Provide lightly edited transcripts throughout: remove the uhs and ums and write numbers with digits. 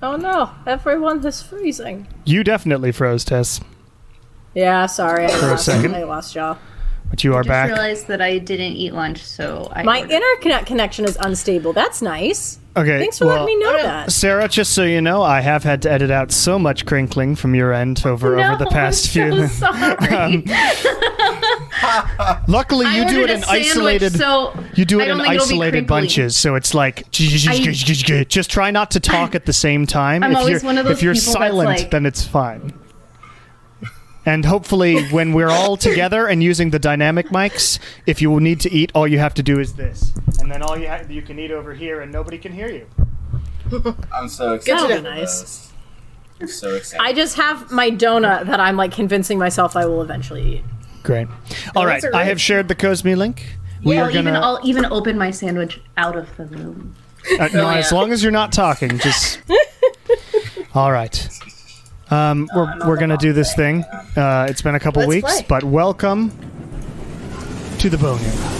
Oh no, everyone is freezing. You definitely froze, Tess. Yeah, sorry. For a second. I lost y'all. But you are back. I just realized that I didn't eat lunch, so My internet connection is unstable. That's nice. Okay. Thanks for letting me know that. Sarah, just so you know, I have had to edit out so much crinkling from your end over the past few. I'm so sorry. Luckily, you do it in isolated. You do it in isolated bunches, so it's like just try not to talk at the same time. I'm always one of those if you're people silent, that's like, then it's fine. And hopefully, when we're all together and using the dynamic mics, if you need to eat, all you have to do is this, and then all you can eat over here, and nobody can hear you. I'm so excited. That'll be nice. I'm so excited. I just have my donut that I'm like convincing myself I will eventually eat. Great. All right, I have shared the Cosme link. I'll even open my sandwich out of the room. No, as long as you're not talking, just. All right. We're gonna do this thing. It's been a couple weeks, but welcome to the Bone Era.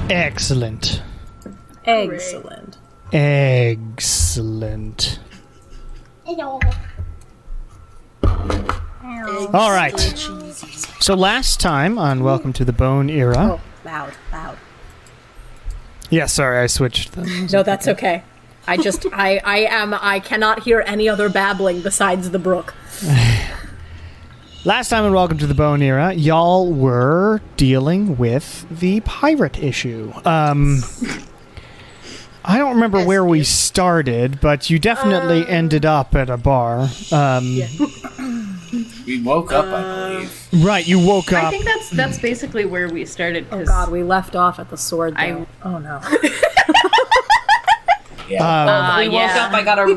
Excellent. Excellent. Excellent. Hello. All right. So last time on Welcome to the Bone Era. Oh, loud. Yeah, sorry, I switched them. No, that's okay. I cannot hear any other babbling besides the brook. Last time on Welcome to the Bone Era, y'all were dealing with the pirate issue. I don't remember where we started, but you definitely ended up at a bar. We woke up, I believe. Right, you woke up. I think that's basically where we started. Oh God, we left off at the sword. Oh no. Yeah. We woke up. I gotta read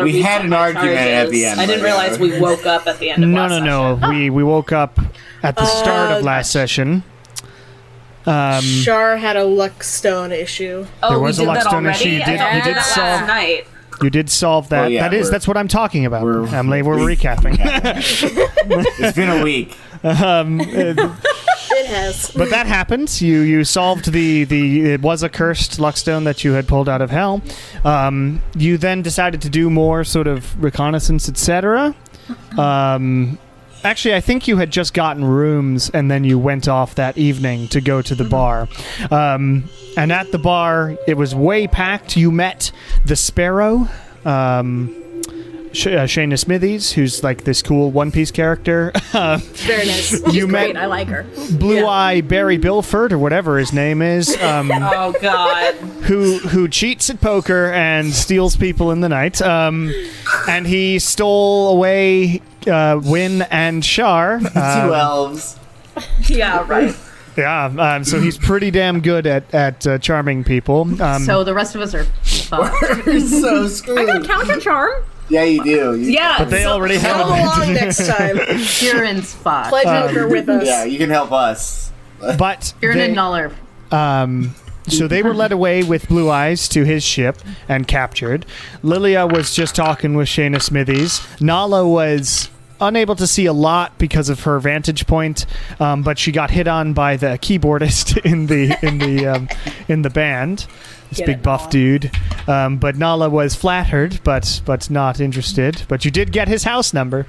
We had an argument at the end. I didn't realize we woke up at the end of last session. No. We woke up at the start of last session. Char had a luckstone issue. There was a luckstone issue. You did that solve. last night. You did solve that. Oh, yeah, that's what I'm talking about. Emily, we're recapping. It's been a week. It has. But that happened. You solved it was a cursed luckstone that you had pulled out of hell. You then decided to do more sort of reconnaissance, etc. Actually, I think you had just gotten rooms, and then you went off that evening to go to the bar. And at the bar, it was way packed. You met the Sparrow, Shayna Smithies, who's like this cool One Piece character. Very nice. She's great. I like her. Blue Eye Barry Bilford, or whatever his name is. Oh God. Who cheats at poker and steals people in the night. And he stole away Wynn and Char. 2 elves. Yeah, right. Yeah, so he's pretty damn good at charming people. So the rest of us are fucked. We're so screwed. I got counter charm. Yeah, you do. Yeah. But they already have Come along next time. Kieran's fucked. Play poker with us. Yeah, you can help us. But Kieran and Null are so they were led away with Blue Eyes to his ship and captured. Lilia was just talking with Shayna Smithies. Nala was unable to see a lot because of her vantage point, but she got hit on by the keyboardist in the band. This big buff dude. But Nala was flattered, but not interested. But you did get his house number.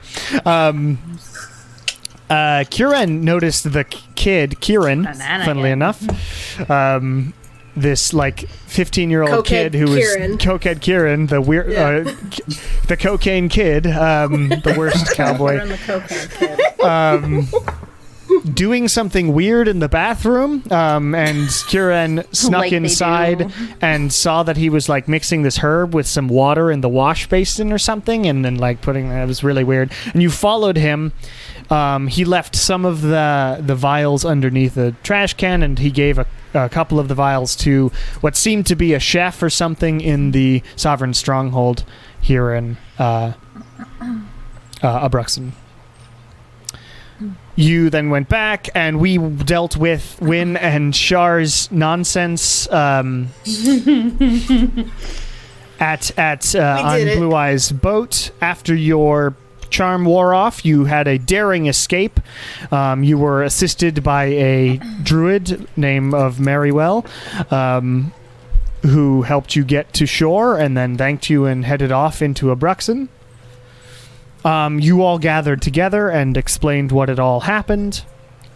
Kieran noticed the kid, Kieran, Banana funnily head. enough. This 15-year-old Cokehead kid who was Kieran. Cokehead Kieran, the weird, the cocaine kid, the worst cowboy. We're in the cocaine kid. Doing something weird in the bathroom, and Kieran snuck Like they inside do. and saw that he was mixing this herb with some water in the wash basin or something, and then putting it was really weird. And you followed him. He left some of the vials underneath a trash can, and he gave a couple of the vials to what seemed to be a chef or something in the Sovereign Stronghold here in Abruxen. You then went back, and we dealt with Wynn and Char's nonsense at on did it. Blue Eye's boat. After your charm wore off, you had a daring escape. You were assisted by a druid named of Merrywell, who helped you get to shore and then thanked you and headed off into Abruxen. You all gathered together and explained what had all happened.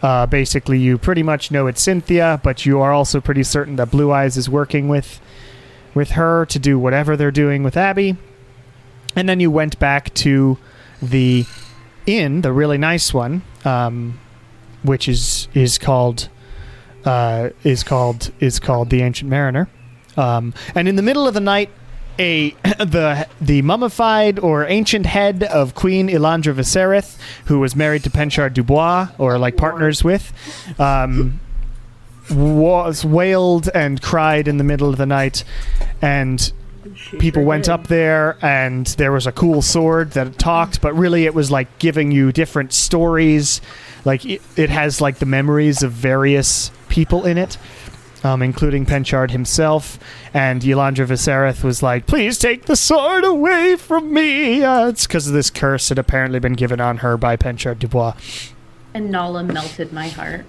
Basically, you pretty much know it's Cynthia, but you are also pretty certain that Blue Eyes is working with her to do whatever they're doing with Abby. And then you went back to the inn, the really nice one, which is called the Ancient Mariner. And in the middle of the night, the mummified or ancient head of Queen Ilandra Viserys, who was married to Penchard Dubois, or partners with, was wailed and cried in the middle of the night, and people went up there, and there was a cool sword that talked, but really it was giving you different stories. It has the memories of various people in it, including Penchard himself. And Ilandra Viserys was please take the sword away from me. It's because of this curse that apparently been given on her by Penchard Dubois. And Nala melted my heart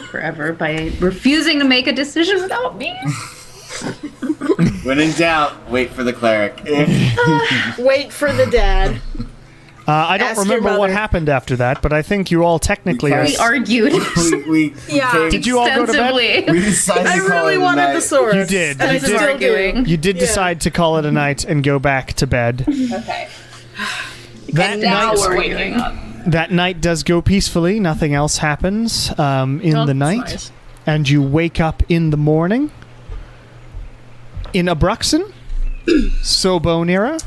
forever by refusing to make a decision without me. When in doubt, wait for the cleric. Wait for the dad. I don't Ask your remember what mother. happened after that, but I think you all technically are... We argued we Yeah. Did you all go to bed? extensively. We decided I to call really it a wanted night. the sword. You did. And I You still did. Arguing. do. You did Yeah. decide to call it a night and go back to bed. Okay. That Now night, we're waking up. that night does go peacefully. Nothing else happens in Oh, the that's night. nice. And you wake up in the morning in Abruxen. So, Bonira,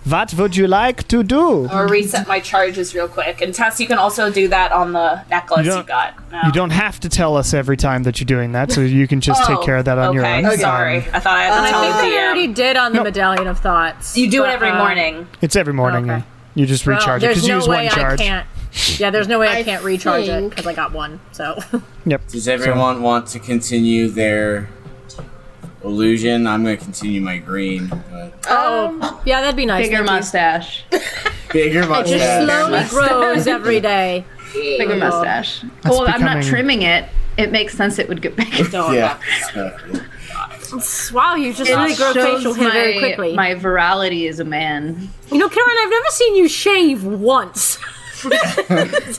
what would you like to do? I'll reset my charges real quick. And Tess, you can also do that on the necklace you, don't- got. No. You don't have to tell us every time that you're doing that, so you can just take care of that on your own. Sorry. I thought I had to I tell think the I DM. already did on the Medallion of Thoughts. You do it but, every morning. It's every morning. Okay. You just Well, recharge it there's because you no use way one charge. I can't. Yeah, there's no way I I can't recharge it think- because I got one. So Yep. Does everyone want to continue their illusion? I'm going to continue my green, but yeah, that'd be nice. Bigger Thank you. mustache. bigger It just mustache. slowly grows every day. Bigger mustache. Well, I'm not becoming- trimming it. It makes sense it would get bigger. Don't Yeah. Wow, you just really It grow facial shows hair very quickly. my virality as a man. You know, Karen, I've never seen you shave once.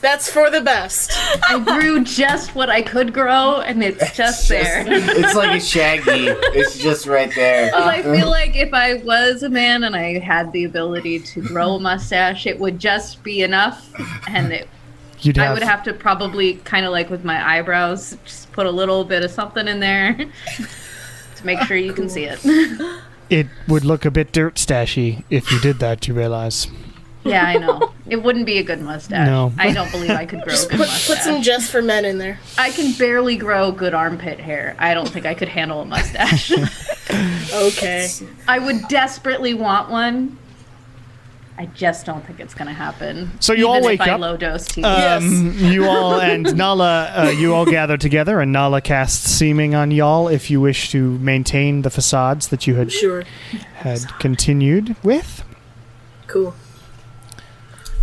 That's for the best. I grew just what I could grow, and it's just there. It's like a shaggy. It's just right there. I feel like if I was a man and I had the ability to grow a mustache, it would just be enough, and I would have to probably kind of with my eyebrows, just put a little bit of something in there to make sure you can see it. It would look a bit dirt stashy if you did that, you realize. Yeah, I know. It wouldn't be a good mustache. No. I don't believe I could grow a good mustache. Put some just for men in there. I can barely grow good armpit hair. I don't think I could handle a mustache. Okay. I would desperately want one. I just don't think it's going to happen. So you even all wake if I up. low dose tea. You all and Nala, you all gather together, and Nala casts Seeming on y'all if you wish to maintain the facades that you had Sure. continued with. Cool.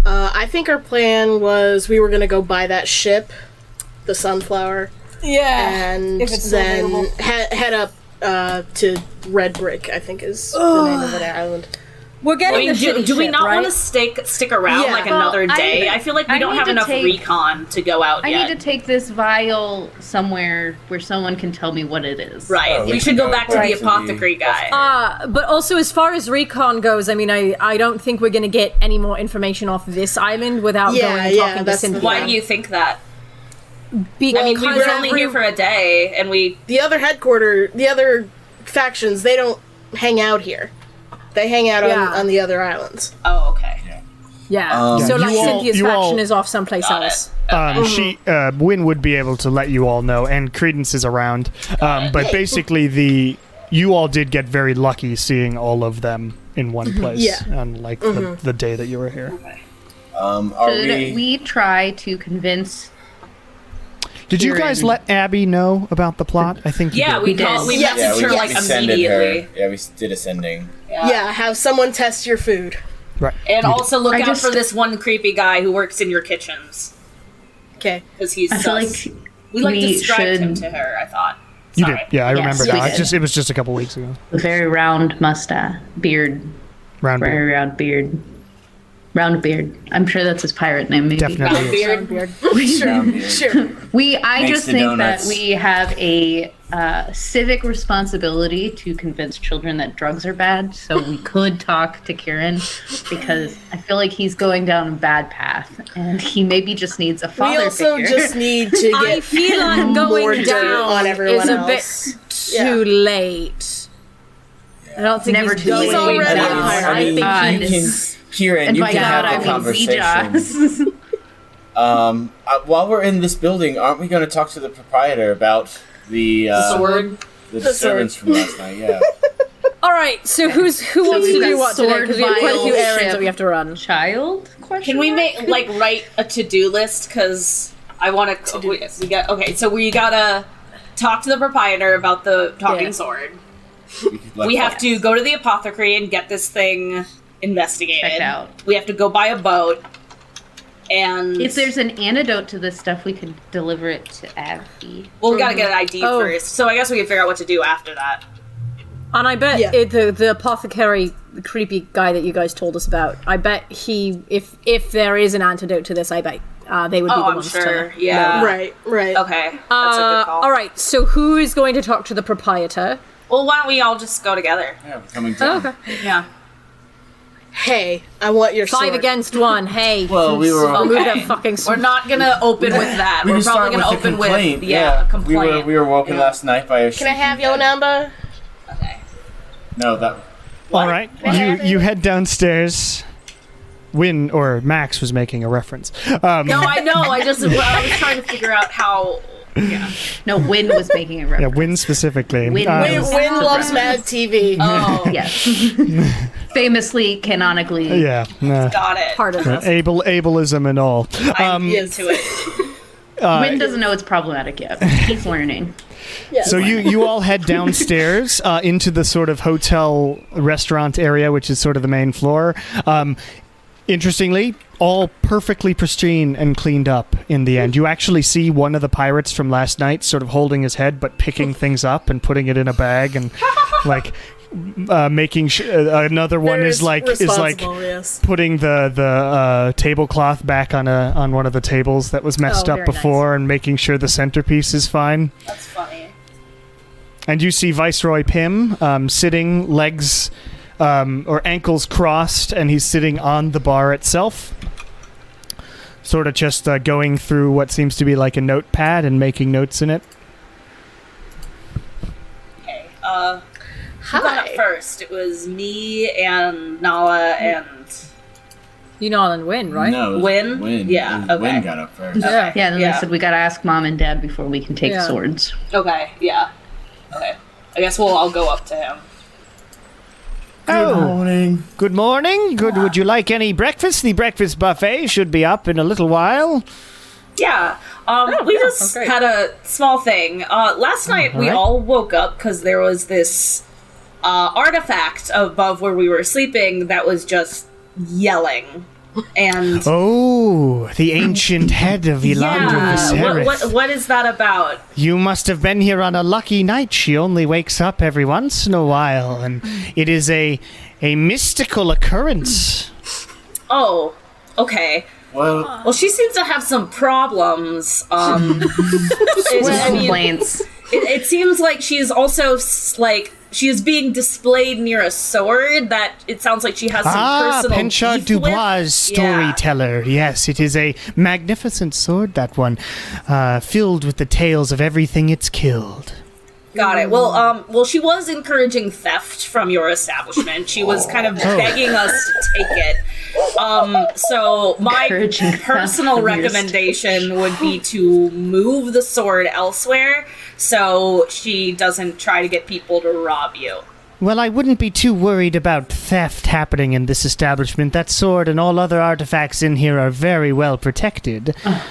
I think our plan was we were gonna go buy that ship, the Sunflower, Yeah. and If it's still then available. head up to Red Brick, I think is the name of that island. We're getting the shitty do we ship, not right? want to stick around Yeah. like Well, another day? I feel like we don't need have to enough take- recon to go out I yet. need to take this vial somewhere where someone can tell me what it is. Right. Oh, we should go back to the apothecary guy. But also, as far as recon goes, I mean, I don't think we're going to get any more information off this island without Yeah, going and yeah, talking to that's the Cynthia. Why do you think that? Because I mean, we were only here for a day, and we... The other factions, they don't hang out here. They hang out on the other islands. Oh, okay. Yeah. So, like, you all- Cynthia's you all- faction is off someplace Got else. Wynn would be able to let you all know, and Credence is around. But basically, you all did get very lucky seeing all of them in one place on like the day that you were here. Are Should we try to convince... Did you guys let Abby know about the plot? I think you Yeah, did. we did. messaged Yeah, her, like, we sended immediately. her. Yeah, we did a sending. Yeah, have someone test your food. Right. And also look I out just- for this one creepy guy who works in your kitchens. Okay. Because he's I feel sus. like we, like, we described him should- to her, I thought. You Sorry. did. Yeah, I Yes, remember we now. did. It was just a couple weeks ago. a very round mustache, beard, Round beer. very round beard. Round beard. I'm sure that's his pirate name, maybe. Definitely. is. Beard. Sure. I Thanks just to think donuts. that we have a civic responsibility to convince children that drugs are bad. So we could talk to Kieran because I feel like he's going down a bad path, and he maybe just needs a father We also figure. just need to get I feel like more going dirt down on everyone is a else. bit too late. I don't think Never he's too going late. down. He's already a pirate. I think God. you can, Kieran, and you by can God, have the I mean conversation. Vijas. While we're in this building, aren't we going to talk to the proprietor about the Sword. the disturbance from last night? Yeah. All right, so who wants to we've do got what today? sword, Because we have quite a few vial, errands ship. that we have to run. Child? Question Can we mark? make write a to-do list? Because I want to. We got okay. So we gotta talk to the proprietor about the talking Yeah. sword. could let We have that- to go to the apothecary and get this thing investigated. Checked out. We have to go buy a boat. And If there's an antidote to this stuff, we could deliver it to Abby. well, we gotta get an ID Oh. first. So I guess we can figure out what to do after that. And I bet Yeah. the apothecary, the creepy guy that you guys told us about, I bet he, if there is an antidote to this, I bet they would be Oh, the I'm ones sure. to. Yeah. Right. Okay. That's a good call. All right, so who is going to talk to the proprietor? Well, why don't we all just go together? Yeah, we're coming down. Okay. Yeah. Hey, I want your 5 sword. against 1. Hey. Well, we were. I'll move Okay. that fucking We're sword. not gonna open with that. We We're can probably start gonna with the open complaint. with a complaint. We were woken last night by a. Can I have your number? Okay. No, that. All right. You head downstairs. Wynn or Max was making a reference. No, I know. I was trying to figure out how. Yeah. No, Wynn was making a Yeah, reference. Wynn specifically. Wynn Wynn was- loves Mad TV. Oh, Yes. Famously, canonically. yeah. Nah. got it. Part of this. Ableism and all. I'm Yes. into it. Wynn doesn't know it's problematic yet. He's learning. Yes. So you all head downstairs into the sort of hotel restaurant area, which is sort of the main floor. Interestingly, all perfectly pristine and cleaned up in the end. You actually see one of the pirates from last night sort of holding his head but picking things up and putting it in a bag and like making another one is like responsible, yes. putting the tablecloth back on one of the tables that was messed Oh, up very before and making sure the centerpiece is fine. That's funny. And you see Viceroy Pym sitting, legs or ankles crossed, and he's sitting on the bar itself, sort of just going through what seems to be like a notepad and making notes in it. Okay. Who got up Hi. first? It was me and Nala and. You know and Win, right? No, it was Wynn? Wynn. Yeah, Wynn okay. got up first. Yeah. Yeah, and then Yeah. they said we gotta ask mom and dad before we can take Yeah. swords. Okay. Yeah. Okay. I guess I'll go up to him. Good morning. Good morning. Good. Would you like any breakfast? The breakfast buffet should be up in a little while. Yeah. We just great. had a small thing. Last night we Alright. all woke up because there was this artifact above where we were sleeping that was just yelling. And Oh, the ancient head of Elandra yeah, Viserys. what is that about? You must have been here on a lucky night. She only wakes up every once in a while, and it is a a mystical occurrence. Oh, okay. Well, She seems to have some problems. Complaints. It seems like she's also she is being displayed near a sword that it sounds like she has some personal Penchard beef with. Dubois' storyteller. Yes, it is a magnificent sword, that one, filled with the tales of everything it's killed. Got it. Well, she was encouraging theft from your establishment. She was kind of begging us to take it. So my personal recommendation would be to move the sword elsewhere so she doesn't try to get people to rob you. Well, I wouldn't be too worried about theft happening in this establishment. That sword and all other artifacts in here are very well protected. Oh,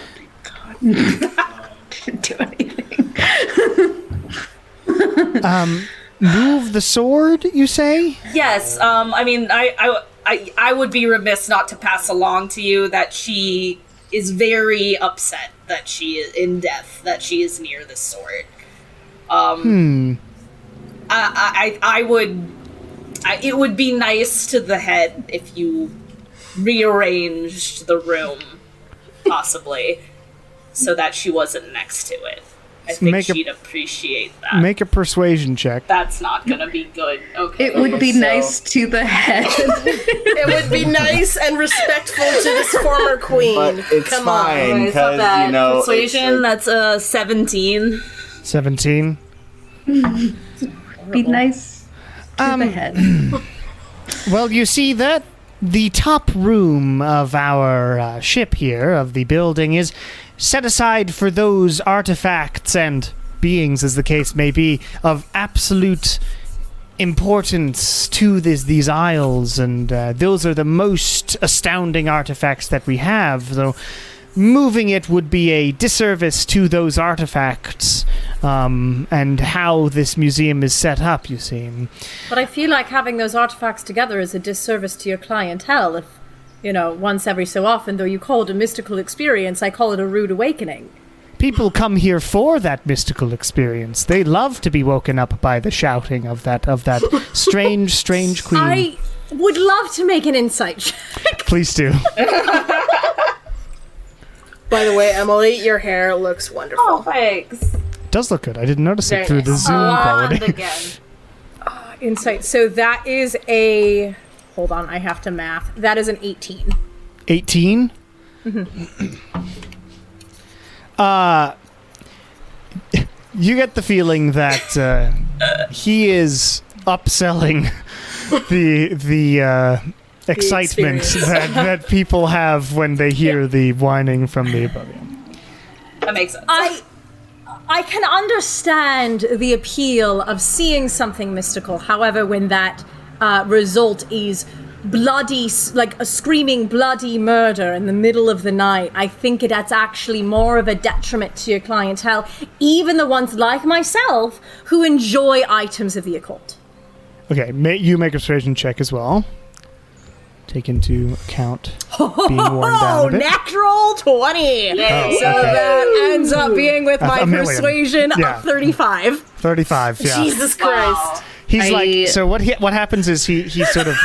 my God. Didn't do anything. Move the sword, you say? Yes. I would be remiss not to pass along to you that she is very upset that she is in death, that she is near the sword. It would be nice to the head if you rearranged the room, possibly, so that she wasn't next to it. I think she'd appreciate that. Make a persuasion check. That's not gonna be good. Okay. It would be nice to the head. It would be nice and respectful to this former queen. But it's Come fine, on. because, you know... Persuasion, that's a 17. 17. Be nice to the head. Well, you see that the top room of our ship here, of the building, is set aside for those artifacts and beings, as the case may be, of absolute importance to these isles, and those are the most astounding artifacts that we have. So moving it would be a disservice to those artifacts and how this museum is set up, you see. But I feel like having those artifacts together is a disservice to your clientele. If, once every so often, though you call it a mystical experience, I call it a rude awakening. People come here for that mystical experience. They love to be woken up by the shouting of that strange queen. I would love to make an insight check. Please do. By the way, Emily, your hair looks wonderful. Oh, thanks. It does look good. I didn't notice Very it through the nice. Zoom quality. Again. Insight. So that is a... Hold on, I have to math. That is an 18. 18? You get the feeling that he is upselling the excitement that people have when they hear the whining from the above. That makes sense. I can understand the appeal of seeing something mystical. However, when that result is bloody, like a screaming bloody murder in the middle of the night, I think that's actually more of a detriment to your clientele, even the ones like myself who enjoy items of the occult. Okay, you make a persuasion check as well. Take into account being worn down a bit. Natural 20! Oh, So that ends up being with my million. persuasion of 35. 35, yeah. Jesus Christ. He's like, so what happens is he sort of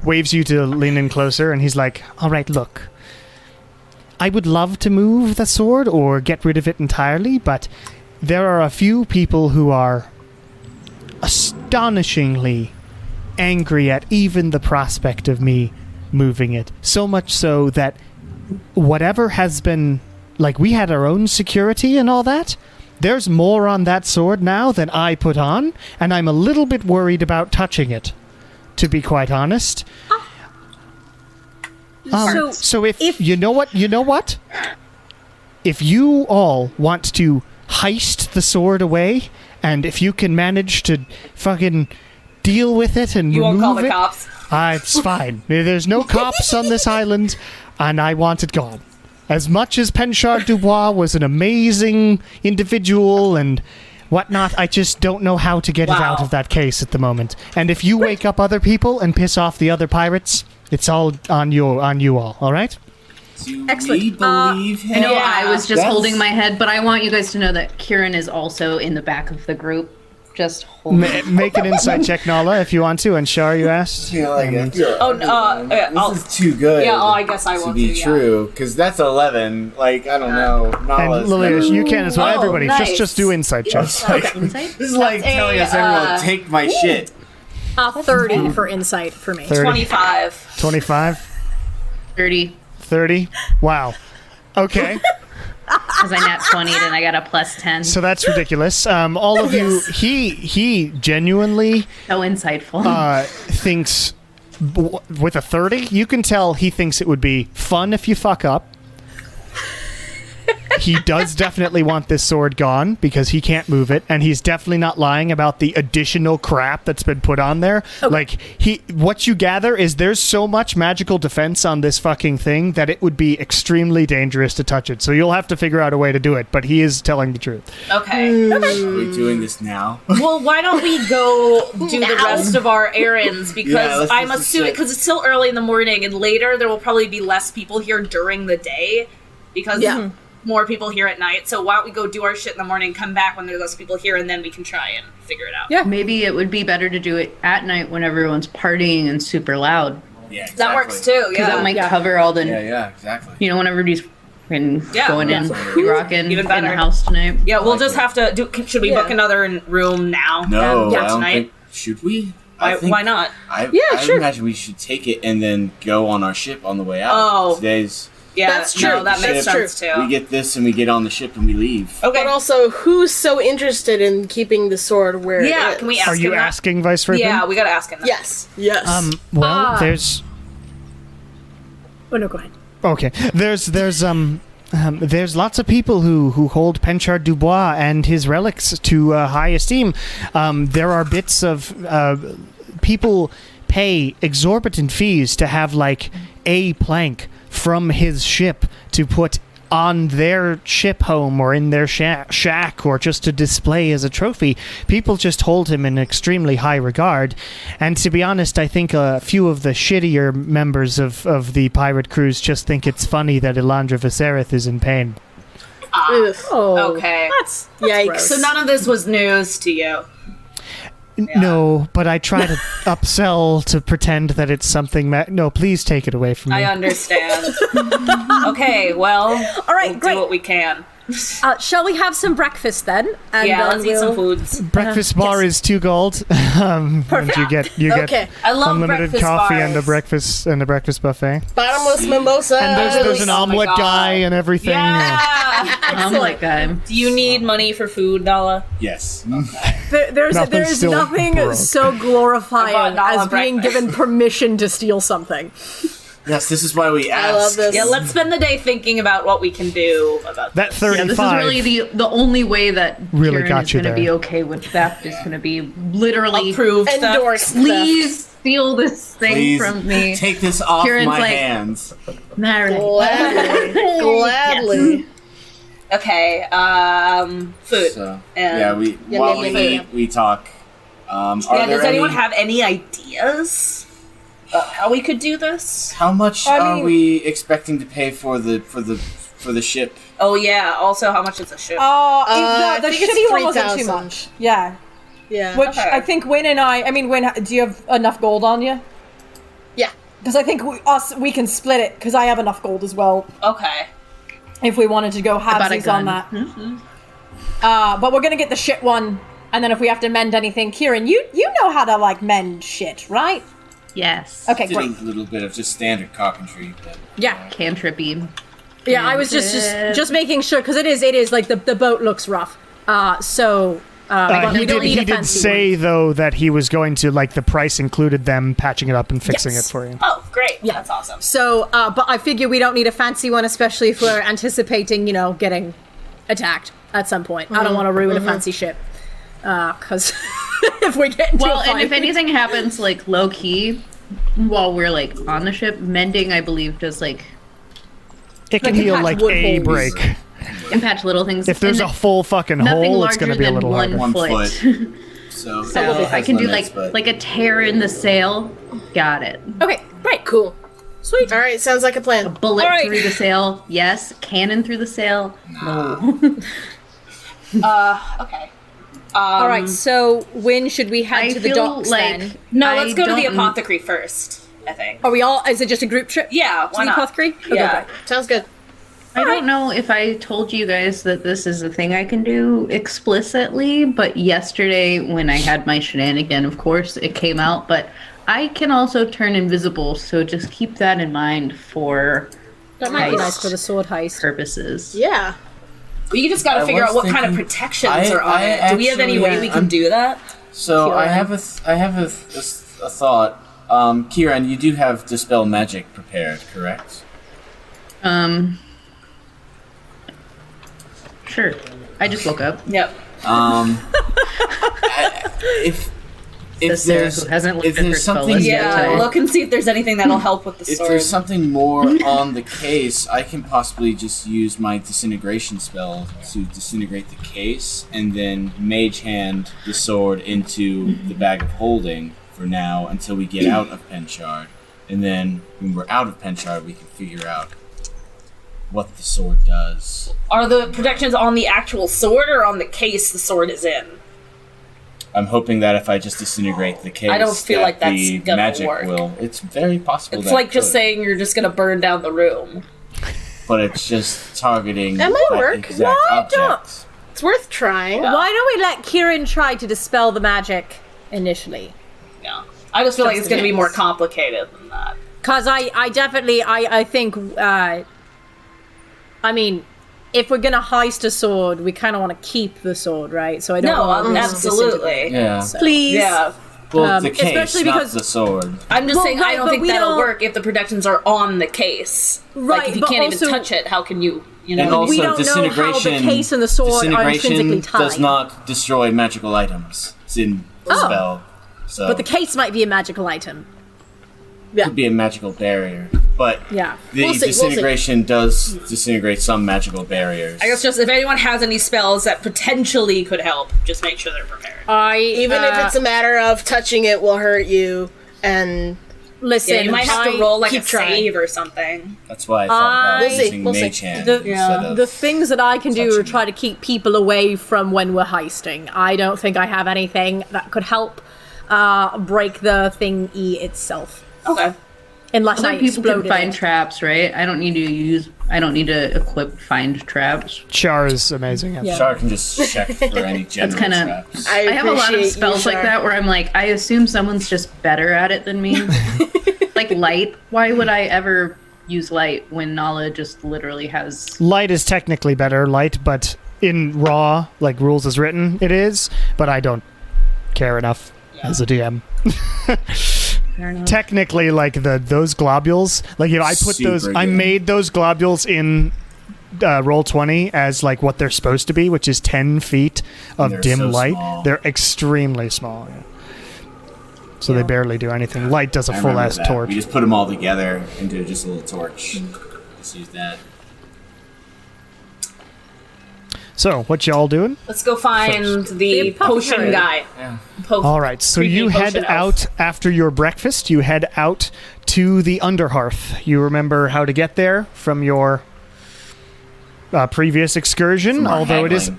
waves you to lean in closer, and he's like, all right, look, I would love to move the sword or get rid of it entirely, but there are a few people who are astonishingly angry at even the prospect of me moving it. So much so that whatever has been, like, we had our own security and all that, there's more on that sword now than I put on, and I'm a little bit worried about touching it, to be quite honest. So if you know what? If you all want to heist the sword away, and if you can manage to fucking deal with it and You won't call remove the it, cops. it's fine. There's no cops on this island, and I want it gone. As much as Penchard Dubois was an amazing individual and whatnot, I just don't know how to get it out of that case at the moment. And if you wake up other people and piss off the other pirates, it's all on you all right? Excellent. We believe him. I know I was just That's- holding my head, but I want you guys to know that Kieran is also in the back of the group. just hold Make an insight check, Nala, if you want to. And Shar, you asked? Yeah, like, This is too good. Yeah, I guess I will to be true, because that's 11. Like, I don't know. And Lilia, you can as well. Everybody, nice. just do insight checks. This is like telling us everyone, take my shit. 30 for insight for me. 30. 25. 25? 30. 30? Wow. Okay. Because I nat 20 and I got a plus 10. So that's ridiculous. All of you, he genuinely So insightful. thinks, with a 30, you can tell he thinks it would be fun if you fuck up. He does definitely want this sword gone because he can't move it, and he's definitely not lying about the additional crap that's been put on there. Okay. Like, what you gather is there's so much magical defense on this fucking thing that it would be extremely dangerous to touch it. So you'll have to figure out a way to do it, but he is telling the truth. Okay. Are we doing this now? Well, why don't we go do the rest of our errands? Because let's I'm just assuming, because it's still early in the morning, and later there will probably be less people here during the day, because more people here at night. So why don't we go do our shit in the morning, come back when there's less people here, and then we can try and figure it out. Yeah. Maybe it would be better to do it at night when everyone's partying and super loud. Yeah, exactly. That works too, Because that yeah. might cover all the, Yeah, exactly. you know, when everybody's going in, absolutely. rocking Even in better. the house tonight. Yeah, we'll just have to do. Should we book another room now? No, I don't tonight. think. Should we? I think- Why not? I sure. imagine we should take it and then go on our ship on the way out. Oh. Today's. Yeah, That's true. No, that makes That's sense true. too. We get this and we get on the ship and we leave. Okay. But also, who's so interested in keeping the sword where it Yeah, is? can we ask Are you him that? asking, Vice Versa? Yeah, we gotta ask him that. Yes. Yes. Well, there's... Oh, no, go ahead. Okay. There's lots of people who hold Penchard Dubois and his relics to high esteem. There are bits of people pay exorbitant fees to have like a plank from his ship to put on their ship home or in their shack or just to display as a trophy. People just hold him in extremely high regard. And to be honest, I think a few of the shittier members of the pirate crews just think it's funny that Elandra Viserys is in pain. Ugh. Oh, Okay. That's Yikes. gross. So none of this was news to you. No, but I try to upsell to pretend that it's something... No, please take it away from me. I understand. Okay, well, All right, we'll great. do what we can. Shall we have some breakfast then? And Yeah, then let's eat some foods. Breakfast bar is 2 gold. And you get Okay. I love unlimited breakfast coffee bars. and a breakfast buffet. Bottomless mimosa. And there's an Oh my omelet God. guy and everything. Yeah! Omelet guy. Do you need money for food, Nala? Yes. There's Nothing's still nothing broke. so glorifying I bought Nala as being breakfast. given permission to steal something. Yes, this is why we ask. I love this. Yeah, let's spend the day thinking about what we can do about That this. 35 Yeah, this is really the only way that Really Kieran got is you going to there. be okay with theft is going to be literally Approved stuff. Endorsed. please steal this thing Please from me. take this off Kieran's my like- hands. Alright. Gladly. Gladly. Okay, food. So, And- yeah, we Yeah, while yeah, we yeah, eat, we talk. Are Yeah, there does anyone any- have any ideas about how we could do this? How much I are mean- we expecting to pay for the ship? Oh yeah, also how much is a ship? The I think it's shitty one wasn't 3,000. too much. Yeah. Yeah. Which Okay. I think Wynn and I mean, Wynn, do you have enough gold on you? Yeah. Because I think we can split it, because I have enough gold as well, Okay. if we wanted to go bought a halvesies on gun. that. But we're gonna get the shit one, and then if we have to mend anything, Kieran, you know how to, like, mend shit, right? Yes. Okay, Did great. a little bit of just standard carpentry. But, Yeah. Cantrippy. Yeah, I was just making sure, because it is, like, the boat looks rough. But we don't need he a did fancy say, one. though, that he was going to, like, the price included them patching it up and fixing Yes. it for you. Oh, great. Yeah, that's awesome. So, but I figure we don't need a fancy one, especially if we're anticipating, getting attacked at some point. I don't want to ruin a fancy ship. Because if we get into Well, a fight... and if anything happens, like, low-key, while we're, like, on the ship, mending, I believe, does, like, It can Like, heal, patch like, wood a holes. break. patch little things. If there's a And full fucking nothing hole, it's going to larger be a than little harder. 1 foot. foot. So, So it I has can do limits, but- like a tear in the sail. Got it. Okay, great. Cool. Sweet. All right, sounds like a plan. Bullet All right. through the sail. Yes. Cannon through the sail. No. Okay. All right, so when should we head to the docks then? No, let's go to the apothecary first, I think. Are we all, is it just a group trip? Yeah, why to the not? apothecary? Yeah. Okay. Sounds good. I don't know if I told you guys that this is a thing I can do explicitly, but yesterday when I had my shenanigan, of course, it came out, but I can also turn invisible, so just keep that in mind for That might be nice for the sword heist purposes. Yeah. We just gotta figure out what kind of protections are on it. Do we have any way we can do that? So I have a thought. Kieran, you do have Dispel Magic prepared, correct? Sure. I just woke up. Yep. If there's something Yeah, look and see if there's anything that'll help with the sword. If there's something more on the case, I can possibly just use my disintegration spell to disintegrate the case, and then mage hand the sword into the bag of holding for now until we get out of Penchard. And then when we're out of Penchard, we can figure out what the sword does. Are the protections on the actual sword or on the case the sword is in? I'm hoping that if I just disintegrate the case, I don't feel like that's the gonna magic work. will. It's very possible. It's like just saying you're just gonna burn down the room. But it's just targeting That might work. exact objects. It's worth trying. Yeah. Why don't we let Kieran try to dispel the magic initially? Yeah. I just feel like it's gonna be more complicated than that. Because I definitely, I think, I mean, if we're going to heist a sword, we kind of want to keep the sword, right? So I don't want to absolutely. Yeah. So. Please. Yeah. Well, the case, especially not because the sword. I'm just saying I right, don't but think we that'll don't- work if the protections are on the case. Right, Like if you but can't also- even touch it, how can you know? And also, we don't know how the disintegration. case and the sword are disintegration intrinsically tied. does not destroy magical items. It's in the spell, so But the case might be a magical item. it could be a magical barrier. But Yeah. the We'll see, disintegration does disintegrate some magical barriers. I guess just if anyone has any spells that potentially could help, just make sure they're prepared. Even if it's a matter of touching it will hurt you, and listen, Yeah, you might have to roll like a keep trying. save or something. That's why I thought about We'll see, using we'll see. Mage Hand The, instead of the things that I can do are touching try to keep people away from when we're heisting. I don't think I have anything that could help break the thing itself. Okay. Unless Other I people can exploded find it. traps, right? I don't need to equip find traps. Char is amazing at that. Char can just check for any general kinda- traps. I I have a lot of appreciate you, spells like Shar. that where I'm like, I assume someone's just better at it than me. Like light. Why would I ever use light when Nala just literally has? Light is technically better, light, but in raw, like rules as written, it is. But I don't care enough as a DM. Fair enough. Technically, like those globules, like if I put Super those, I good. made those globules in Roll20 as like what they're supposed to be, which is 10 feet of They're dim so light. small. They're extremely small. Yeah. So they barely do anything. Light does a I full remember ass that. torch. We just put them all together into just a little torch. Just use that. So, what y'all doing? Let's go find the potion apothecary. guy. Yeah. All right, so creepy you head potion elf. out after your breakfast. You head out to the Underhearth. You remember how to get there from your previous excursion, From our although haggling.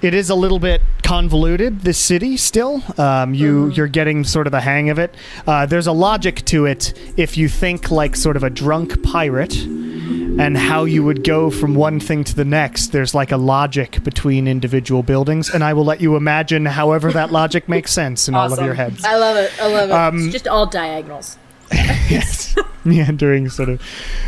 it is a little bit convoluted. This city still, you're getting sort of the hang of it. There's a logic to it if you think like sort of a drunk pirate. And how you would go from one thing to the next. There's like a logic between individual buildings, and I will let you imagine however that logic makes sense in all of Awesome. your heads. I love it. I love it. It's just all diagonals. Yes. Meandering sort of.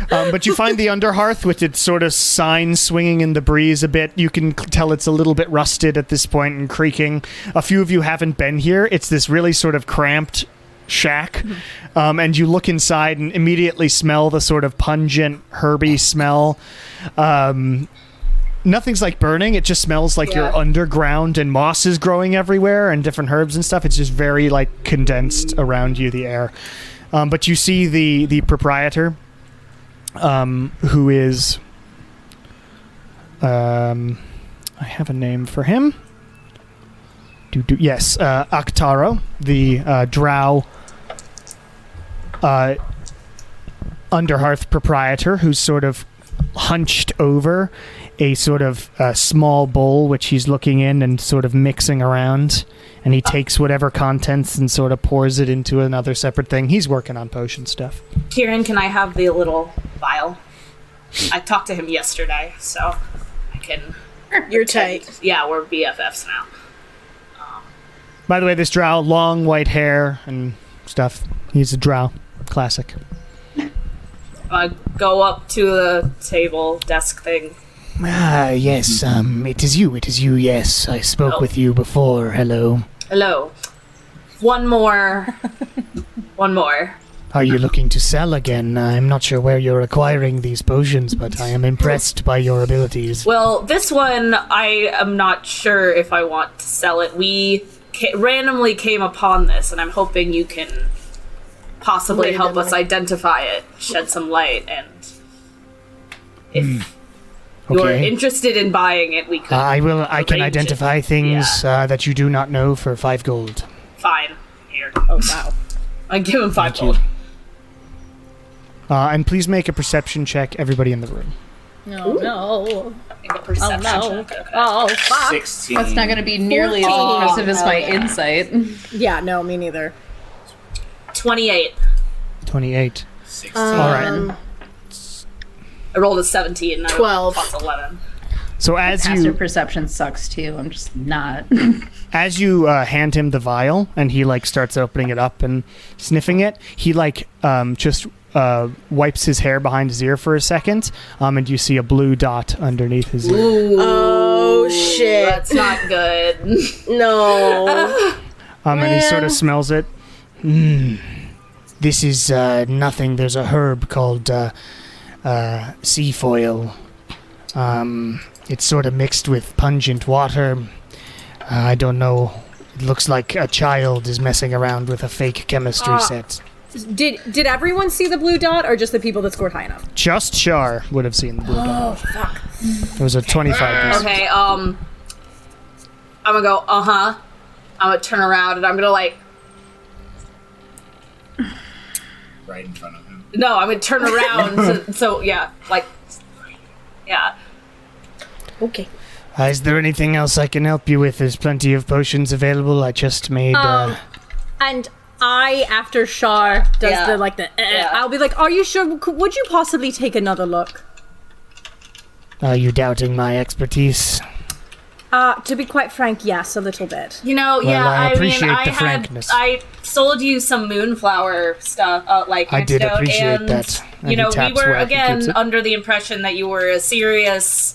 But you find the Underhearth with its sort of sign swinging in the breeze a bit. You can tell it's a little bit rusted at this point and creaking. A few of you haven't been here. It's this really sort of cramped shack. And you look inside and immediately smell the sort of pungent, herby smell. Nothing's like burning. It just smells like you're underground and moss is growing everywhere and different herbs and stuff. It's just very like condensed around you, the air. But you see the proprietor, who is, I have a name for him. Yes, Aktaro, the drow Underhearth proprietor, who's sort of hunched over a sort of small bowl which he's looking in and sort of mixing around, and he takes whatever contents and sort of pours it into another separate thing. He's working on potion stuff. Kieran, can I have the little vial? I talked to him yesterday, so I can... You're tight. Yeah, we're BFFs now. By the way, this drow, long white hair and stuff. He's a drow. Classic. I go up to the table, desk thing. Ah, yes, it is you, yes. I spoke with you before. Hello. Hello. One more. Are you looking to sell again? I'm not sure where you're acquiring these potions, but I am impressed by your abilities. Well, this one, I am not sure if I want to sell it. We randomly came upon this, and I'm hoping you can possibly help us identify it, shed some light, and if you're interested in buying it, we could. I can identify things that you do not know for 5 gold. Fine. Here. Oh, wow. I give him 5 gold. And please make a perception check, everybody in the room. No. Make a perception check. Okay. Oh, fuck. 16. That's not going to be nearly as impressive as my insight. Yeah, no, me neither. 28. 28. 16. All right. I rolled a 17. 12. Plus 11. So as Passive you perception sucks too. I'm just not. as you hand him the vial and he like starts opening it up and sniffing it, he like just wipes his hair behind his ear for a second, and you see a blue dot underneath his ear. Ooh. Oh shit! That's not good. No. And he sort of smells it. This is nothing. There's a herb called sea foil. It's sort of mixed with pungent water. I don't know. It looks like a child is messing around with a fake chemistry set. Did everyone see the blue dot, or just the people that scored high enough? Just Shar would have seen the blue dot. Oh, fuck. It was a 25. Okay, I'm gonna go, I'm gonna turn around and I'm gonna like... Right in front of him. No, I'm gonna turn around, so yeah, like... Yeah. Okay. Is there anything else I can help you with? There's plenty of potions available. I just made... And I, after Shar does I'll be like, are you sure? Would you possibly take another look? Are you doubting my expertise? To be quite frank, yes, a little bit. You know, Well, I appreciate mean, the frankness. I sold you some moonflower stuff, like I did antidote, appreciate and, that. And you know, he we taps were where he again keeps it. under the impression that you were a serious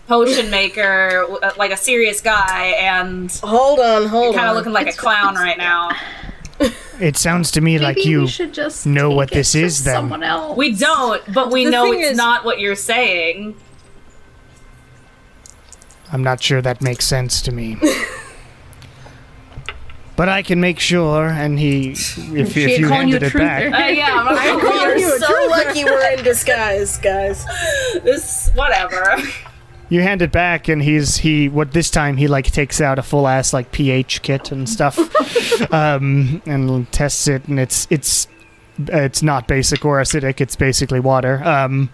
potion maker, like a serious guy, and Hold on. kind of looking like a clown right now. It sounds to me like Maybe you we should just know take what it this to is, then. Someone else. We don't, but we The know thing it's is- not what you're saying. I'm not sure that makes sense to me. But I can make sure, and if you calling you handed a it back... truther. Yeah, I'm not You're you're so lucky we're in disguise, guys. this, whatever. You hand it back, and this time he like takes out a full ass like pH kit and stuff, and tests it, and it's not basic or acidic. It's basically water.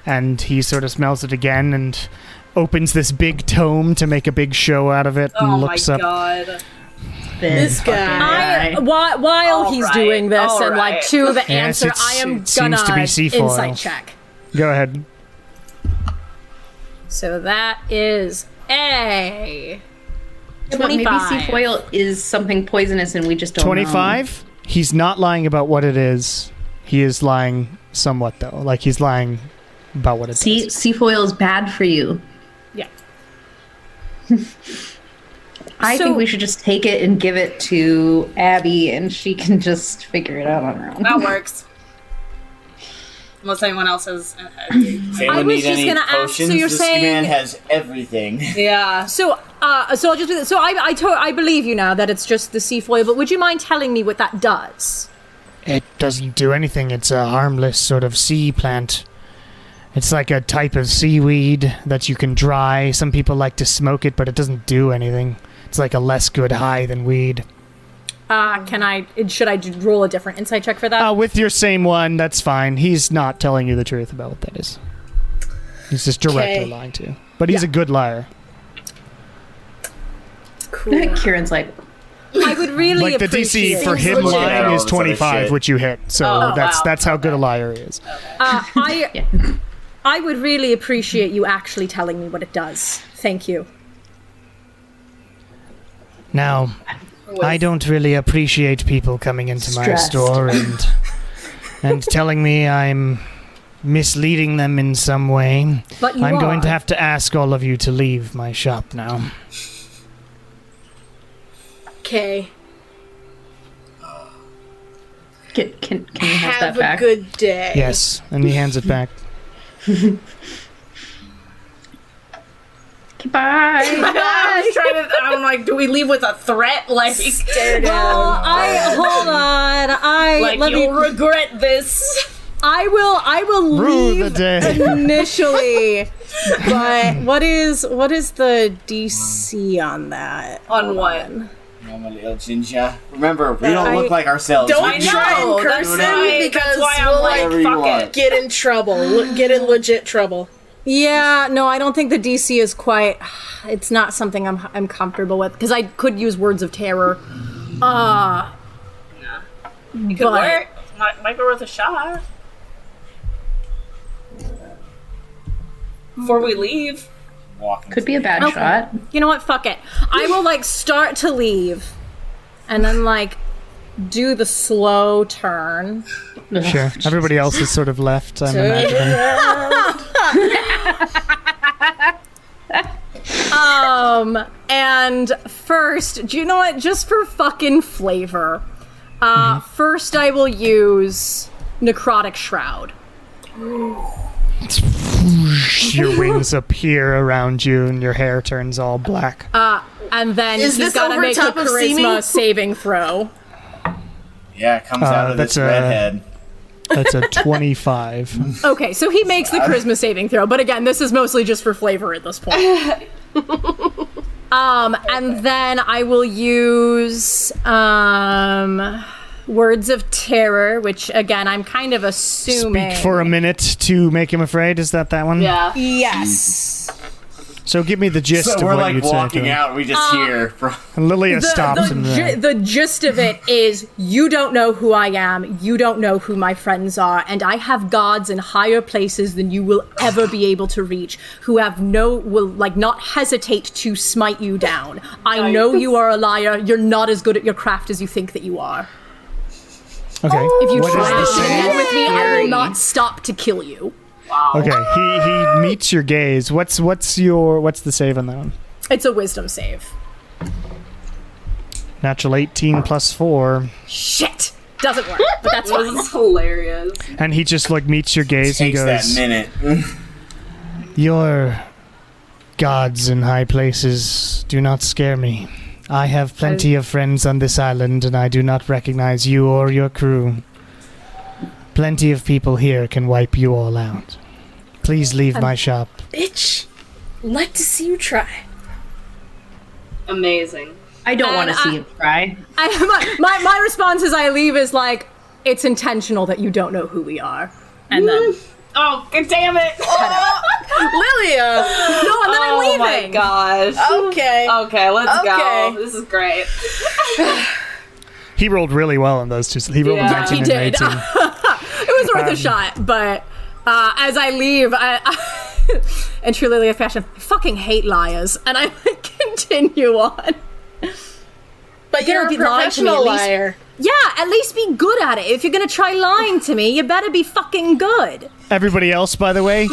And he sort of smells it again and opens this big tome to make a big show out of it and Oh looks my up. god. This guy. While he's Alright, doing this, and like alright. to the Yes, answer, it's- I am it seems to gonna be sea foil. insight check. Go ahead. So that is a But maybe 25. sea foil is something poisonous and we just don't know. 25. He's not lying about what it is. He is lying somewhat though. Like he's lying about what it is. Sea foil is bad for you. Yeah. I So- think we should just take it and give it to Abby and she can just figure it out on her own. That works. Unless anyone else has... If anyone I was need just any gonna ask, so potions, you're this saying- man has everything. yeah. So I'll just I believe you now that it's just the sea foil, but would you mind telling me what that does? It doesn't do anything. It's a harmless sort of sea plant. It's like a type of seaweed that you can dry. Some people like to smoke it, but it doesn't do anything. It's like a less good high than weed. Should I roll a different insight check for that? With your same one, that's fine. He's not telling you the truth about what that is. He's just directly Okay. lying to you. But he's a good liar. Cool. Kieran's like, I would really Like the DC appreciate for him legit. lying All is this other 25, shit. which you hit. So Oh, wow. that's how good a liar he is. I would really appreciate you actually telling me what it does. Thank you. Now, I don't really appreciate people coming into my Stressed. store and telling me I'm misleading them in some way. But you I'm going to are. have to ask all of you to leave my shop now. Okay. can you have that Have a back? good day. Yes, and he hands it back. Bye. I'm like, do we leave with a threat? Like, Well, hold on. like Let you'll me. regret this. I will Rue the leave day. initially. But what is the DC on that? On what? I'm a little ginger. Remember, we don't look like ourselves. Don't We can try know, and curse that's him why- because that's why I'm we'll like, whatever you fuck want. it. get in trouble. Get in legit trouble. Yeah, no, I don't think the DC is quite. It's not something I'm comfortable with because I could use words of terror. It could work. Might be worth a shot. Before we leave. Walking Could be a bad Okay. shot. You know what? Fuck it. I will start to leave, and then do the slow turn. Sure. Everybody else is sort of left, I'm imagining. And first, do you know what? Just for fucking flavor, first I will use Necrotic Shroud. Your wings appear around you and your hair turns all black. And then Is he's this got to over make a top of charisma seeming? saving throw. Yeah, it comes out of that's this redhead. That's a 25. Okay, so he makes the charisma saving throw, but again, this is mostly just for flavor at this point. And then I will use Words of Terror, which again I'm kind of assuming. Speak for a minute to make him afraid. Is that one? Yeah. Yes. So give me the gist So of we're what like you'd say to walking him. out, we just hear from And Lilia stops and The gist of it is you don't know who I am, you don't know who my friends are, and I have gods in higher places than you will ever be able to reach who will not hesitate to smite you down. I know you are a liar, you're not as good at your craft as you think that you are. Okay. If you What try is to the get save? with me, I will not stop to kill you. Okay. He meets your gaze. What's the save on that one? It's a wisdom save. Natural 18 plus 4. Shit! Doesn't work, but that's This fine. is hilarious. And he just meets your gaze and takes that goes, minute. "Your gods in high places do not scare me. I have plenty of friends on this island and I do not recognize you or your crew. Plenty of people here can wipe you all out. Please leave my shop." Bitch. Like to see you try. Amazing. I don't want to And see you try. My response as I leave is it's intentional that you don't know who we are. And then Oh, god damn it! Lilia. no, and then I'm Oh leaving. my gosh. Okay. Okay, let's Okay. go. This is great. He rolled really well on those two. He rolled a Yeah. 19 He and did. 18. It was worth a shot, but as I leave, in true Lilia fashion, I fucking hate liars, and I continue on. But you're a be lying to me professional at least. liar. Yeah, at least be good at it. If you're gonna try lying to me, you better be fucking good. Everybody else, by the way,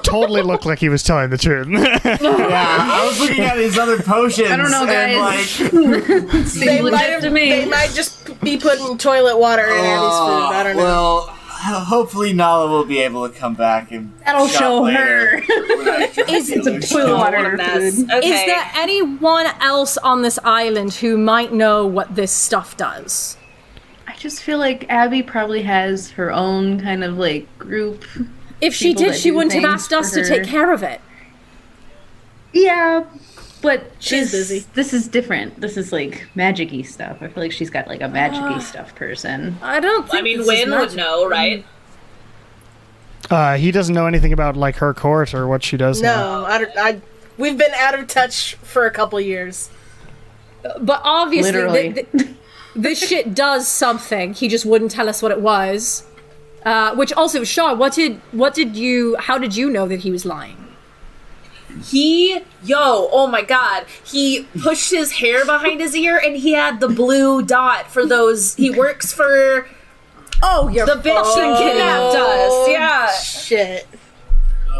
totally looked like he was telling the truth. Yeah, I was looking at his other potions. I don't know, guys. And Seems legit to me. They might just be putting toilet water in Abby's food. I don't know. Well, hopefully Nala will be able to come back and That'll shop show later her. when I drop Is- the It's a other toilet stuff. water. What a mess. Food. Okay. Is there anyone else on this island who might know what this stuff does? I just feel like Abby probably has her own kind of group. If she People did, that she do wouldn't have things asked us for to take her. care of it. Yeah, but She's busy. This is different. This is magic-y stuff. I feel like she's got a magic-y stuff person. I don't think I mean, this is Wynn would magic. know, right? He doesn't know anything about like her court or what she does now. No, we've been out of touch for a couple years. But obviously, Literally. this shit does something. He just wouldn't tell us what it was. Which also, Shaw, how did you know that he was lying? Oh my god, he pushed his hair behind his ear and he had the blue dot for those. He works for the bitch that kidnapped us. Yeah. Shit.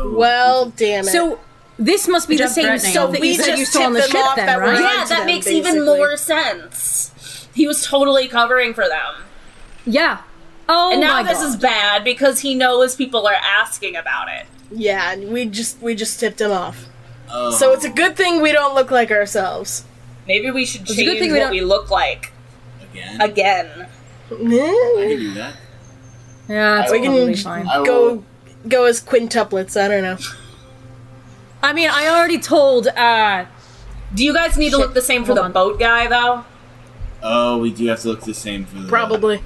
Well, damn it. So this must be the same stuff that you said you saw on the tipped them ship off then, that we're right? Yeah, to that them, makes basically. even more sense. He was totally covering for them. Yeah. Oh And now my this God. is bad because he knows people are asking about it. Yeah, and we just tipped him off. So it's a good thing we don't look like ourselves. Maybe we should a good change thing we what don't- we look like Again? again. I can do that. Yeah, it's We probably can fine. I will- go as quintuplets. I don't know. I mean, I already told. Do you guys need to look the same for Hold the on. boat guy, though? Oh, we do have to look the same for the... Probably.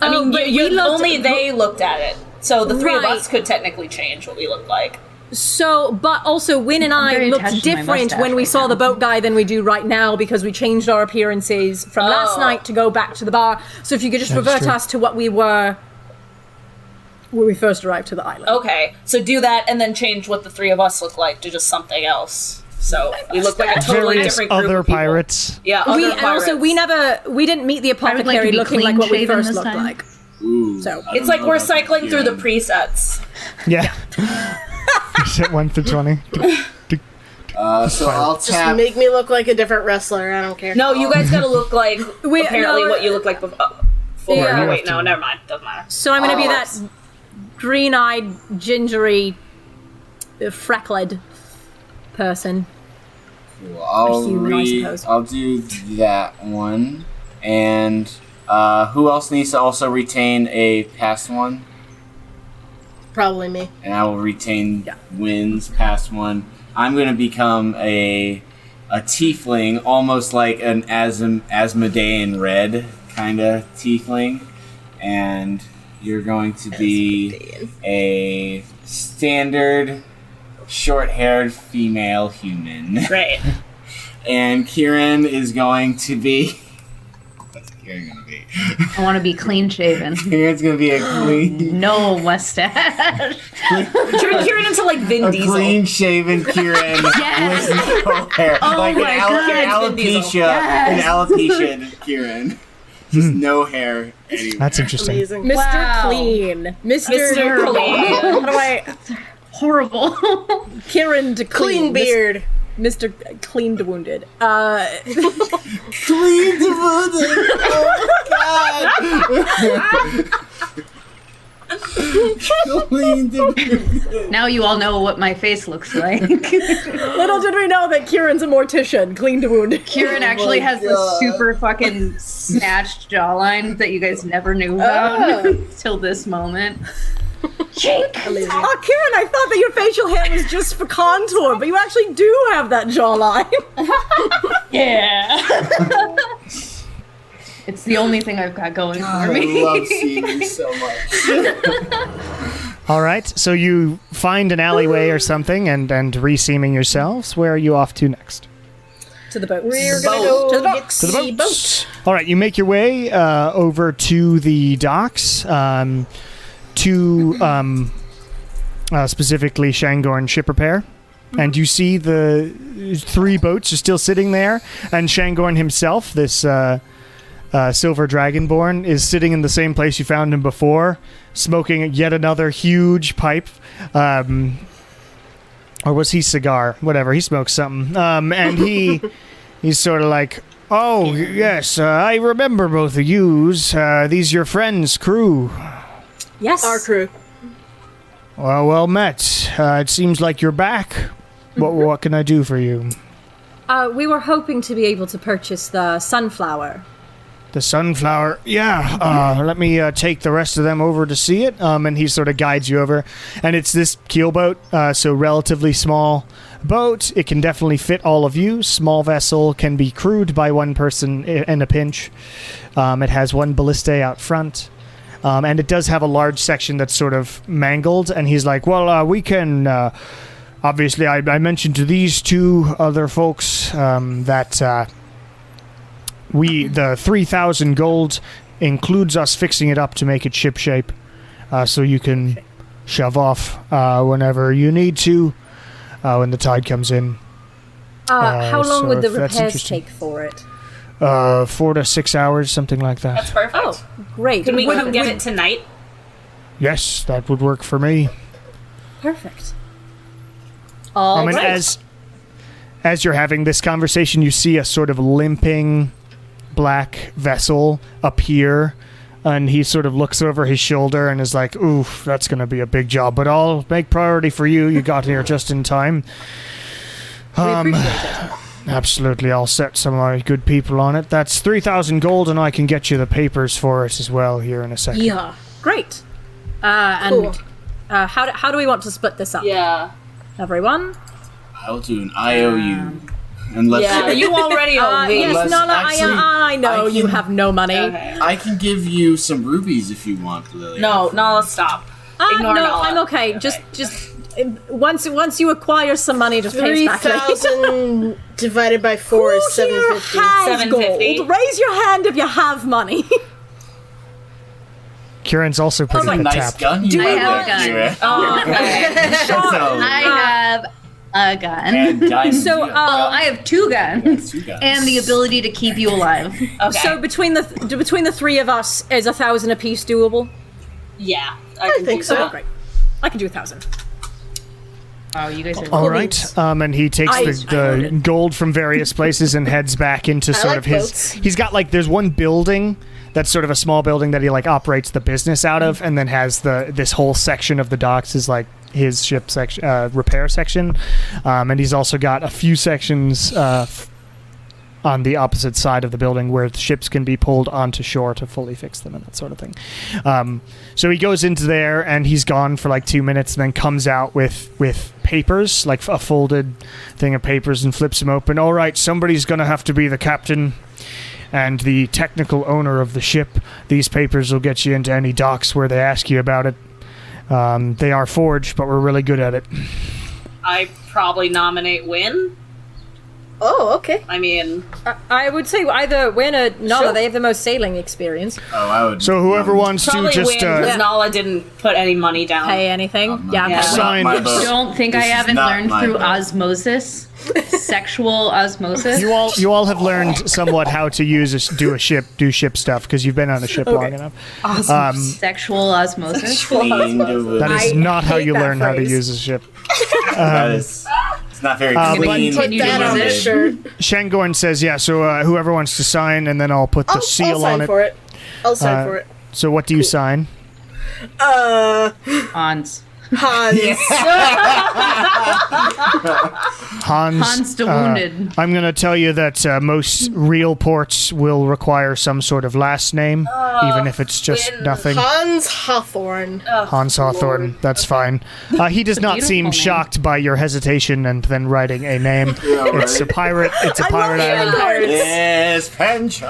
I mean, but you we looked- only they looked at it. So the three of Right. us could technically change what we look like. So, but also, Wynn and I very looked attached to my different mustache when we right saw now. the boat guy than we do right now because we changed our appearances from last Oh. night to go back to the bar. So if you could just That's revert true. us to what we were when we first arrived to the island. Okay, so do that and then change what the three of us look like to just something else. So we look like a totally Various different group other of people. pirates. Yeah, other And also, pirates. we didn't meet the would like to apothecary be looking like what we clean-shaven first this looked time. like. Ooh, So- I It's don't like know we're about cycling through the Kieran. presets. Yeah. Set 1 through 20. So I'll Just tap... make me look like a different wrestler. I don't care. No, you guys gotta look like apparently no, what you look like before. Yeah. Oh, wait, no, never mind. Doesn't matter. So I'm going to be that works. green-eyed, gingery, freckled person. I'll human, I suppose. I'll do that one. And who else needs to also retain a past one? Probably me. And I will retain Wynn's past one. I'm going to become a tiefling, almost like an Asmodean red kind of tiefling. And you're going to be a standard short-haired female human. Great. And Kieran is going to be... What's Kieran going to be? I want to be clean shaven. Kieran's going to be a clean... No mustache. Turn into like Vin A Diesel. clean-shaven Kieran Yes. with no hair. Oh like my God. an Vin Diesel. alopecia. Yes. An alopecia Kieran. Just no hair anywhere. That's interesting. Amazing. Mr. Wow. Clean. Mr. Clean. How do I... Horrible. Kieran to Clean beard. Mr. Clean to Wounded. Clean devoted. Oh God. Clean devoted. Now you all know what my face looks like. Little did we know that Kieran's a mortician. Clean to Wounded. Kieran actually has this God. super fucking snatched jawline that you guys never knew about till this moment. Jake! Oh, Kieran, I thought that your facial hair was just for contour, but you actually do have that jawline. Yeah. It's the only thing I've got going for I me. love seeing you so much. All right, so you find an alleyway or something and re-seaming yourselves. Where are you off to next? To the boat. We're gonna go To the get box. To the the boats. boat. All right, you make your way over to the docks. To specifically Shangorn Ship Repair. And you see the 3 boats are still sitting there, and Shangorn himself, this Silver Dragonborn, is sitting in the same place you found him before, smoking yet another huge pipe. Or was he cigar? Whatever, he smokes something. And he's sort of like, oh, yes, I remember both of yous. These your friends' crew. Yes. Our crew. Well met. It seems like you're back. What can I do for you? We were hoping to be able to purchase the sunflower. The sunflower. Yeah. Let me take the rest of them over to see it. And he sort of guides you over. And it's this keelboat, so relatively small boat. It can definitely fit all of you. Small vessel, can be crewed by one person in a pinch. It has 1 ballista out front. and it does have a large section that's sort of mangled. And he's like, well, we can. Obviously, I mentioned to these two other folks that the 3,000 gold includes us fixing it up to make it ship-shape, so you can shove off whenever you need to when the tide comes in. How long so would the if that's repairs interesting. take for it? 4 to 6 hours, something like that. That's perfect. Oh, great. Can we come get it tonight? Yes, that would work for me. Perfect. I mean, as you're having this conversation, you see a sort of limping black vessel appear, and he sort of looks over his shoulder and is like, oof, that's going to be a big job, but I'll make priority for you. You got here just in time. We appreciate it. Absolutely, I'll set some of my good people on it. That's 3,000 gold, and I can get you the papers for it as well here in a second. Yeah. Great. Cool. And how do we want to split this up? Yeah. Everyone? I'll do an IOU. Unless Yeah, you already owe me. Yes, Unless Nala, actually, I know I you can- have no money. Okay. I can give you some rubies if you want, Lily. No, Nala, stop. Ignore no, Nala. I'm okay. Just once you acquire some money, just pay us back later. 3,000 divided by 4 is Who here 750. has 750? gold? Raise your hand if you have money. Kieran's also pretty my- Nice tapped. gun you Do have I there, have a gun? Kira. Oh, okay. So, I have a gun. and diamonds. So, you Well, I have 2 guns. 2 guns. And the ability to keep you alive. Okay. So between the three of us, is 1,000 apiece doable? yeah, I can think do so. that. Great. I can do 1,000. Oh, you guys are All right, and he takes the gold from various places and heads back into sort like of his. boats. He's got like there's one building that's sort of a small building that he like operates the business out of, and then has this whole section of the docks is like his ship section, repair section, and he's also got a few sections on the opposite side of the building where the ships can be pulled onto shore to fully fix them and that sort of thing. So he goes into there and he's gone for like 2 minutes and then comes out with papers, like a folded thing of papers, and flips them open. All right, somebody's going to have to be the captain and the technical owner of the ship. These papers will get you into any docks where they ask you about it. They are forged, but we're really good at it. I probably nominate Wynn. Oh, okay. I mean, I would say either Wynn or Nala. Sure. They have the most sailing experience. Oh, I would. So whoever wants to probably just Wynn, because yeah. Nala didn't put any money down. Pay anything? Yeah. Yeah. Okay. Sign. My vote. don't think This I is haven't not learned my through vote. osmosis. Sexual osmosis. You all have learned somewhat how to do ship stuff because you've been on a ship long enough. Sexual osmosis. Clean to That is I not how hate you that learn how to phrase. use a ship. that is. It's not very but- clean. Put that on the limited. shirt. Shangorn says, yeah, so whoever wants to sign, and then I'll put the I'll seal sign on it. for it. I'll sign for it. So what do you sign? Hans. Hans. Hans the Wounded. I'm going to tell you that most real ports will require some sort of last name, even if it's just Wynn. nothing. Hans Hawthorne. Hans Hawthorne, that's fine. He does not seem beautiful name. shocked by your hesitation and then writing a name. It's a pirate. It's a pirate island. Yes, pension.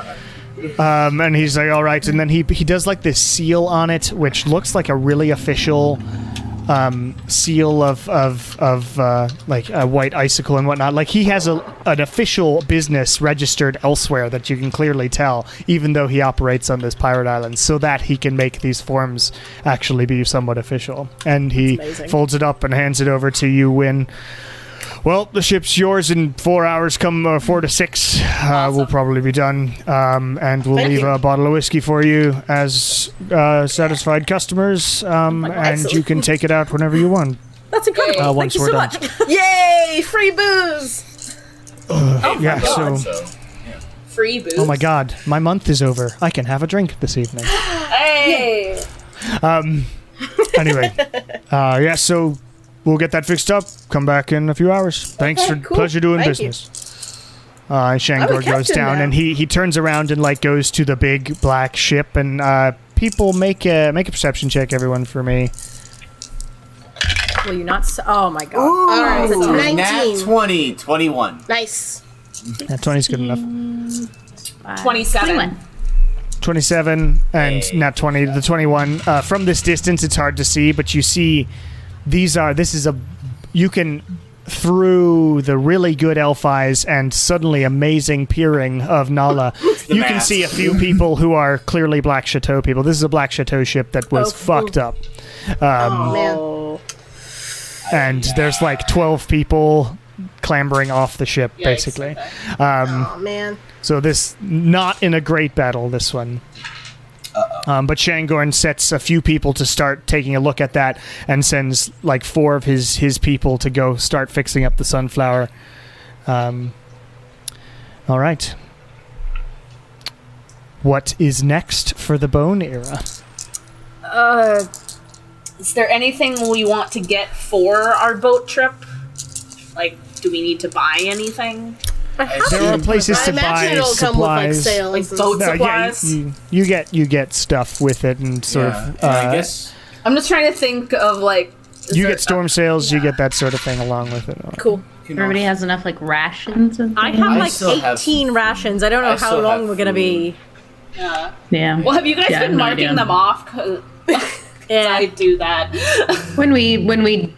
And he's like, all right. And then he does like this seal on it, which looks like a really official seal of like a white icicle and whatnot. Like he has an official business registered elsewhere that you can clearly tell, even though he operates on this pirate island, so that he can make these forms actually be somewhat official. And he folds it up and hands it over to you, Wynn. Well, the ship's yours in 4 hours. Come 4 to 6. We'll probably be done, and we'll leave a bottle of whiskey for you as satisfied customers, and you can take it out whenever you want. That's incredible. Thank once you we're so done. much. Yay! Free booze! Yeah. So, So, Free booze. oh my God, my month is over. I can have a drink this evening. Hey! Anyway, yeah. So we'll get that fixed up. Come back in a few hours. Thanks Okay, for cool. pleasure doing Thank you. business. Shangor I'm a goes captain down now. and he turns around and like goes to the big black ship and people make a perception check, everyone, for me. Will you not? Oh my god. All right, That's a 19. Nat 20, 21. Nice. Yeah, 20's good enough. 27. 21. 27 and nat 20, the 21. From this distance, it's hard to see, but you see you can, through the really good elf eyes and suddenly amazing peering of Nala, you can see a few people who are clearly Black Chateau people. This is a Black Chateau ship that was fucked up. Man. And there's like 12 people clambering off the ship, Yikes, basically. okay. Oh, man. So this, not in a great battle, this one. But Shangorn sets a few people to start taking a look at that and sends like 4 of his people to go start fixing up the sunflower. All right. What is next for the Bone Era? Is there anything we want to get for our boat trip? Like, do we need to buy anything? There are places I to imagine buy it'll come with like supplies. sales. Like and boat stuff. supplies? You get stuff with it and sort of. I guess I'm just trying to think of like. You get storm sails. You get that sort of thing along with it. Cool. Everybody has enough like rations and I things? have I like still have 18 some- rations. I don't know I how still long have we're gonna be. Yeah. Well, have you guys Yeah, I have been no marking idea. them off? 'Cause I do that. When we when we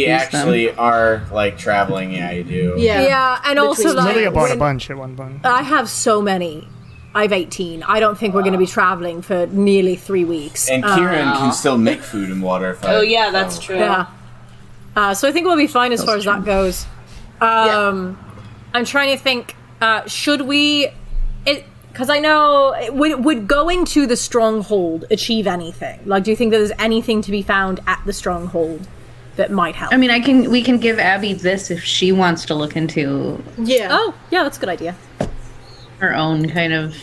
Use actually are like traveling, yeah, you do. Yeah. Yeah, and also Between- like Lilia bought a when- bunch at one point. I have so many. I have 18. I don't think we're going to be traveling for nearly 3 weeks. And Kieran can still make food and water. If Oh yeah, that's true. Yeah. So I think we'll be fine as far as that goes. I'm trying to think. Should we? Because I know would going to the stronghold achieve anything? Like, do you think that there's anything to be found at the stronghold that might help? I mean, we can give Abby this if she wants to look into Yeah. Oh, yeah, that's a good idea. her own kind of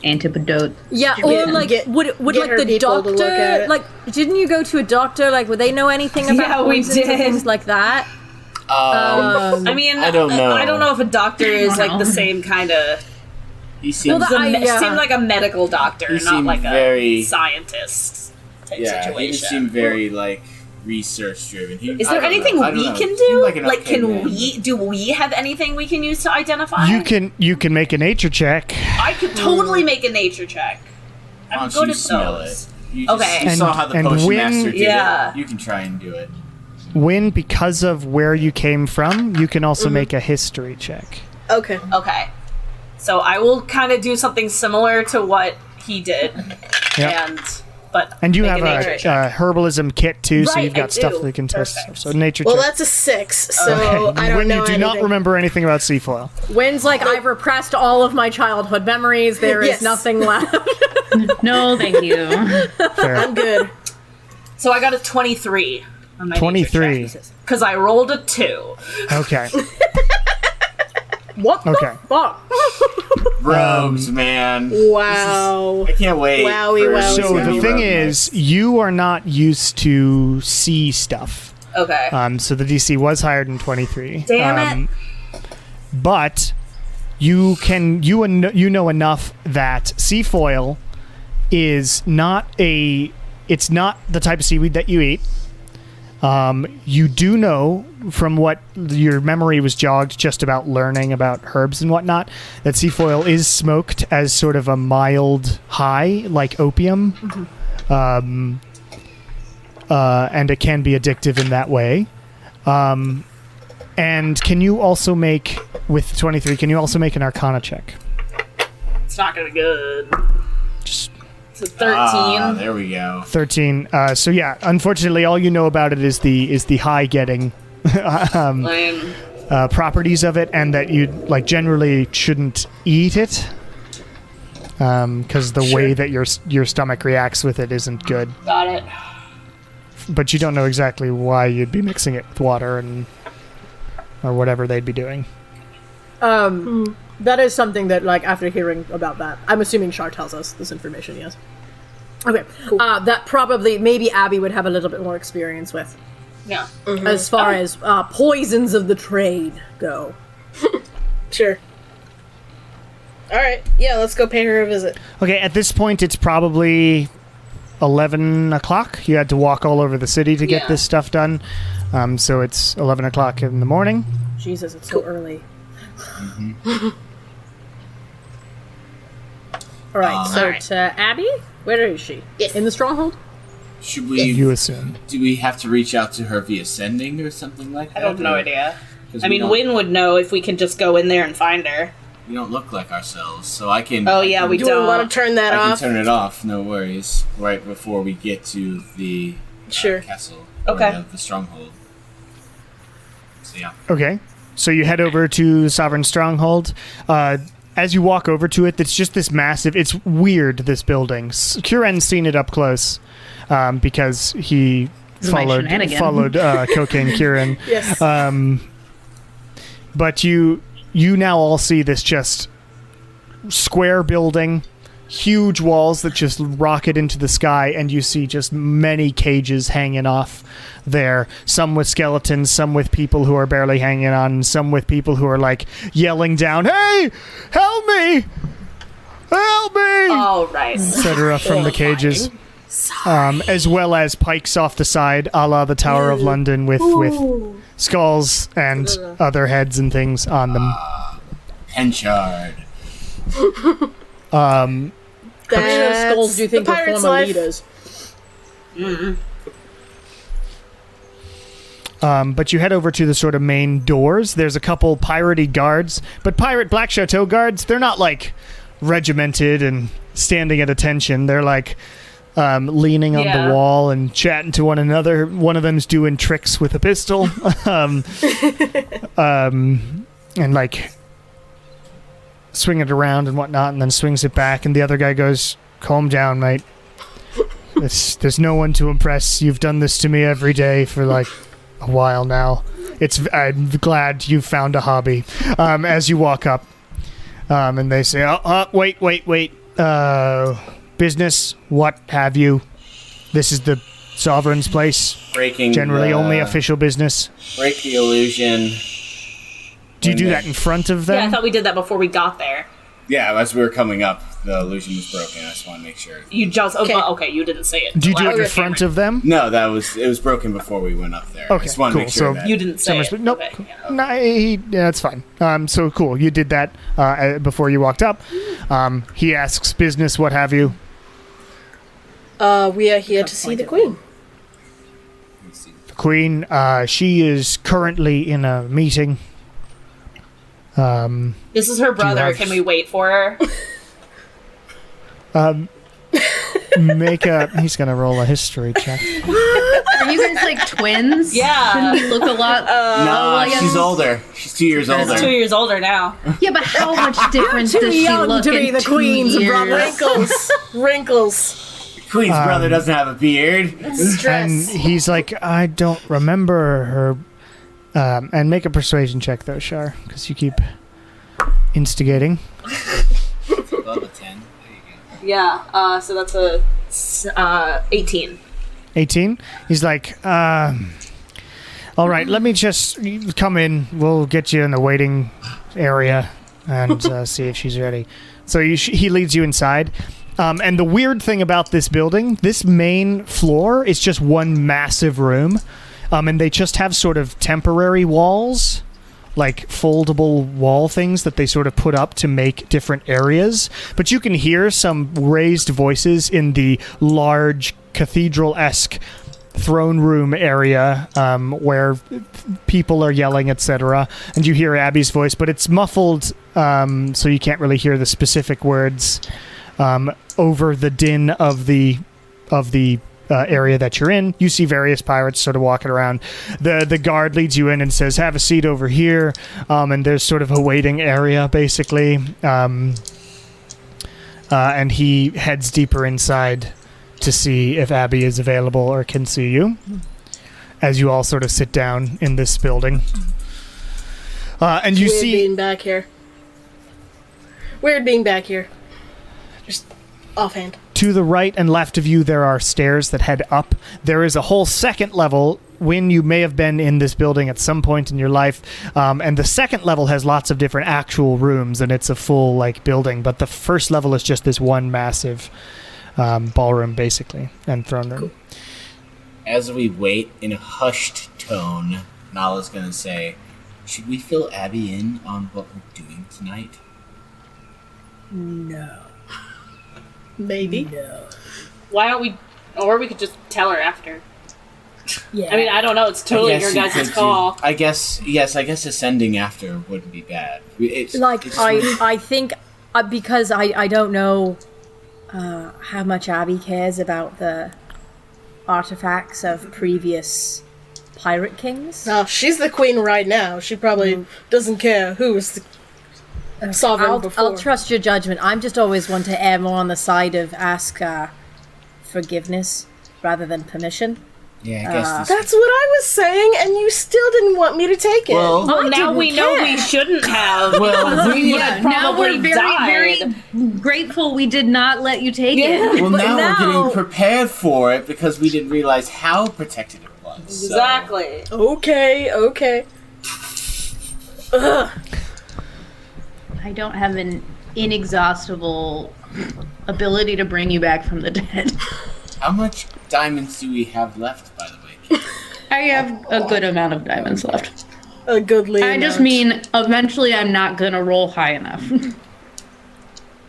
antidote. Yeah, You or get- like get- would get like her the people to look at doctor it. like didn't you go to a doctor? Like, would they know anything about Yeah, we poisons and did. things like that? I mean, I don't know. I don't know if a doctor is like know. the same kind of. He seems. Seemed like a medical doctor, He not seemed like very- a scientist type yeah, he situation. just seemed very like research driven. Is there anything we can do? Like, can we? Do we have anything we can use to identify? You can make a nature check. I could totally make a nature check. Why I'm don't good you at smell those. it? You just, Okay. You saw how the And potion Wynn- master did Yeah. it. You can try and do it. Win, because of where you came from, you can also make a history check. Okay. Okay. So I will kind of do something similar to what he did, Yep. but And you make have nature a check. herbalism kit too, so Right, you've got I stuff do. that can test Perfect. stuff. So nature Well, check. that's a 6, so I don't When know you do anything. not remember anything about Seafoil. Wynn's like, I've repressed all of my childhood memories. There is Yes. nothing left. No, thank you. Fair. I'm good. So I got a 23 on my 23. because I rolled a 2. Okay. What the Okay. fuck? Rogues, man. Wow. I can't wait. Wowie, for wowie. this So to the be thing rogue is, next. you are not used to see stuff. Okay. So the DC was higher than 23. Damn it. But you know enough that seafoil is not it's not the type of seaweed that you eat. You do know from what your memory was jogged just about learning about herbs and whatnot that seafoil is smoked as sort of a mild high, like opium. And it can be addictive in that way. And can you also make, with 23, can you also make an Arcana check? It's not gonna be good. Just It's a 13. There we go. 13. So yeah, unfortunately, all you know about it is the high getting Lame. properties of it, and that you like generally shouldn't eat it because the way that your stomach reacts with it isn't good. Got it. But you don't know exactly why you'd be mixing it with water or whatever they'd be doing. That is something that, like, after hearing about that, I'm assuming Shar tells us this information, yes. Okay. Cool. That probably, maybe Abby would have a little bit more experience with, Yeah. as far as poisons of the trade go. Sure. Alright, yeah, let's go pay her a visit. Okay, at this point, it's probably 11 o'clock. You had to walk all over the city to get Yeah. this stuff done. So it's 11 o'clock in the morning. Jesus, it's so early. All right, so Alright. to Abby, where is she? Yes. In the stronghold? Should we? You assume. Do we have to reach out to her via sending or something like that? I have no idea. 'Cause I mean, Wynn would know if we can just go in there and find her. We don't look like ourselves, so I can. Oh, yeah, we Do we want to turn that I can off? turn it off. No worries. Right before we get to the Sure. castle. Okay. Or the stronghold. So yeah. Okay. So you head over to Sovereign Stronghold. As you walk over to it, it's just this massive... It's weird, this building. Kuren's seen it up close because he followed Cocaine Kuren. Yes. But you now all see this just square building, huge walls that just rocket into the sky, and you see just many cages hanging off there. Some with skeletons, some with people who are barely hanging on, some with people who are like yelling down, "Hey, help me! Help me!" Oh, right. etc. from the cages. As well as pikes off the side, a la the Tower of London, with skulls and other heads and things on them. Henchard. How many of those skulls do you think the are pirate's former life. leaders? But you head over to the sort of main doors. There's a couple piratey guards, but pirate Black Chateau guards, they're not like regimented and standing at attention. They're like leaning on the wall and chatting to one another. One of them's doing tricks with a pistol, and like swing it around and whatnot, and then swings it back. And the other guy goes, "Calm down, mate. There's no one to impress. You've done this to me every day for like a while now. I'm glad you found a hobby." As you walk up, and they say, wait. Business, what have you? This is the Sovereign's place. Breaking. Generally only official business. Break the illusion. Do you do that in front of them? Yeah, I thought we did that before we got there. Yeah, as we were coming up, the illusion was broken. I just want to make sure. You just... Okay, you didn't say it. Do you do it in front of them? No, it was broken before we went up there. I Okay, just want to cool. make sure So that You didn't say it. Nope. Okay, yeah. No, that's fine. So cool. You did that before you walked up. He asks business, what have you? We are here to see the queen. The Queen, she is currently in a meeting. This is her brother. have- Can we wait for her? He's gonna roll a history check. Are you guys like twins? Yeah. Didn't you look a lot? No, yeah. she's older. She's 2 years older. She's 2 years older now. Yeah, but how much difference Too does she young look to be in the 2 queen's years? brother. Wrinkles. Queen's brother doesn't have a beard. And Stress. he's like, I don't remember her. And make a persuasion check, though, Shar, because you keep instigating. Above a 10. There you go. Yeah, so that's a 18. 18? He's like, all right, let me just come in. We'll get you in the waiting area and see if she's ready. So he leads you inside. And the weird thing about this building, this main floor is just one massive room. And they just have sort of temporary walls, like foldable wall things that they sort of put up to make different areas. But you can hear some raised voices in the large cathedral-esque throne room area where people are yelling, etc. And you hear Abby's voice, but it's muffled, so you can't really hear the specific words over the din of the area that you're in. You see various pirates sort of walking around. The guard leads you in and says, have a seat over here. And there's sort of a waiting area, basically. And he heads deeper inside to see if Abby is available or can see you, as you all sort of sit down in this building. And you Weird see... being back here. Weird being back here. Just offhand. To the right and left of you, there are stairs that head up. There is a whole second level. When you may have been in this building at some point in your life, and the second level has lots of different actual rooms, and it's a full like building. But the first level is just this one massive ballroom, basically, and throne room. Cool. As we wait in a hushed tone, Nala's gonna say, "Should we fill Abby in on what we're doing tonight?" No. Maybe. No. Why don't we... Or we could just tell her after. Yeah. I mean, I don't know. It's totally your guys' call. I guess ascending after wouldn't be bad. I think because I don't know how much Abby cares about the artifacts of previous pirate kings. No, she's the queen right now. She probably doesn't care who was the sovereign before. I'll trust your judgment. I'm just always one to err more on the side of ask forgiveness rather than permission. Yeah, I guess That's what I was saying, and you still didn't want me to take it. Well, Now we know we shouldn't have. Well, Now we're very grateful we did not let you take it. well, now we're getting prepared for it because we didn't realize how protected it was. So. Exactly. Okay. Ugh. I don't have an inexhaustible ability to bring you back from the dead. How much diamonds do we have left, by the way, Kate? I have a good amount of diamonds left. A goodly I just mean, eventually I'm not gonna roll high enough.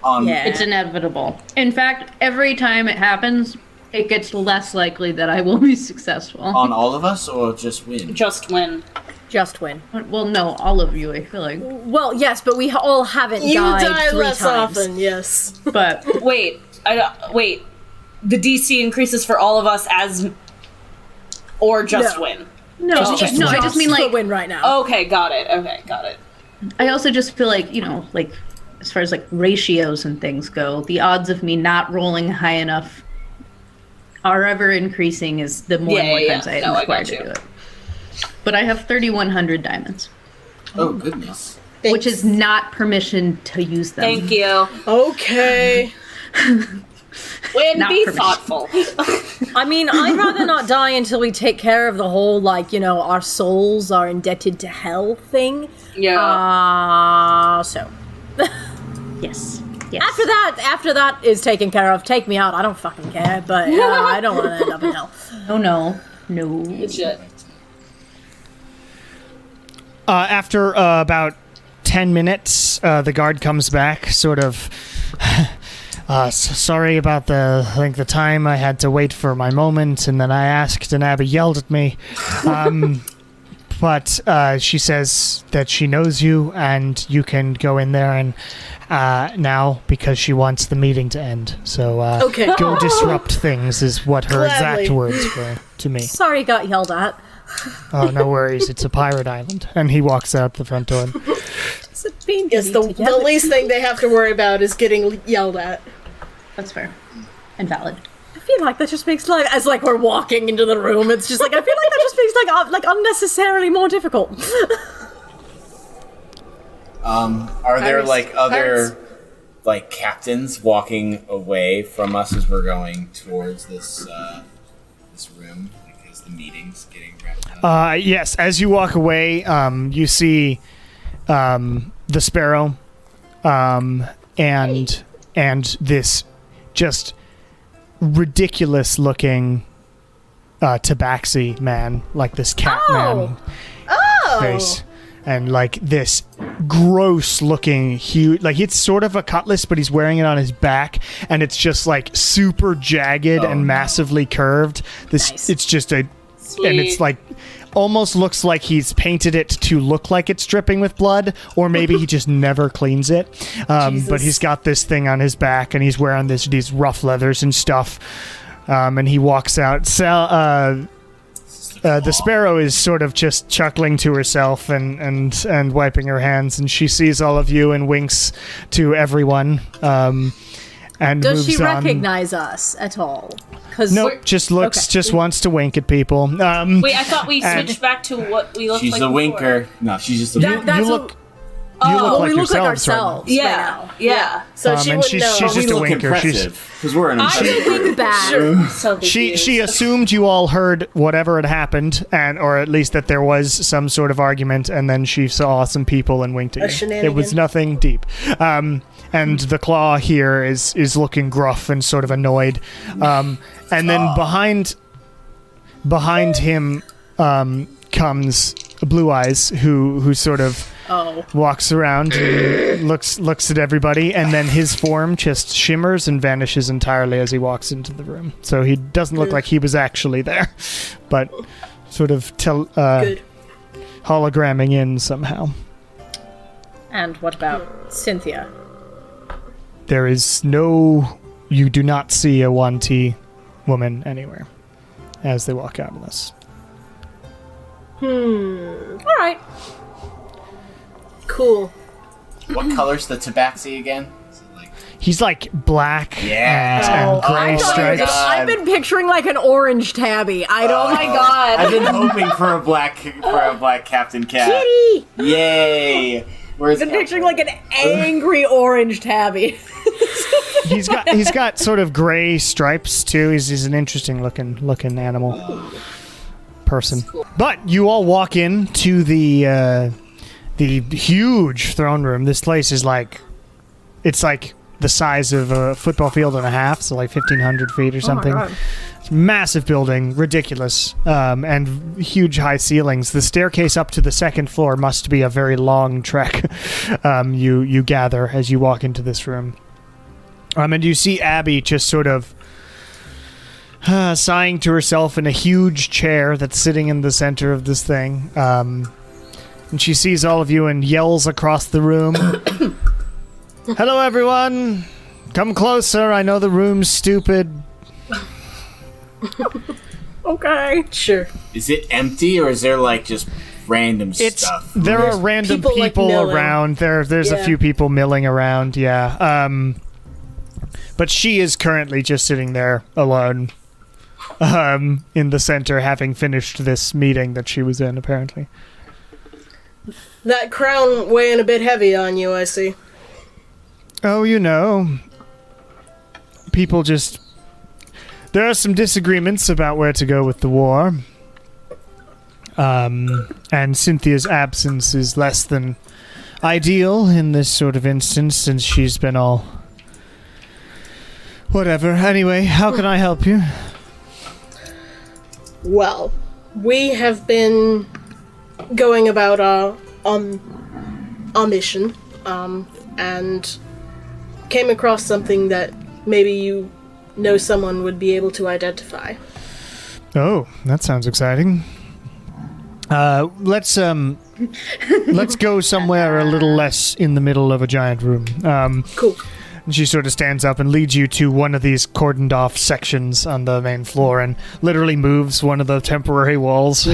It's inevitable. In fact, every time it happens, it gets less likely that I will be successful. On all of us, or just Wynn? Just Wynn. Just Wynn. Well, no, all of you, I feel like. Well, yes, but we all haven't you died die 3 less times. often, yes. But Wait. The DC increases for all of us or just Wynn? no, I just mean like Wynn right now. Okay, got it. I also just feel like, as far as like ratios and things go, the odds of me not rolling high enough are ever increasing as the more and more times I am required to do it. But I have 3,100 diamonds. Oh, goodness. Which is not permission to use them. Thank you. Okay. Wynn, Not be permission. thoughtful. I mean, I'd rather not die until we take care of the whole, our souls are indebted to hell thing. Yeah. So. Yes. After that is taken care of, take me out. I don't fucking care, but I don't want to end up in hell. Oh, no. No. Good shit. After about 10 minutes, the guard comes back, sort of... sorry about the time. I had to wait for my moment, and then I asked, and Abby yelled at me. But she says that she knows you, and you can go in there and now because she wants the meeting to end. So go disrupt things is what her exact words were to me. Sorry, got yelled at. Oh, no worries. It's a pirate island. And he walks out the front door. Yes, the least thing they have to worry about is getting yelled at. That's fair. And valid. I feel like that just makes life, as we're walking into the room, it's just I feel like that just makes unnecessarily more difficult. Are there other captains walking away from us as we're going towards this room? As the meeting's getting wrapped up? Yes, as you walk away, you see the sparrow and this just ridiculous looking tabaxi man, like this cat man face, and this gross looking huge, it's sort of a cutlass, but he's wearing it on his back, and it's just super jagged and massively curved. It's just and it's almost looks like he's painted it to look like it's dripping with blood, or maybe he just never cleans it. But he's got this thing on his back, and he's wearing these rough leathers and stuff. And he walks out. The sparrow is sort of just chuckling to herself and wiping her hands, and she sees all of you and winks to everyone. And does she on. Recognize us at all? Nope, just wants to wink at people. Wait, I thought we switched back to what we looked like. She's a winker. No, she's just a winker. You look like yourselves right now. Yeah. So she wouldn't know. She's just a winker. Because we're in a wink back. She assumed you all heard whatever had happened, or at least that there was some sort of argument, and then she saw some people and winked at you. It was nothing deep. And the claw here is looking gruff and sort of annoyed. And then behind him comes Blue Eyes, who sort of walks around and looks at everybody, and then his form just shimmers and vanishes entirely as he walks into the room. So he doesn't look like he was actually there, but sort of hologramming in somehow. And what about Cynthia? There is you do not see a 1T woman anywhere as they walk out of this. All right. Cool. What color's the tabaxi again? He's like black Yeah. and gray stripes. I've been picturing like an orange tabby. Oh my god. I've been hoping for a black Captain Cat. Kitty! Yay! Where's I've been picturing like an angry orange tabby. He's got sort of gray stripes too. He's an interesting looking animal person. But you all walk into the huge throne room. This place is it's like the size of a football field and a half, so like 1,500 feet or something. It's a massive building, ridiculous, and huge high ceilings. The staircase up to the second floor must be a very long trek. You gather as you walk into this room. And you see Abby just sort of sighing to herself in a huge chair that's sitting in the center of this thing. And she sees all of you and yells across the room. Hello, everyone. Come closer. I know the room's stupid. Okay. Sure. Is it empty or is there like just random stuff? There are random people around. There's a few people milling around. Yeah. But she is currently just sitting there alone, in the center, having finished this meeting that she was in. Apparently. That crown weighing a bit heavy on you, I see. Oh, people just... There are some disagreements about where to go with the war. And Cynthia's absence is less than ideal in this sort of instance, since she's been all... Whatever. Anyway, how can I help you? Well, we have been going about our mission, and came across something that maybe someone would be able to identify. Oh, that sounds exciting. Let's go somewhere a little less in the middle of a giant room. Cool. And she sort of stands up and leads you to one of these cordoned off sections on the main floor and literally moves one of the temporary walls.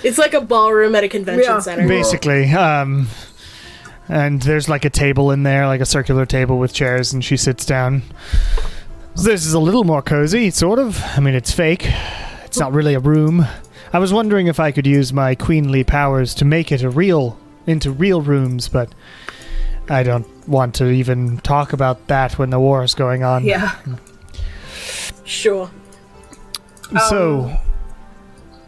It's like a ballroom at a convention center. Basically. And there's like a table in there, like a circular table with chairs, and she sits down. So this is a little more cozy, sort of. I mean, it's fake. It's not really a room. I was wondering if I could use my queenly powers to make it into real rooms, but I don't want to even talk about that when the war is going on. Yeah. Sure. So,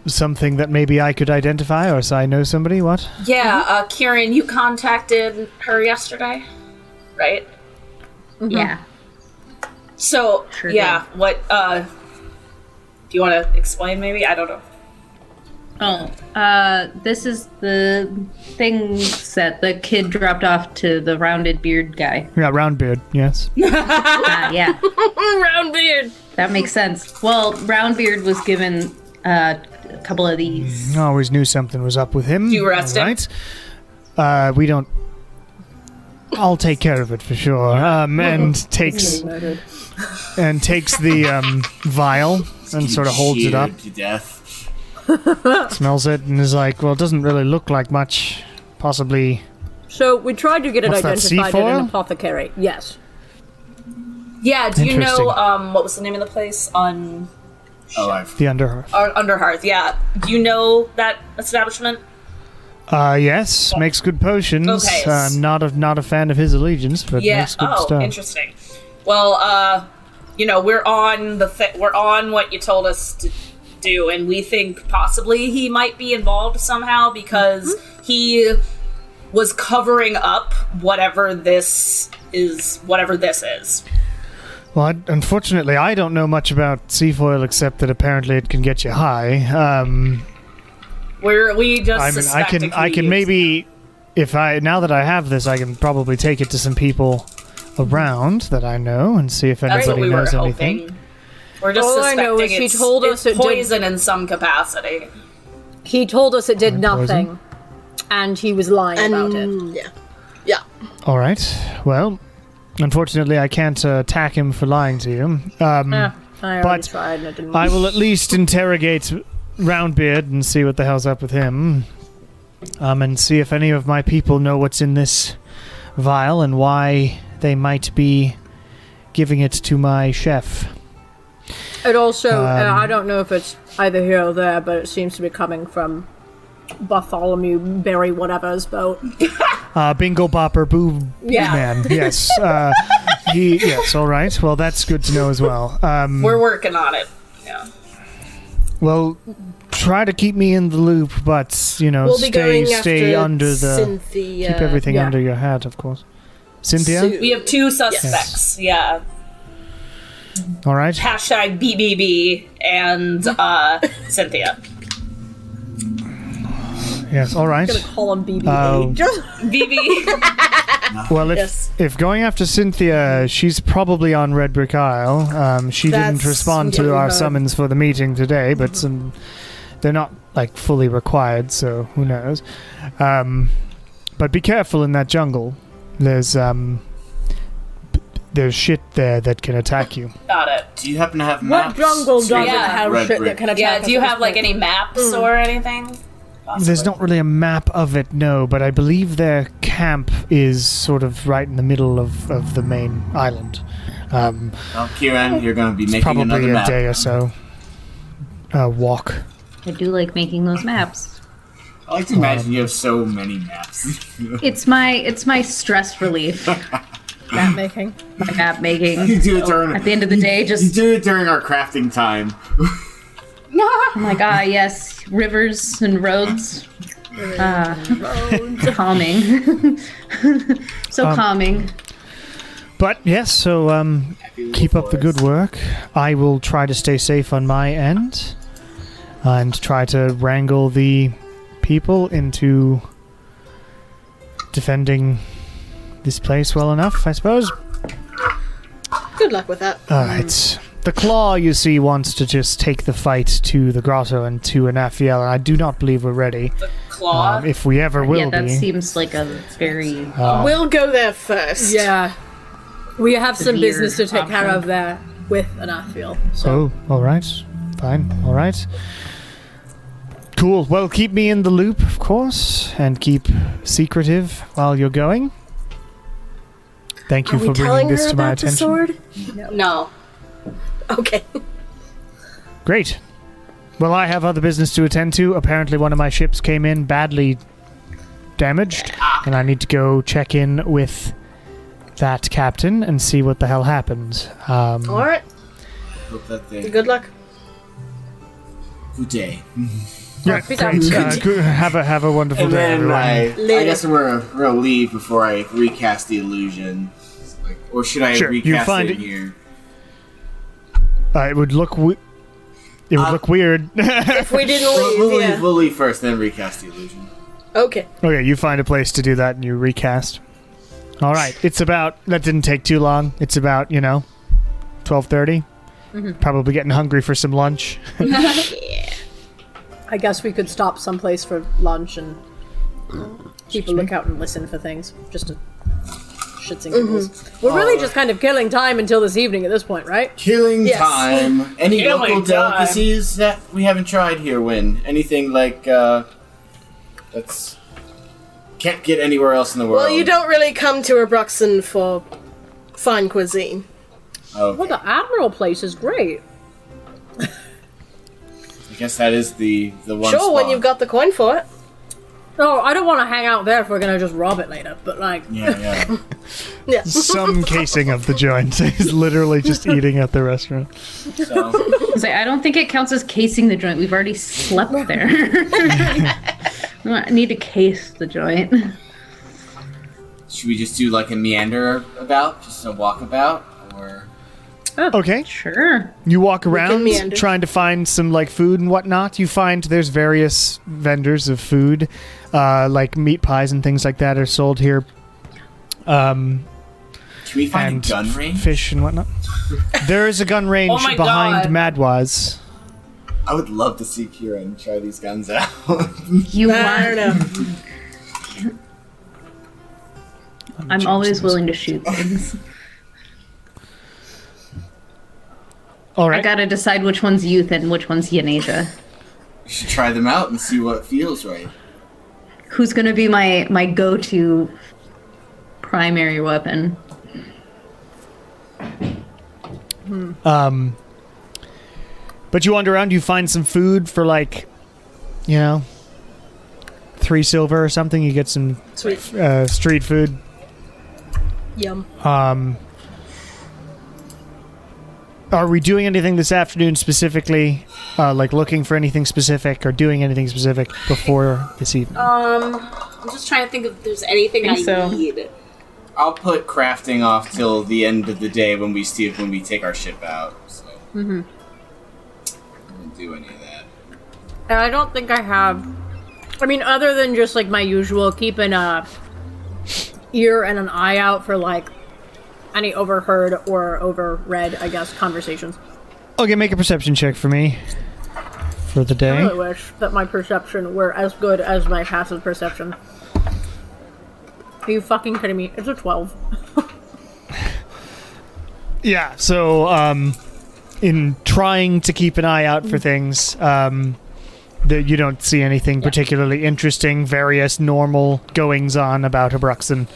something that maybe I could identify, or so I know somebody, what? Yeah, Kieran, you contacted her yesterday, right? Mm-hmm. Yeah. So, Sure yeah, what, do you want to explain maybe? I don't know. This is the things that the kid dropped off to the rounded beard guy. Yeah, Roundbeard, yes. Yeah. Roundbeard! That makes sense. Well, Roundbeard was given a couple of these. I always knew something was up with him. Do you arrest him? Right? We don't... I'll take care of it for sure. And takes the vial and sort of holds it up. To death. Smells it and is like, well, it doesn't really look like much. Possibly. So we tried to get it What's that, identified at C4? an apothecary. Yes. Yeah, do you know, Interesting. what was the name of the place? The Underhearth. Underhearth, yeah. Do you know that establishment? Yes, makes good potions. Okay. I'm not a fan of his allegiance, but makes good stuff. Interesting. Well, we're on we're on what you told us to do, and we think possibly he might be involved somehow because he was covering up whatever this is. Well, unfortunately, I don't know much about Seafoil except that apparently it can get you high. We just I suspect I can maybe, now that I have this, I can probably take it to some people around that I know and see if That's what anybody we were knows hoping. anything. We're just All I suspecting know is he told us it's it did- poison in some capacity. He told us it did Poison? nothing, and he was lying about it. Yeah. All right. Well, unfortunately, I can't attack him for lying to you. I already But tried and it didn't I will at least interrogate Roundbeard and see what the hell's up with him. And see if any of my people know what's in this vial and why they might be giving it to my chef. It also, I don't know if it's either here or there, but it seems to be coming from Bartholomew Berry whatever's boat. Bingo Bopper Boo Yeah. Man. Yes. Yes, all right. Well, that's good to know as well. We're working on it. Yeah. Well, try to keep me in the loop, but, We'll be going stay after under the... Cynthia. Keep everything yeah. under your hat, of course. Cynthia? Sue. We have 2 suspects. Yeah. All right. Hashtag BBB and Cynthia. Yes, all right. I'm gonna call him BB. BB. Well, Yes. if going after Cynthia, she's probably on Red Brick Isle. She didn't That's respond what to we our heard. summons for the meeting today, but they're not like fully required, so who knows. But be careful in that jungle. There's shit there that can attack you. Got it. Do you happen to have What maps? jungle to doesn't Yeah. have Red shit Brick? that can attack Yeah, us do you at this have like point? any maps or anything? There's not really a map of it, no, but I believe their camp is sort of right in the middle of the main island. Well, Kieran, you're going to be making another Probably a map. day or so. Walk. I do like making those maps. I like to imagine you have so many maps. It's my stress relief. Map making. My map making. You do it during, At the end of the day, you just do it during our crafting time. I'm like, ryes, rivers and roads. Calming. So calming. But yes, so keep up the good work. I will try to stay safe on my end and try to wrangle the people into defending this place well enough, I suppose. Good luck with that. All right. The Claw, you see, wants to just take the fight to the grotto and to Anafiel, and I do not believe we're ready. The claw. If we ever will Yeah, that be. seems like a very We'll go there first. Yeah. We have some Severe business to take care option. of there with Anafiel. So. Oh, all right. Fine. All right. Cool. Well, keep me in the loop, of course, and keep secretive while you're going. Thank you Are we for bringing telling this her to my about the attention. sword? No. Okay. Great. Well, I have other business to attend to. Apparently, one of my ships came in badly damaged, and I need to go check in with that captain and see what the hell happened. All right. Hope that they... Good luck. Good day. Yeah, Peace great. out. Have a wonderful And day, then everyone. I guess we're gonna leave before I recast the illusion. Like, or should I Sure, you recast find it it- here? It would look. It would look weird. If we didn't We'll leave, yeah. we'll leave first, then recast the illusion. Okay. Okay, you find a place to do that and you recast. All right, it's about. That didn't take too long. It's about 12:30. Probably getting hungry for some lunch. I guess we could stop someplace for lunch and keep a lookout and listen for things. Just to shits and giggles. We're really just kind of killing time until this evening at this point, right? Killing Yes. time. Any Killing local time. delicacies that we haven't tried here, Wynn? Anything like that's can't get anywhere else in the world? Well, you don't really come to Abraxon for fine cuisine. Oh, Well, the Admiral place is great. I guess that is the one. Sure, spot. when you've got the coin for it. Oh, I don't want to hang out there if we're gonna just rob it later. But like, Yeah. Yeah. Some casing of the joint is literally just eating at the restaurant. So I don't think it counts as casing the joint. We've already slept there. I need to case the joint. should we just do like a meander about, just a walkabout, or Okay. Sure. You walk around meander. trying to find some like food and whatnot. You find there's various vendors of food, like meat pies and things like that are sold here. Can we find And a gun range? fish and whatnot. There is a gun range Oh my behind God. Madwaz. I would love to see Kieran try these guns out. You I don't want? know. I'm always willing to shoot things. All I right. gotta decide which one's youth and which one's Yanasia. You should try them out and see what feels right. Who's gonna be my go-to primary weapon? But you wander around, you find some food for like, 3 silver or something. You get some Sweet. street food. Yum. Are we doing anything this afternoon specifically? Like looking for anything specific or doing anything specific before this evening? I'm just trying to think if there's anything I Think so. need. I'll put crafting off till the end of the day when we take our ship out. So. I won't do any of that. And I don't think I have. I mean, other than just like my usual, keeping a ear and an eye out for like any overheard or overread, I guess, conversations. Okay, make a perception check for me for the I day. really wish that my perception were as good as my passive perception. Are you fucking kidding me? It's a 12. Yeah, so in trying to keep an eye out for things, that you don't see anything particularly interesting, various normal goings on about Abruxan.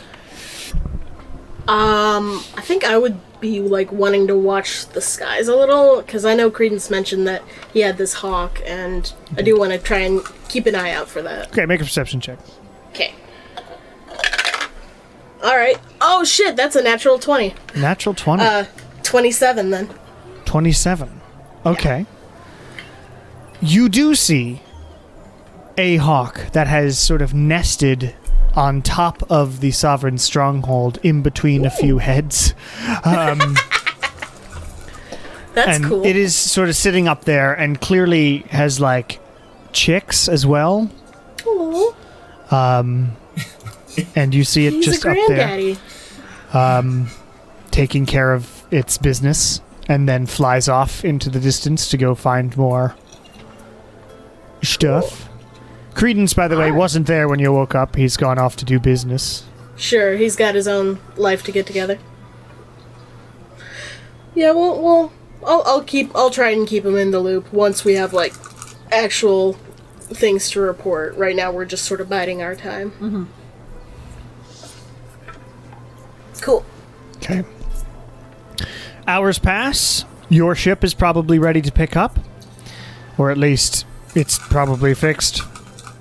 I think I would be like wanting to watch the skies a little because I know Credence mentioned that he had this hawk, and I do want to try and keep an eye out for that. Okay, make a perception check. Okay. All right. Oh shit, that's a natural 20. Natural 20. 27 then. 27. Okay. You do see a hawk that has sort of nested on top of the Sovereign Stronghold in between a few heads. That's And cool. it is sort of sitting up there and clearly has like chicks as well. Aw, And you see it he's just a up there granddaddy. taking care of its business and then flies off into the distance to go find more stuff. Credence, by the way, wasn't there when you woke up. He's gone off to do business. Sure, he's got his own life to get together. Yeah, well, I'll try and keep him in the loop once we have like actual things to report. Right now, we're just sort of biding our time. Mm-hmm. Cool. Okay. Hours pass. Your ship is probably ready to pick up. Or at least it's probably fixed.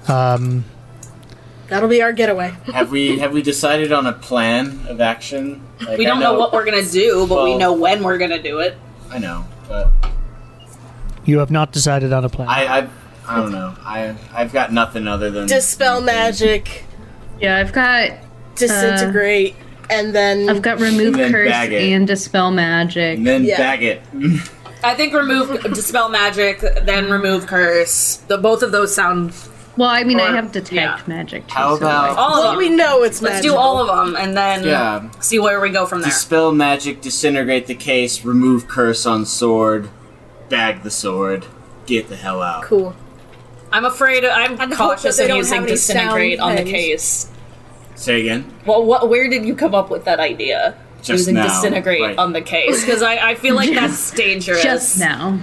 That'll be our getaway. Have we decided on a plan of action? Like, We don't know what we're gonna do, but we Well- know when we're gonna do it. I know, but You have not decided on a plan. I don't know. I've got nothing other than Dispel magic, Yeah, I've got disintegrate, and then I've got remove And then curse bag it. and dispel magic. And then Yeah. bag it. I think remove dispel magic, then remove curse. Both of those sound. Well, I mean, I Or- have detect yeah. magic too. How so, about- like- All well, of them. we know it's Let's magical. do all of them and then Yeah. see where we go from there. Dispel magic, disintegrate the case, remove curse on sword, bag the sword, get the hell out. Cool. I'm afraid. I'm And hope cautious that they of don't using have any disintegrate sound on the things. case. Say again. Well, where did you come up with that idea? Just using now, disintegrate right. on the case, because I feel like that's dangerous. Just now.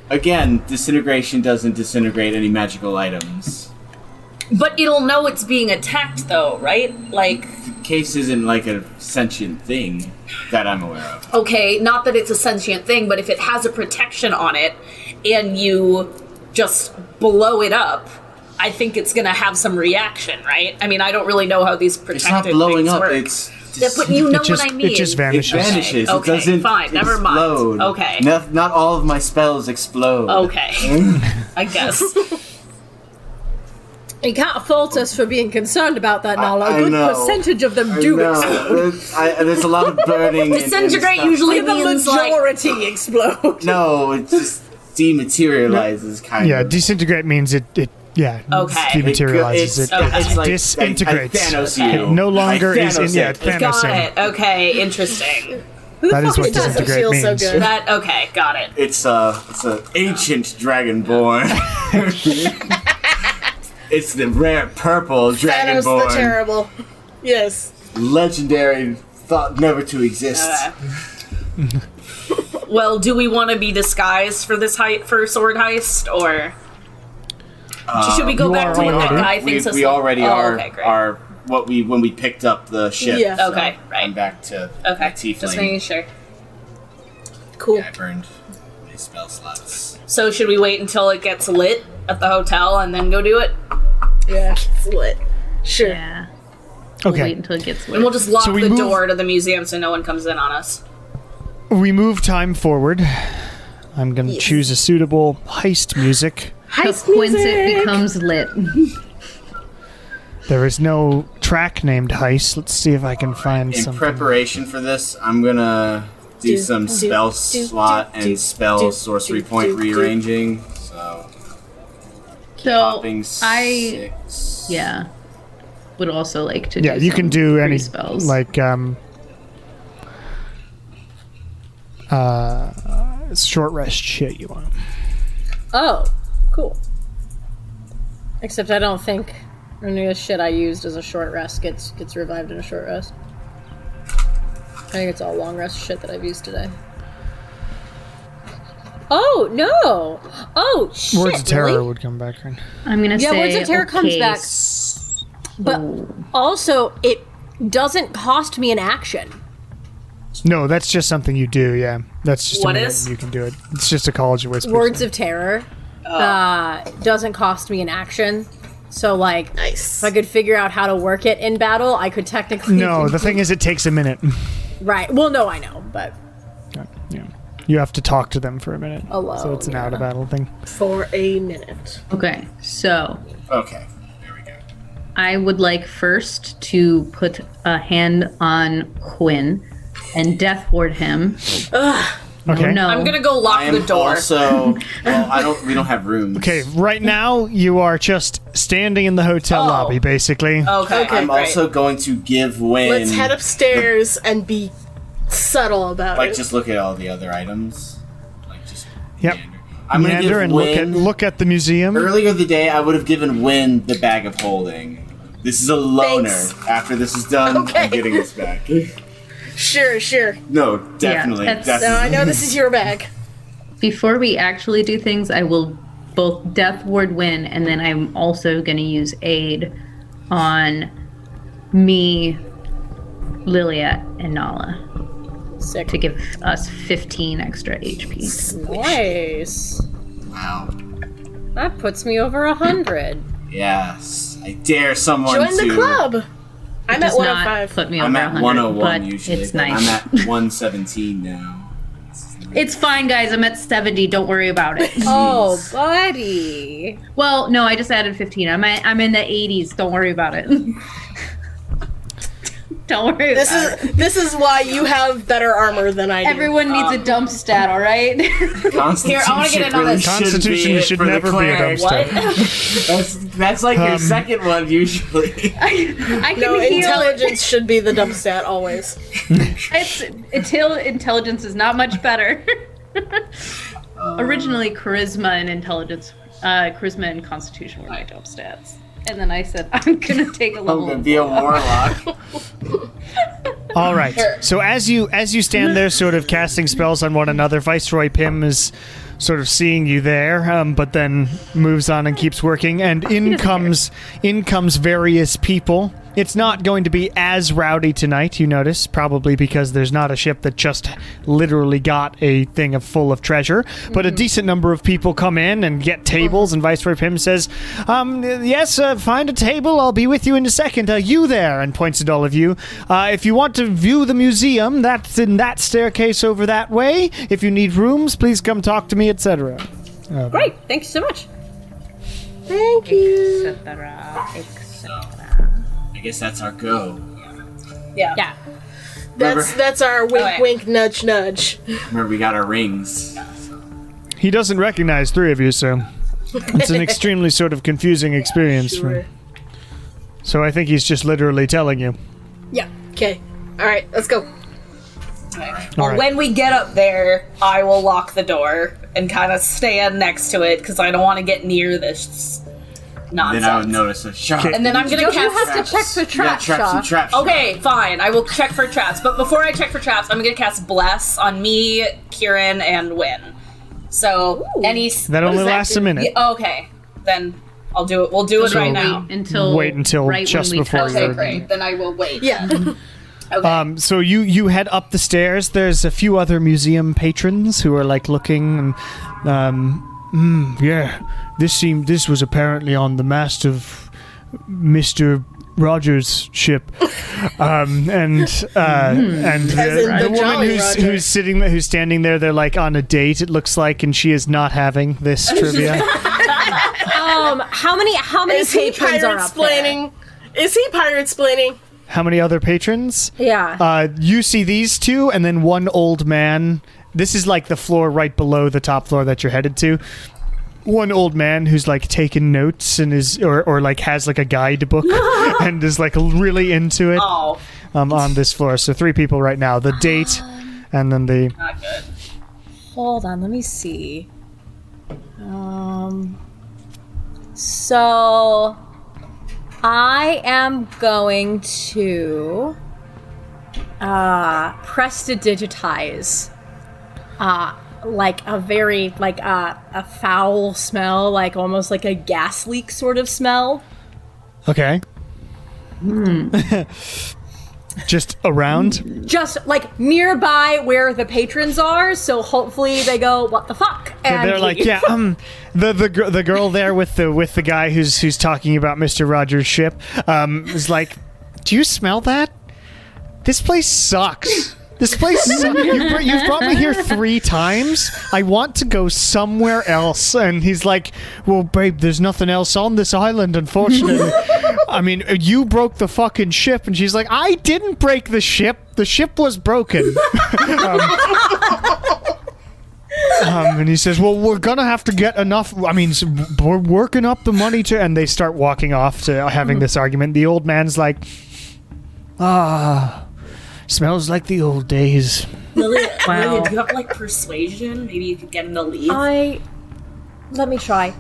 Again, disintegration doesn't disintegrate any magical items. But it'll know it's being attacked, though, right? Like, The case isn't like a sentient thing that I'm aware of. okay, not that it's a sentient thing, but if it has a protection on it and you just blow it up, I think it's gonna have some reaction, right? I mean, I don't really know how these It's protective not blowing things up. work. It's Yeah, but you know it just, what I mean. It just it vanishes. vanishes. Okay, It doesn't fine, never mind. explode. Okay. Not all of my spells explode. Okay, I guess. You can't fault us for being concerned about that, Nala. A good know. percentage of them do explode. There's a lot of burning. Disintegrate and usually The means like majority explode. No, it just dematerializes, kind Yeah, of. disintegrate means it Okay. dematerializes. It's like- disintegrates. I Thanos Okay. you. It no longer I is in. Thanos Yeah, it. Thanos. got it. Okay, interesting. That is what It doesn't disintegrate feel so means. good. That okay, got it. It's a ancient dragonborn. It's the rare purple Thanos the dragonborn. Terrible. Yes. Legendary, thought never to exist. Well, do we want to be disguised for this for sword heist, or should we go You back are to what that already. guy thinks us? We already are. Okay, great. Are what we when we picked up the ship. Yeah. so Okay, right. I'm back to Okay, tiefling. just making sure. Cool. Yeah, I burned my spell slots. So should we wait until it gets lit at the hotel and then go do it? Yeah, it's lit. Sure. Yeah. We'll Okay. wait until it gets And we'll just lock So we the move- door to the museum so no one comes in on us. We move time forward. I'm going to Yes. choose a suitable heist music. Heist Once it music. becomes lit. There is no track named heist. Let's see if I can find In something. preparation for this, I'm gonna do some spell slot and spell sorcery point rearranging. So So popping I 6. would also like to. Yeah, do you some can do free any spells. like short rest shit you want. Oh, cool. Except I don't think any of the shit I used as a short rest gets revived in a short rest. I think it's all long rest shit that I've used today. Oh no! Oh shit! Words of Terror really? would come back. Right? I'm gonna Yeah, say. Words of Terror comes okay, back. But also, it doesn't cost me an action. No, that's just something you do. Yeah, that's just What a minute is? you can do it. It's just a College of Whispers. Words thing. of Terror doesn't cost me an action. So, like, Nice. if I could figure out how to work it in battle, I could technically. No, the thing is, it takes a minute. Right. Well, no, I know, but Yeah, you have to talk to them for a minute. Alone, so it's an yeah. out of battle thing. For a minute. Okay, so Okay, there we go. I would like first to put a hand on Quinn and death ward him. Okay. No, I'm gonna go lock I am the door. also. Well, we don't have rooms. Okay, right now you are just standing in the hotel Oh. lobby, basically. Okay, Okay. I'm great. also going to give Wynn. Let's head upstairs and be subtle about Like, it. just look at all the other items. Like, just. Yep. meander. I'm gonna Meander give and Wynn. look at the museum. Earlier the day, I would have given Wynn the bag of holding. This is a loaner. Thanks. After this is done, Okay. I'm getting this back. Sure. No, definitely. that's- No, I know this is your bag. before we actually do things, I will both death ward Wynn, and then I'm also going to use aid on me, Lilia, and Nala sick. to give us 15 extra HP. Nice. Wow. That puts me over 100. Yes. I dare someone Join to. the club. I'm at Does not 105. put me over I'm at 100, 101 but usually. it's but nice. I'm at 117 now. It's fine, guys. I'm at 70. Don't worry about it. Oh, buddy. Well, no, I just added 15. I'm in the 80s. Don't worry about it. Don't worry about it. This is why you have better armor than I do. Everyone needs a dump stat, all right? Here, I wanna get another- Constitution should never be a dump stat. That's like your second one usually. I can No, heal. intelligence should be the dump stat always. Until intelligence is not much better. Originally, charisma and intelligence, charisma and constitution were my dump stats. And then I said, I'm gonna take a I'm level. gonna be a warlock. All right. So as you stand there, sort of casting spells on one another, Viceroy Pym is sort of seeing you there, but then moves on and keeps working. And in comes various people. It's not going to be as rowdy tonight, you notice, probably because there's not a ship that just literally got a thing full of treasure. But a decent number of people come in and get tables, and Viceroy Pym says, yes, find a table, I'll be with you in a second. You there, and points at all of you. If you want to view the museum, that's in that staircase over that way. If you need rooms, please come talk to me, etc. Great. Thank you so much. Thank you. Etc. I guess that's our go. Yeah. Yeah. That's our wink, Okay. wink, nudge, nudge. Remember, we got our rings. He doesn't recognize three of you, so it's an extremely sort of confusing experience. Sure. So I think he's just literally telling you. Yeah. Okay. All right. Let's go. Well, right. when we get up there, I will lock the door and kind of stand next to it because I don't want to get near this nonsense. Then I would notice a shot. And then I'm gonna You cast. have to check for traps, Yeah, traps Shaw. and traps. Okay, fine. I will check for traps. But before I check for traps, I'm gonna cast Bless on me, Kieran, and Wynn. So any That only lasts a minute. Yeah, okay, then I'll do it. We'll do it So- right now. Wait until right just when we before test you're- Okay, great. Then I will wait. Yeah. Okay. So you head up the stairs. There's a few other museum patrons who are like looking and yeah, this was apparently on the mast of Mr. Rogers' ship, and the woman Jolly Roger. who's standing there, they're like on a date, it looks like, and she is not having this trivia. How many Is he patrons are pirate up there? splaining? Is he pirate splaining? How many other patrons? Yeah. You see these two, and then one old man. This is like the floor right below the top floor that you're headed to. One old man who's like taking notes and is or like has like a guidebook and is like really into it. Oh, On this floor. So three people right now. The date, and then the. not good. Hold on, let me see. So I am going to prestidigitize like a very like a foul smell, like almost like a gas leak sort of smell. Okay. Just around. Just like nearby where the patrons are, so hopefully they go, "What the fuck?" And They're like, leave. yeah, the girl there with the guy who's talking about Mr. Rogers' ship, is like, do you smell that? This place sucks. This place, you've brought me here 3 times. I want to go somewhere else. And he's like, well, babe, there's nothing else on this island, unfortunately. I mean, you broke the fucking ship. And she's like, I didn't break the ship. The ship was broken. And he says, well, we're going to have to get enough. I mean, we're working up the money to. And they start walking off to having this argument. The old man's like, smells like the old days. Lilia, Wow. do you have like persuasion? Maybe you could get him to leave. Let me try.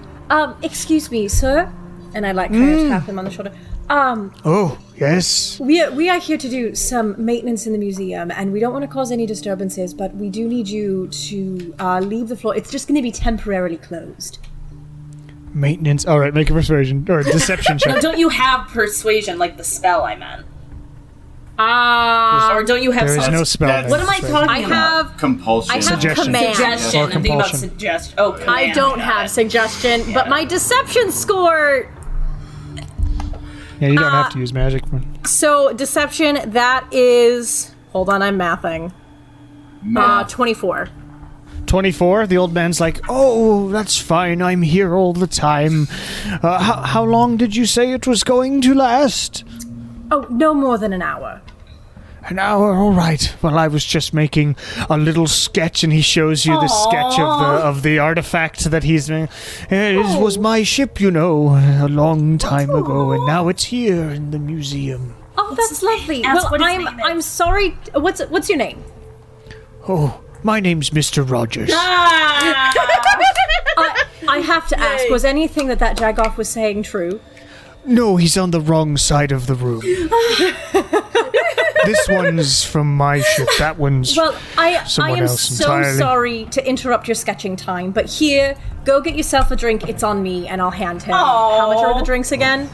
Excuse me, sir. And I like kind of tap him on the shoulder. Oh, yes. We are here to do some maintenance in the museum, and we don't want to cause any disturbances, but we do need you to leave the floor. It's just going to be temporarily closed. Maintenance. All right, make a persuasion or deception No, check. don't you have persuasion like the spell I meant? Or don't you have There is some- no spell. That's- What am I talking I about? have Compulsion. I have Suggestion. command. Suggestion. Or I'm thinking about compulsion. suggestion. Oh, I command. don't Got have it. suggestion, but my deception score. Yeah, you don't have to use magic. So deception, that is. Hold on, I'm mathing. 24. 24. The old man's like, oh, that's fine. I'm here all the time. How long did you say it was going to last? Oh, no more than an hour. An hour, all right. Well, I was just making a little sketch, and he shows you the sketch of the artifact that he's made. It was my ship, you know, a long time ago, and now it's here in the museum. Oh, that's lovely. Ask Well, what his name is. I'm sorry. What's your name? Oh, my name's Mr. Rogers. I have to ask, was anything that Jagoff was saying true? No, he's on the wrong side of the room. This one's from my ship. That one's Well, I someone am else so entirely. sorry to interrupt your sketching time, but here, go get yourself a drink. It's on me, and I'll hand him. How much are the drinks again?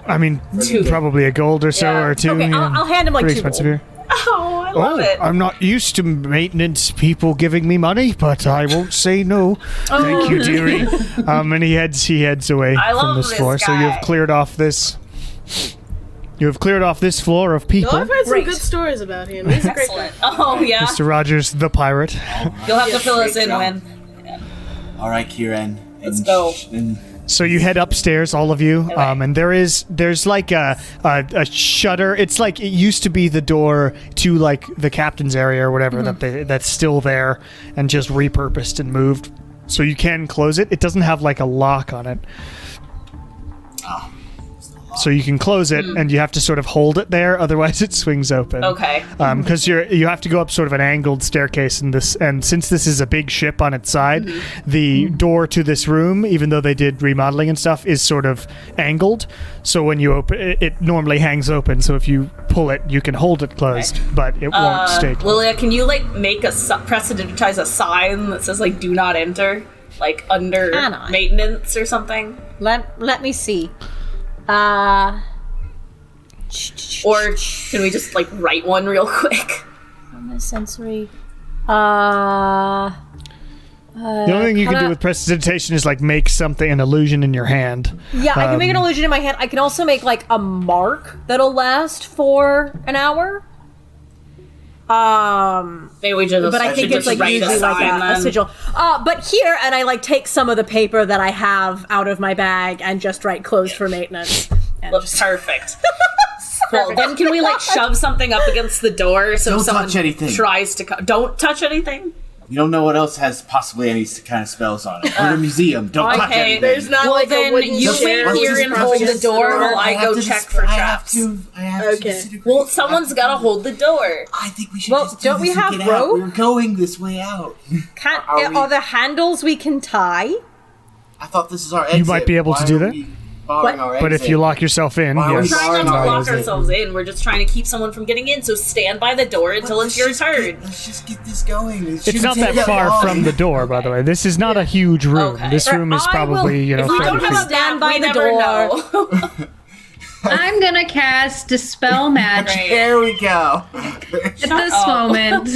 I mean, probably a gold or so, Yeah. or 2. Okay, yeah. I'll hand him like Pretty 2 expensive gold. here. Oh, I love it. I'm not used to maintenance people giving me money, but I won't say no. Thank you, dearie. And he heads away I from love this this floor. So you guy. have cleared off this. You have cleared off this floor of No, people. I've heard some Great. good stories about him. He's a great guy. Excellent. Oh, yeah. Mr. Rogers, the pirate. You'll have to fill us great in job. when. All right, Kieran. Let's go. And So you head upstairs, all of you, and there's like a shutter. It's like it used to be the door to like the captain's area or whatever that's still there and just repurposed and moved. So you can close it. It doesn't have like a lock on it. So you can close it, and you have to sort of hold it there, otherwise it swings open. Okay. Because you have to go up sort of an angled staircase in this, and since this is a big ship on its side, the door to this room, even though they did remodeling and stuff, is sort of angled. So when you open it, it normally hangs open. So if you pull it, you can hold it closed, but it won't stay closed. Lilia, can you like make precedentize a sign that says like "Do not enter," like under maintenance or something? Let me see. Or can we just like write one real quick? Sensory. The only thing you can do with prestidigitation is like make something, an illusion in your hand. Yeah, I can make an illusion in my hand. I can also make like a mark that'll last for an hour. Maybe we just. But I think it's like usually like a sigil. But here, and I like take some of the paper that I have out of my bag and just write "closed for maintenance." Looks perfect. Cool. Then can we like shove something up against the door so Don't if someone touch anything. tries to don't touch anything? You don't know what else has possibly any kind of spells on it. We're in a museum. Don't touch anything. There's not Well, like a then wooden you chair. wait here and hold the door while I go check for traps. I have to Okay. disintegrate. Well, someone's gotta hold the door. I think we should Well, just do don't we this and have get out. rope? We're going this way out. Are there handles we can tie? I thought this is our exit. You might be able to Why do are that. we barring our But if exit? you lock yourself in, Why are we yes. We're trying not barring to our lock exit? ourselves in. We're just trying to keep someone from getting in. So stand by the door until it's your turn. Let's just get this going. It's not that far from the door, by the way. This is not a huge room. Okay. This room is I will- probably, If we 30 don't have feet. a Stand map, by we the never door. know. I'm gonna cast Dispel Magic There we go. at this moment.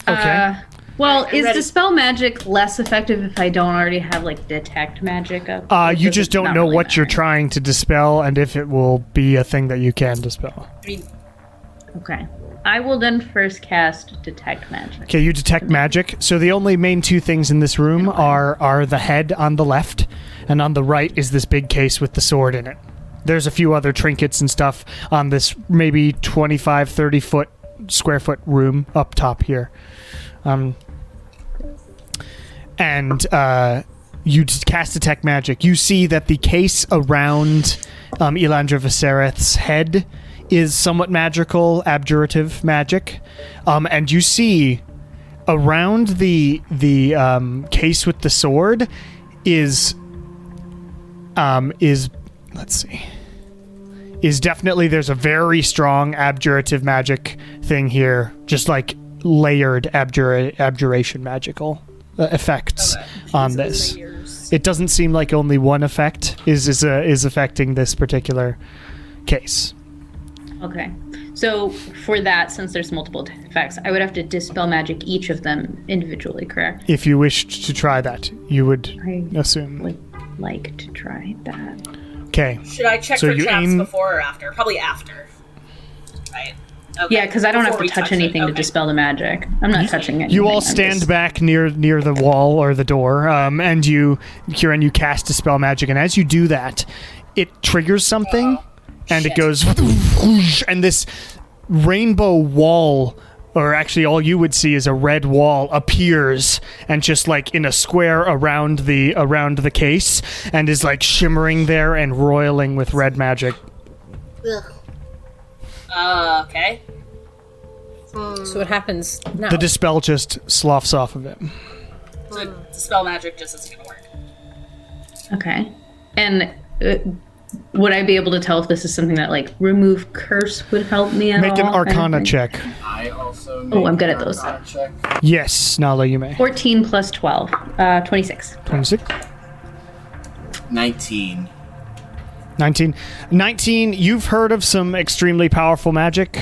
Okay. Well, is ready. Dispel Magic less effective if I don't already have like Detect Magic up? Or You does just it don't not know really what you're matter? trying to dispel and if it will be a thing that you can dispel. Okay. I will then first cast Detect Magic. Okay, you detect magic. So the only main two things in this room are the head on the left, and on the right is this big case with the sword in it. There's a few other trinkets and stuff on this maybe 25, 30 square foot room up top here. And you cast Detect Magic. You see that the case around Elandra Viserith's head is somewhat magical, abjurative magic. And you see around the case with the sword is definitely, there's a very strong abjurative magic thing here, just like layered abjuration magical effects on this. It doesn't seem like only one effect is affecting this particular case. Okay. So for that, since there's multiple effects, I would have to Dispel Magic each of them individually, correct? If you wished to try that, you would I assume. would like to try that. Okay. Should I check So for you traps aim- before or after? Probably after. Right. Okay. Yeah, because I don't have Before to we touch anything it. to Okay. dispel the magic. I'm not touching anything. You all I'm stand just- back near the wall or the door, and you, Kieran, you cast Dispel Magic, and as you do that, it triggers something, and it goes, and this rainbow wall, or actually all you would see is a red wall, appears, and just like in a square around the case, and is like shimmering there and roiling with red magic. Okay. So what happens now? The dispel just sloughs off of it. So dispel magic just isn't gonna work. Okay. And would I be able to tell if this is something that like remove curse would help me at Make an all? kind of Arcana thing? check. I also Oh, I'm make good an at those. Arcana check. Yes, Nala, you may. 14 plus 12. 26. 26. 19. 19, you've heard of some extremely powerful magic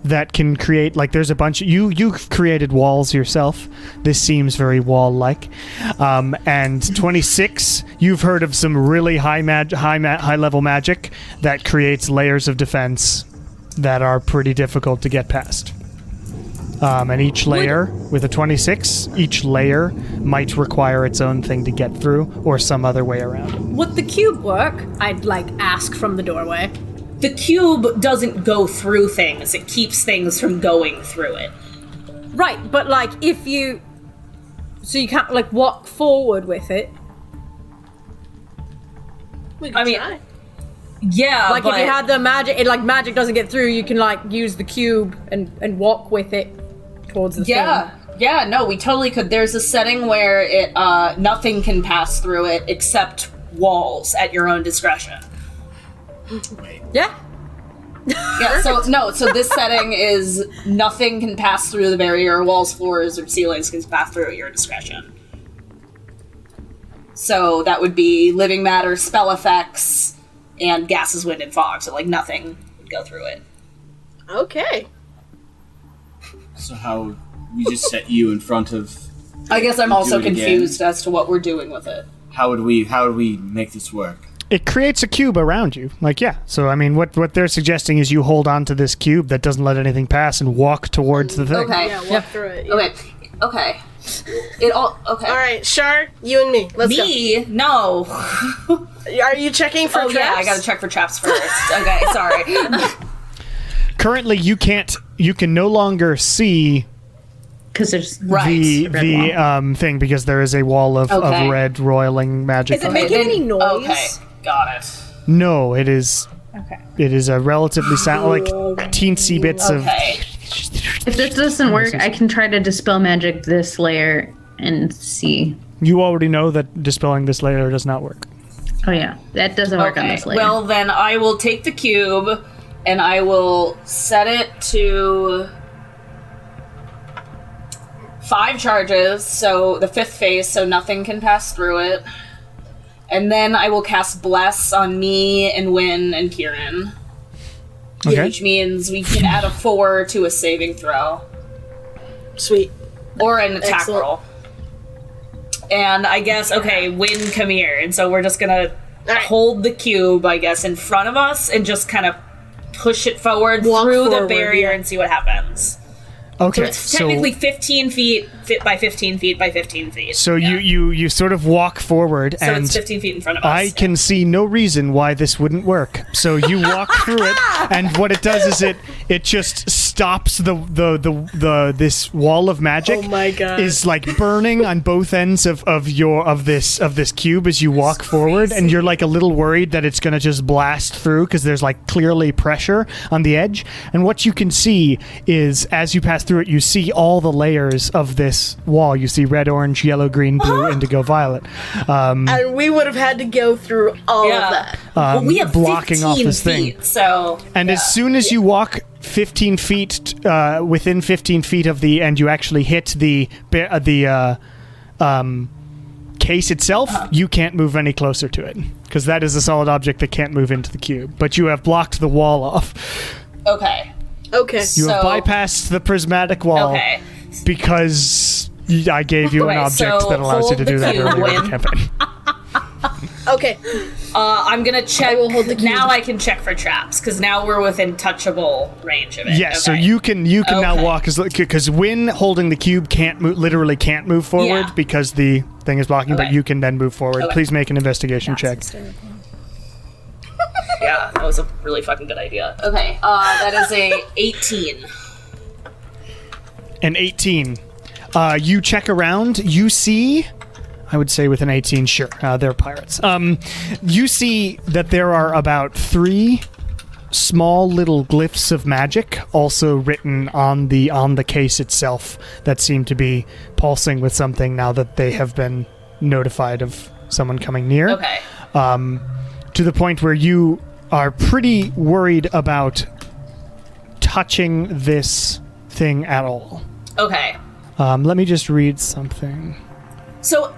that can create, like there's a bunch, you've created walls yourself. This seems very wall-like. And 26, you've heard of some really high level magic that creates layers of defense that are pretty difficult to get past. And each layer, with a 26, each layer might require its own thing to get through, or some other way around it. Would the cube work? I'd ask from the doorway. The cube doesn't go through things. It keeps things from going through it. Right, but if you... So you can't walk forward with it. We can try. Yeah, if you had the magic, magic doesn't get through, you can use the cube and walk with it towards the thing. Yeah, no, we totally could. There's a setting where it nothing can pass through it except walls at your own discretion. Yeah. Yeah, so this setting is nothing can pass through the barrier, walls, floors, or ceilings can pass through at your discretion. So that would be living matter, spell effects, and gases, wind, and fog. So nothing would go through it. Okay. So how we just set you in front of... I guess I'm also confused as to what we're doing with it. How would we make this work? It creates a cube around you. So, what they're suggesting is you hold on to this cube that doesn't let anything pass and walk towards the thing. Okay. Yeah, walk through it. Yeah. Okay. Okay. All right, Shar, you and me. Let's go. Me? No. Are you checking for traps? Yeah, I gotta check for traps first. Okay, sorry. Currently, you can no longer see because there's the thing because there is a wall of red roiling magic. Is it making any noise? Okay, got it. No, it is. Okay. It is a relatively teensy bits of. If this doesn't work, I can try to dispel magic this layer and see. You already know that dispelling this layer does not work. Oh yeah, that doesn't work on this layer. Well, then I will take the cube and I will set it to 5 charges, so the 5th phase, so nothing can pass through it. And then I will cast Bless on me and Wynn and Kieran. Okay. Which means we can add a 4 to a saving throw. Sweet. Or an attack roll. And I guess, Wynn, come here. And so we're just gonna hold the cube, I guess, in front of us and just kind of push it forward through the barrier and see what happens. Okay, so it's technically 15 feet by 15 feet by 15 feet. So you sort of walk forward, so and it's 15 feet in front of us. I can see no reason why this wouldn't work. So you walk through it, and what it does is it just stops this wall of magic. Oh my god! Is burning on both ends of this cube as you walk forward, and you're a little worried that it's gonna just blast through because there's clearly pressure on the edge. And what you can see is as you pass through it, you see all the layers of this wall. You see red, orange, yellow, green, blue, indigo, violet. And we would have had to go through all of that. Well, we have blocking 15 off this feet, thing. So and as soon as you walk 15 feet within 15 feet of and you actually hit the case itself, you can't move any closer to it because that is a solid object that can't move into the cube. But you have blocked the wall off. Okay. You have bypassed the prismatic wall because I gave you an object that allows you to do that earlier in the campaign. Okay. I'm gonna check. I will hold the cube. Now I can check for traps because now we're within touchable range of it. Yes, so you can now walk because Wynn holding the cube literally can't move forward because the thing is blocking, but you can then move forward. Please make an investigation check. Yeah, that was a really fucking good idea. Okay, that is a 18. An 18. You check around. You see, I would say with an 18, sure, they're pirates. You see that there are about 3 small little glyphs of magic also written on the case itself that seem to be pulsing with something now that they have been notified of someone coming near. Okay. To the point where you are pretty worried about touching this thing at all. Okay. Let me just read something. So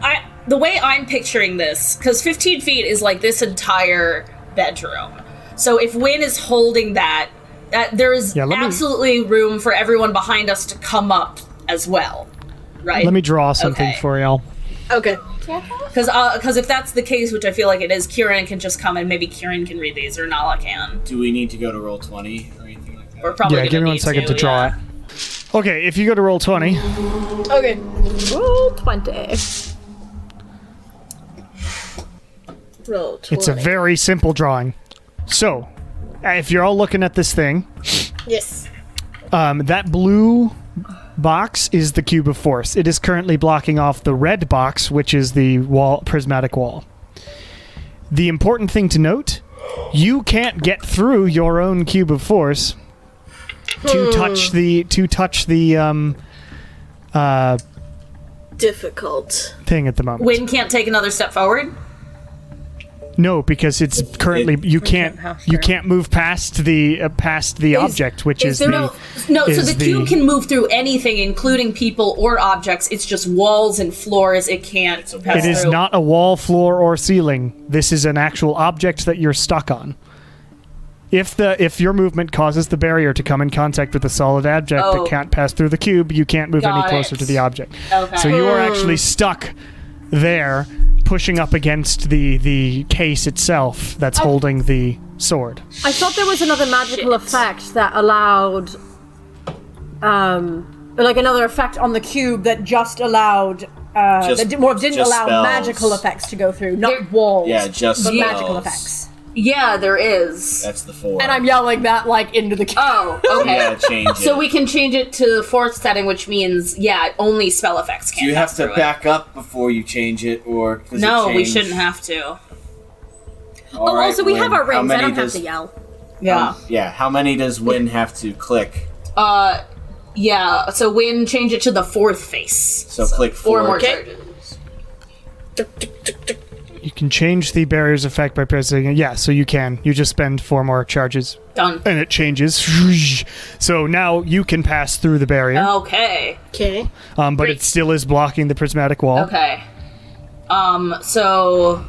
the way I'm picturing this, because 15 feet is this entire bedroom. So if Wynn is holding that there is absolutely room for everyone behind us to come up as well, right? Let me draw something for y'all. Okay. Because if that's the case, which I feel like it is, Kieran can just come and maybe Kieran can read these, or Nala can. Do we need to go to roll 20 or anything like that? We're probably give me 1 second to draw it. Okay, if you go to roll 20. Okay. Roll 20. Roll 20. It's a very simple drawing. So, if you're all looking at this thing, Yes. that blue box is the cube of force. It is currently blocking off the red box, which is the prismatic wall. The important thing to note, you can't get through your own cube of force to touch the Difficult. thing at the moment. Wynn can't take another step forward. No, because it's currently you can't move past the object, which is the No, so the cube can move through anything, including people or objects. It's just walls and floors. It can't pass through. It is not a wall, floor, or ceiling. This is an actual object that you're stuck on. If your movement causes the barrier to come in contact with a solid object that can't pass through the cube, you can't move any closer to the object. Okay. So you are actually stuck there, pushing up against the case itself that's holding the sword. I thought there was another magical effect that allowed, like another effect on the cube that just allowed, didn't allow spells. magical effects to go through, not walls. Yeah, just but spells. magical effects. Yeah, there is. That's the 4. And I'm yelling that like into the cube. Oh, okay. Yeah, change it. So we can change it to fourth setting, which means, only spell effects can. Do you have to back up before you change it, or does No, it we change? shouldn't have to. All right, also we have our Wynn, rings. I don't have to yell. Yeah. Yeah, how many does Wynn have to click? Yeah. So Wynn, change it to the fourth face. So click 4 more Okay. charges. You can change the barrier's effect by pressing it. Yeah, so you can. You just spend 4 more charges. Done. And it changes. So now you can pass through the barrier. Okay. Okay. But Great. it still is blocking the prismatic wall. Okay. So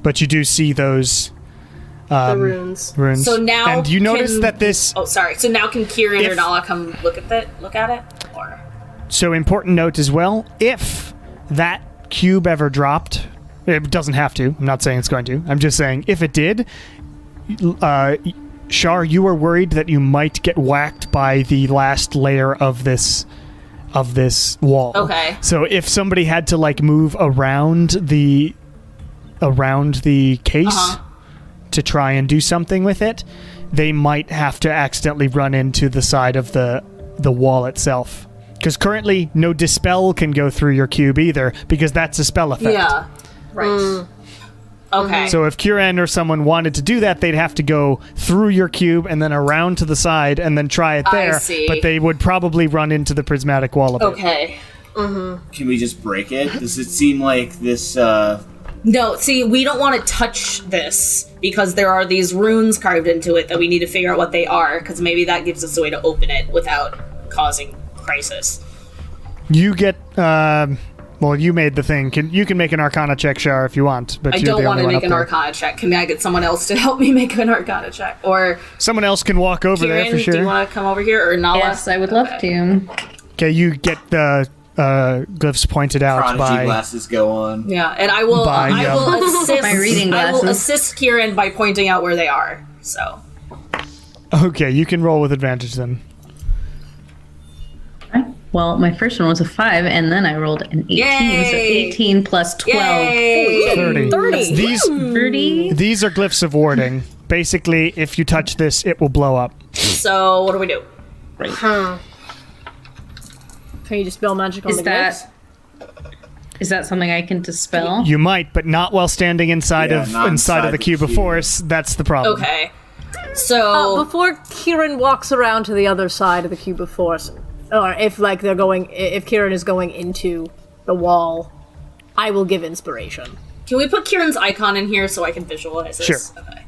But you do see those The runes. runes. So now and you notice can- that this. Oh, sorry. So now can Kieran or If- Nala come look at it? Or So important note as well. If that cube ever dropped, it doesn't have to. I'm not saying it's going to. I'm just saying if it did, Shar, you were worried that you might get whacked by the last layer of this wall. Okay. So if somebody had to like move around the case to try and do something with it, they might have to accidentally run into the side of the wall itself. Because currently, no dispel can go through your cube either, because that's a spell effect. yeah. Right. Okay. So if Kieran or someone wanted to do that, they'd have to go through your cube and then around to the side and then try it there. see. But they would probably run into the prismatic wall a bit. Okay. Can we just break it? Does it seem like this, No, see, we don't want to touch this because there are these runes carved into it that we need to figure out what they are, because maybe that gives us a way to open it without causing crisis. You get... well, you made the thing. You can make an Arcana check, Shar, if you want. But I you're don't the want only to one make up an there. Arcana check. Can I get someone else to help me make an Arcana check? Or Someone else can walk over Kieran, there for sure. do you want to come over here? Or Nala? Yes, I would love to. Okay, you get the glyphs pointed out prodigy by... glasses go on? Yeah, and I will assist My reading I will glasses. assist Kieran by pointing out where they are. So Okay, you can roll with advantage then. Well, my first one was a 5, and then I rolled an 18. So Yay! 18 plus 12. Yay! 30. 30. These are glyphs of warding. Basically, if you touch this, it will blow up. So what do we do? Huh. Can you dispel magic on the glyphs? Is that something I can dispel? You might, but not while standing inside Yeah, of not inside of the inside the cube of cube. force. That's the problem. Okay. So Before Kieran walks around to the other side of the cube of force, or if if Kieran is going into the wall, I will give inspiration. can we put Kieran's icon in here so I can visualize this? Sure. Okay.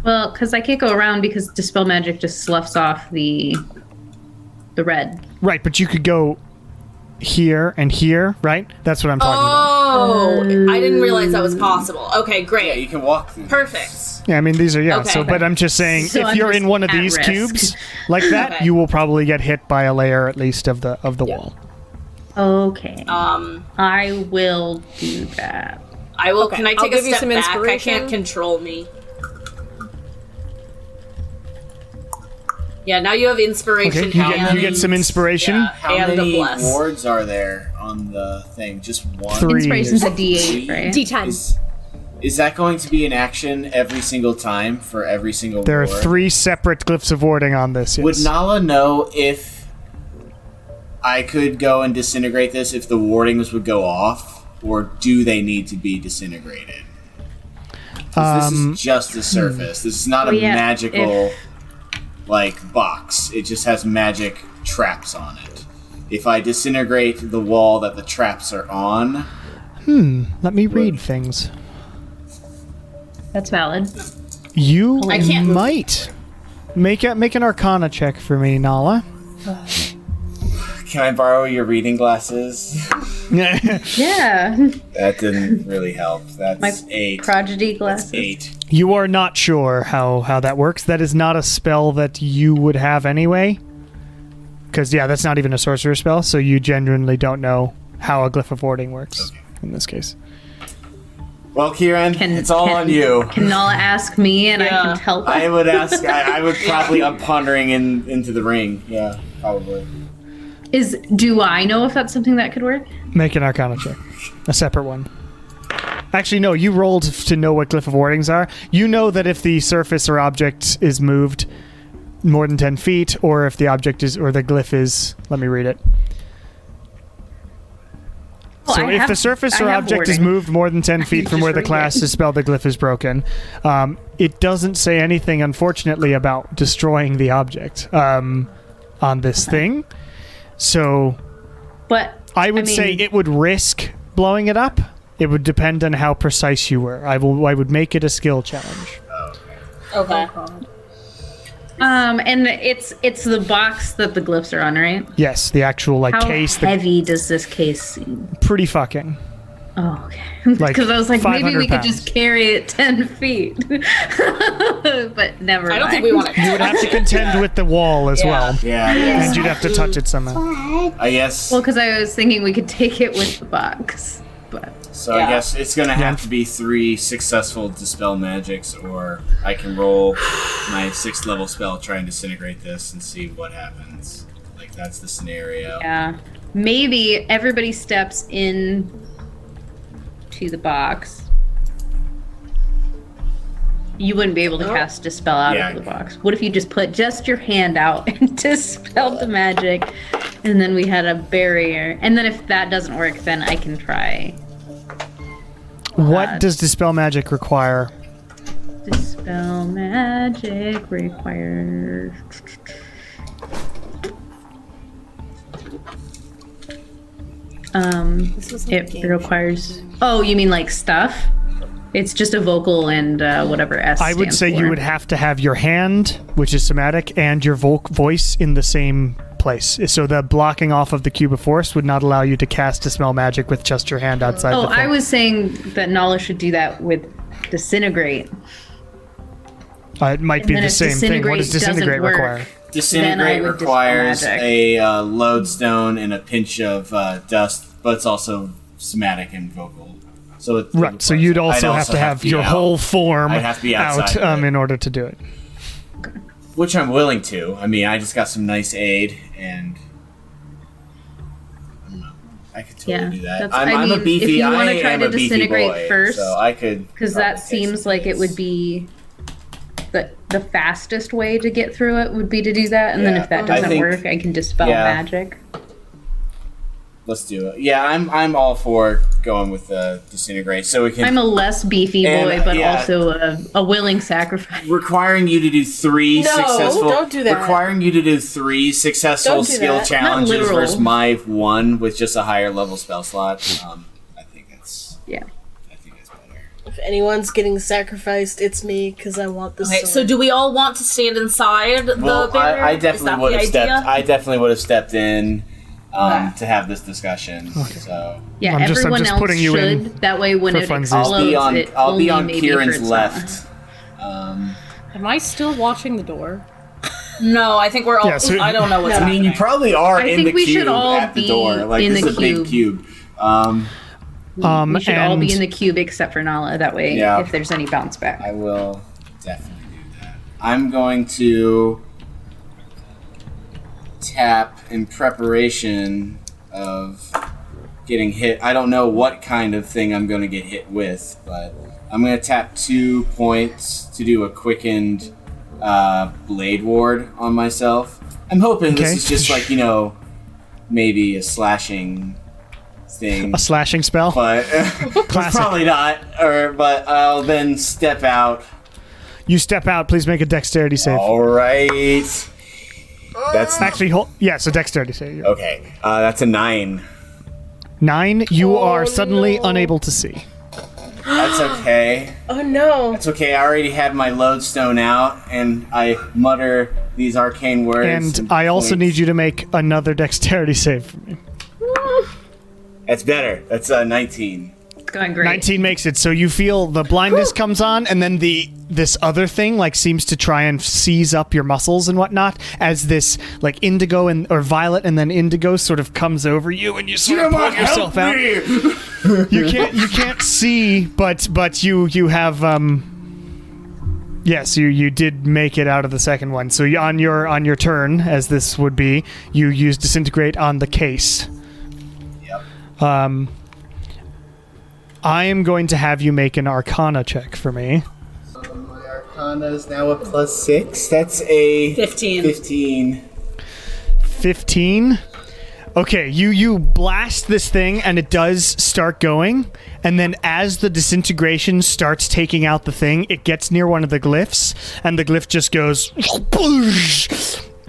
Well, because I can't go around because dispel magic just sloughs off the red. Right, but you could go here and here, right? That's what I'm talking about. Oh, I didn't realize that was possible. Okay, Yeah, great. you can walk through. Perfect. Yeah, I mean these are Okay. So, but I'm just saying, So if I'm you're just in one of at these risk. cubes like that, Okay. you will probably get hit by a layer at least of the wall. Okay. Um, I will do that. I will. Okay, Can I I'll take a give you step some back? I inspiration. can't control me. Yeah, now you have inspiration. Okay, you get some inspiration. Yeah, How and many a bless. wards are there on the thing? Just one? 3. Inspiration's a D8, right? D10. Is that going to be an action every single time for every single There are ward? 3 separate glyphs of warding on this. Yes. Would Nala know if I could go and disintegrate this if the wardings would go off, or do they need to be disintegrated? 'Cause this is just the surface. This is not a magical box. It just has magic traps on it. If I disintegrate the wall that the traps are on, Let me read things. That's valid. You I can't move. might make an Arcana check for me, Nala. can I borrow your reading glasses? Yeah. That didn't really help. That's My 8. prodigy glasses. 8. You are not sure how that works. That is not a spell that you would have anyway. Because, that's not even a sorcerer spell, so you genuinely don't know how a Glyph of Warding works in this case. Well, Kieran, it's all on you. Can Nala ask me and I can help her? I would ask. I would probably. I'm pondering into the ring. Yeah, probably. Do I know if that's something that could work? Make an Arcana check. A separate one. Actually, no, you rolled to know what Glyph of Wardings are. You know that if the surface or object is moved more than 10 feet, or if the object is, or the glyph is, let me read it. So if the surface or object is moved more than 10 feet from where the class is spelled, the glyph is broken. It doesn't say anything, unfortunately, about destroying the object on this thing. So I would say it would risk blowing it up. It would depend on how precise you were. I would make it a skill challenge. Okay. And it's the box that the glyphs are on, right? Yes, the actual How case. heavy does this case seem? Pretty fucking. Oh, okay. Because I was like, maybe we could just carry it 10 feet. But never mind. I don't think we want to. You would have to contend with the wall as well. Yeah. And you'd have to touch it somehow. I guess. Well, because I was thinking we could take it with the box. But So I guess it's gonna have to be 3 successful dispel magics, or I can roll my 6th level spell, try and disintegrate this, and see what happens. Like that's the scenario. yeah, maybe everybody steps in to the box. You wouldn't be able to cast Dispel out of the box. What if you just put your hand out and dispelled the magic, and then we had a barrier? And then if that doesn't work, then I can try. What does Dispel Magic require? Dispel magic requires. It requires. Oh, you mean like stuff? It's just a vocal and whatever S. I would say stands for. you would have to have your hand, which is somatic, and your voice in the same place. So the blocking off of the cube of force would not allow you to cast Dispel Magic with just your hand outside the thing. I was saying that Nala should do that with disintegrate. It might be then the if same thing. What does disintegrate disintegrate doesn't work, require? Disintegrate would dispel requires magic. a lodestone and a pinch of dust, but it's also somatic and vocal. So it Right, so you'd also I'd have to have be your out. whole form I'd have to be out outside of it. in order to do it. Which I'm willing to. I mean, I just got some nice aid, and I don't know. I could totally do that. I'm a beefy. if you I want to try am to a beefy disintegrate boy, first, so I could. because probably that take seems some like it would hits. be the fastest way to get through it would be to do that, and then Yeah, if that I doesn't think- work, I can dispel yeah. magic. Let's do it. Yeah, I'm all for going with the disintegrate, so we can. I'm a less beefy And, boy, but yeah. also a willing sacrifice. requiring you to do 3 No, successful. don't do that. Requiring you to do 3 successful Don't do skill that. challenges Not literal. versus my 1 with just a higher level spell slot. I think that's. Yeah. I think that's better. If anyone's getting sacrificed, it's me because I want this. Okay, so do we all want to stand inside the Well, barrier? I Is definitely that would the have stepped. idea? I definitely would have stepped in to have this discussion. So Yeah, I'm just everyone just else putting you should. in That way, when for it funsies. explodes, I'll be on maybe Kieran's hurts left. Am I still watching the door? No, I think we're all. Yeah, so- I don't know what's I mean, you happening. probably are I in think the we cube should all at the be door. Like in this the is a big cube. We should all be and- in the cube except for Nala. That way, Yeah. if there's any bounce back. I will definitely do that. I'm going to tap in preparation of getting hit. I don't know what kind of thing I'm going to get hit with, but I'm going to tap 2 points to do a quickened blade ward on myself. I'm hoping this is just like, maybe a slashing thing. A slashing spell? But probably not. But I'll then step out. You step out. Please make a dexterity save. All right. That's actually so dexterity save. Yeah. Okay. That's a 9. 9. You are suddenly unable to see. That's okay. Oh no. That's okay. I already had my lodestone out, and I mutter these arcane words. And I also need you to make another dexterity save for me. That's better. That's 19. Going great. 19 makes it. So you feel the blindness comes on, and then this other thing seems to try and seize up your muscles and whatnot, as this indigo or violet and then indigo sort of comes over you, and you sort of pull yourself out. You can't see, but you have yes, you did make it out of the second one. So on your turn, as this would be, you use disintegrate on the case. Yep. I am going to have you make an Arcana check for me. My Arcana is now a +6. That's a 15. 15? Okay, you blast this thing, and it does start going, and then as the disintegration starts taking out the thing, it gets near one of the glyphs, and the glyph just goes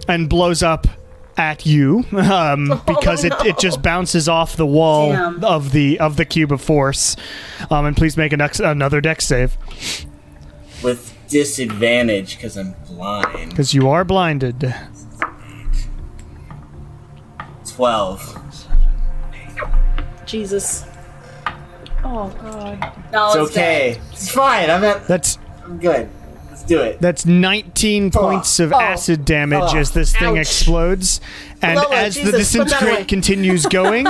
and blows up at you because it just bounces off the wall of the cube of force. And please make another dex save. With disadvantage because I'm blind. Because you are blinded. 12. Jesus. Oh god. No, It's okay. dead. It's fine. I'm good. Let's do it. That's 19 points of acid damage as this thing explodes. And as the disintegrate continues going,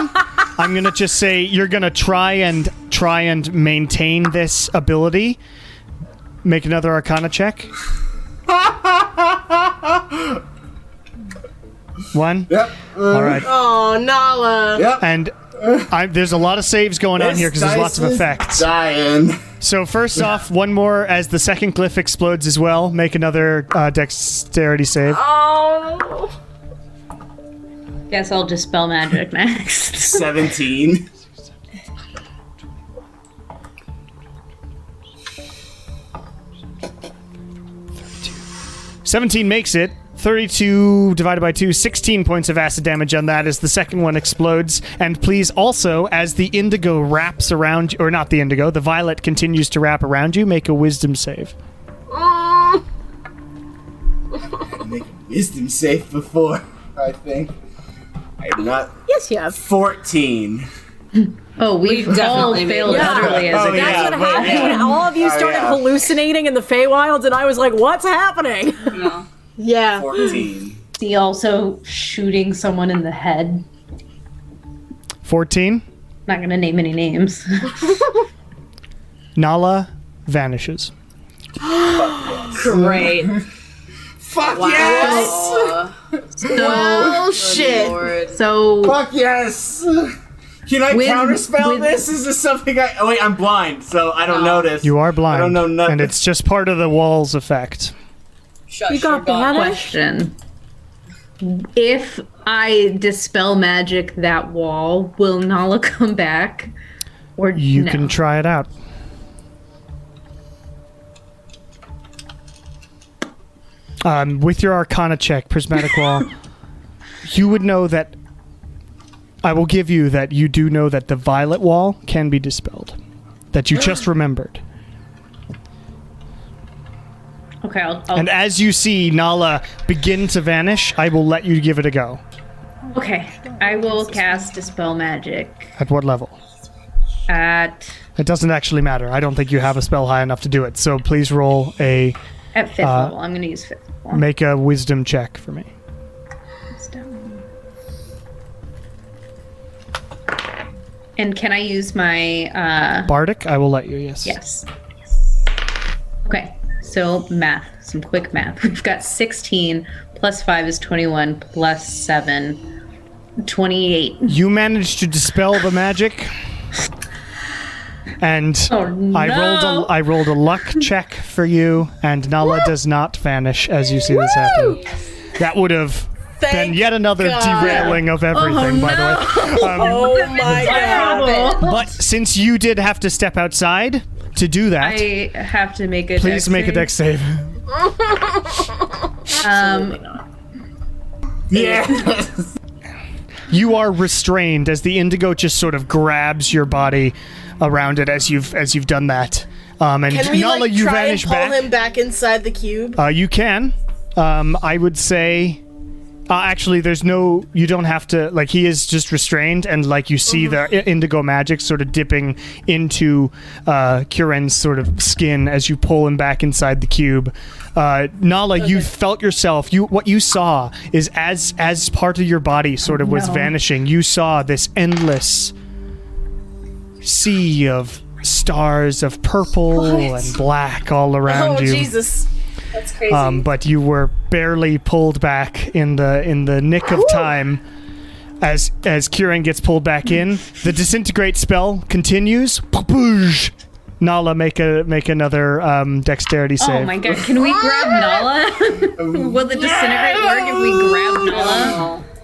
I'm going to just say you're going to try and maintain this ability. Make another Arcana check. 1? Yep. All right. Oh, Nala. Yep. And there's a lot of saves going on here because there's lots of effects. Dying. So first off, one more as the second glyph explodes as well. Make another dexterity save. Oh. Guess I'll dispel magic next. 17. $17 makes it. 32 divided by 2, 16 points of acid damage on that as the second one explodes. And please also, as the indigo wraps around you, or not the indigo, the violet continues to wrap around you, make a wisdom save. I make a wisdom save before, I think. I am not. Yes, you have. 14. Oh, we've all definitely failed made it. utterly as a Oh, game. yeah. That's what happened when all of you started hallucinating in the Feywilds, and I was like, what's happening? No. Yeah. 14. See, also shooting someone in the head. 14. Not gonna name any names. Nala vanishes. Great. Fuck yes! Oh, shit. Lord. So Fuck yes! Can I counterspell this? Is this something Oh, wait, I'm blind, so I don't notice. You are blind. I don't know nothing. And it's just part of the wall's effect. Shush You got your butt. that? question. If I dispel magic that wall, will Nala come back? Or You no? can try it out. With your Arcana check, Prismatic Wall, you would know that. I will give you that you do know that the violet wall can be dispelled. That you just remembered. Okay, I'll And as you see Nala begin to vanish, I will let you give it a go. okay. I will cast Dispel Magic At what level? at It doesn't actually matter. I don't think you have a spell high enough to do it. So please roll a 5th level. I'm gonna use 5th level. make a wisdom check for me. And can I use my Bardic, I will let you. Yes. yes. Okay. So math, some quick math. We've got 16 plus 5 is 21, plus 7, 28. You managed to dispel the magic. And I rolled a luck check for you, and Nala does not vanish as you see this happen. That would have been yet another derailing of everything, by the way. Oh my god. But since you did have to step outside to do that, I have to make a please make a dex save. Yeah. You are restrained as the indigo just sort of grabs your body around it as you've done that. And Can we Nala, you try vanish and pull back. him back inside the cube? You can. I would say. Actually, there's no. You don't have to. Like, he is just restrained, and like you see the indigo magic sort of dipping into Kieran's sort of skin as you pull him back inside the cube. Nala, you felt yourself. What you saw is as part of your body sort of was vanishing. You saw this endless sea of stars of purple and black all around you. Oh, Jesus. That's crazy. But you were barely pulled back in the nick of time as Kieran gets pulled back in. The disintegrate spell continues. Nala, make another dexterity save. Oh my god, can we grab Nala? Will the disintegrate work if we grab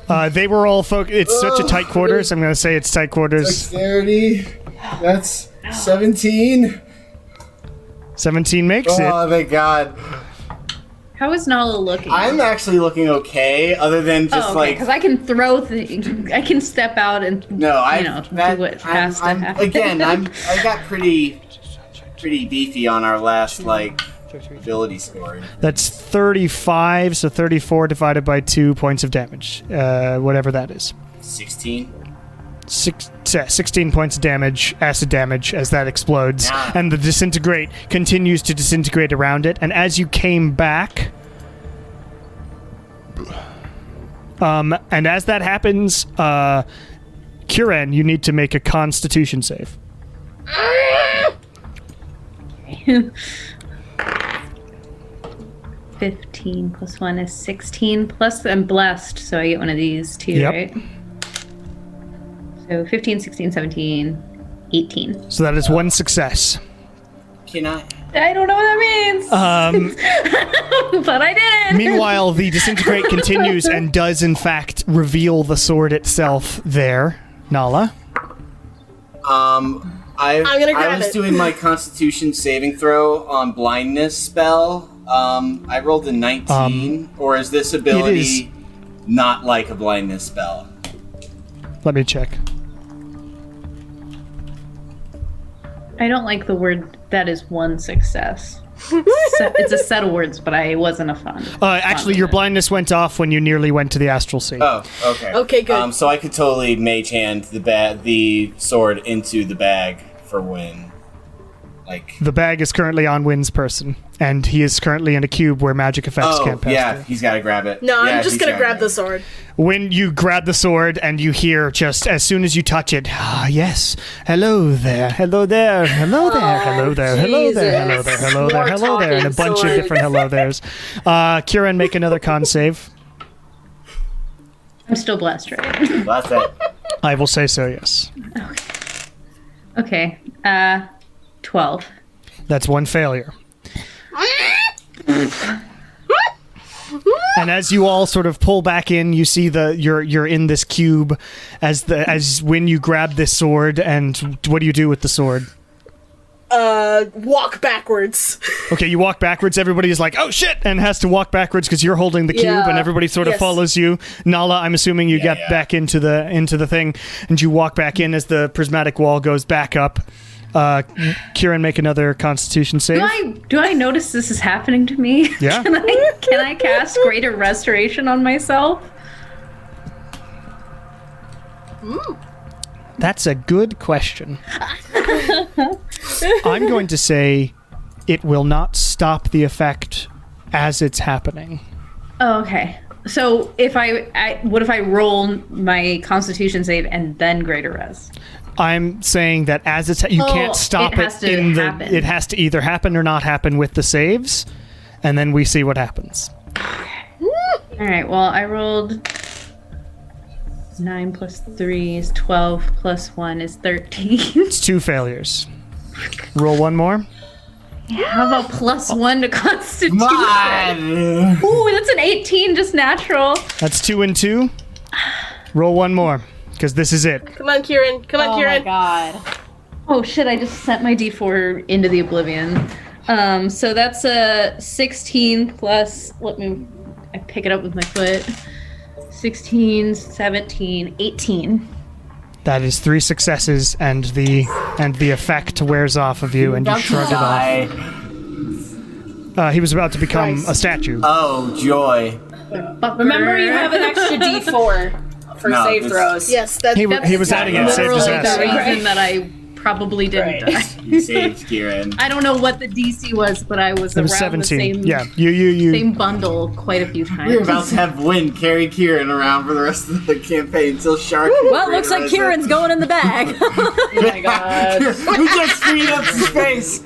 Nala? They were all it's such a tight quarters. I'm going to say it's tight quarters. Dexterity. That's 17. 17 makes it. Oh, thank God. How is Nala looking? I'm actually looking okay, other than just because I can throw things. I can step out and do what has to happen. Again, I got pretty beefy on our last ability score. That's 35, so 34 divided by 2 points of damage, whatever that is. 16. 16 points of damage, acid damage, as that explodes. Yeah. And the disintegrate continues to disintegrate around it. And as you came back... and as that happens, Kieran, you need to make a Constitution save. 15 plus 1 is 16, plus I'm blessed, so I get one of these too, right? So 15, 16, 17, 18. So that is one success. Can I don't know what that means. But I didn't. Meanwhile, the disintegrate continues and does in fact reveal the sword itself there. Nala? I'm gonna grab I was it. doing my Constitution saving throw on blindness spell. I rolled a 19. Or is this ability not like a blindness spell? Let me check. I don't like the word that is one success. It's a set of words, but I wasn't a fan. Actually, your blindness went off when you nearly went to the astral sea. Oh, okay. Okay, good. So I could totally mage hand the sword into the bag for Wynn. The bag is currently on Wynn's person, and he is currently in a cube where magic effects can't pass through. He's got to grab it. No, I'm just gonna grab the sword. When you grab the sword and you hear just as soon as you touch it, yes, hello there, hello there, hello there, hello there, hello there, hello there, hello there, hello there, and a bunch of different hello there's. Kieran, make another con save. I'm still blessed, right? That's it. I will say so, yes. Okay. 12. That's one failure. And as you all sort of pull back in, you see you're in this cube as when you grab this sword, and what do you do with the sword? Walk backwards. Okay, you walk backwards. Everybody is like, oh shit, and has to walk backwards because you're holding the cube, and everybody sort of follows you. Nala, I'm assuming you get back into the thing, and you walk back in as the prismatic wall goes back up. Kieran, make another Constitution save. Do I notice this is happening to me? Yeah. Can I cast Greater Restoration on myself? That's a good question. I'm going to say it will not stop the effect as it's happening. Oh, okay. So what if I roll my Constitution save and then Greater Res? I'm saying that as it's you can't stop it happen. It has to either happen or not happen with the saves, and then we see what happens. All right. Well, I rolled 9 plus 3 is 12 plus 1 is 13. It's 2 failures. Roll one more. How about plus 1 to Constitution? Come on! Ooh, that's an 18, just natural. That's 2 and 2. Roll one more, because this is it. Come on, Kieran. Come on, Kieran. Oh my god. Oh shit! I just sent my D4 into the oblivion. So that's a 16 plus. I pick it up with my foot. 16, 17, 18. That is 3 successes, and the effect wears off of you, and you shrug it off. He was about to become a statue. Oh, joy. Remember, you have an extra D4 for save throws. Yes, that's He was adding it. Saved his Literally ass. the reason that I probably didn't die. You saved Kieran. I don't know what the DC was, but I was It was around 17. the same, Yeah, you. same bundle quite a few times. We're about to have Wynn carry Kieran around for the rest of the campaign until Shark. Well, it looks like Kieran's going in the bag. Oh my god. We just freed up some space.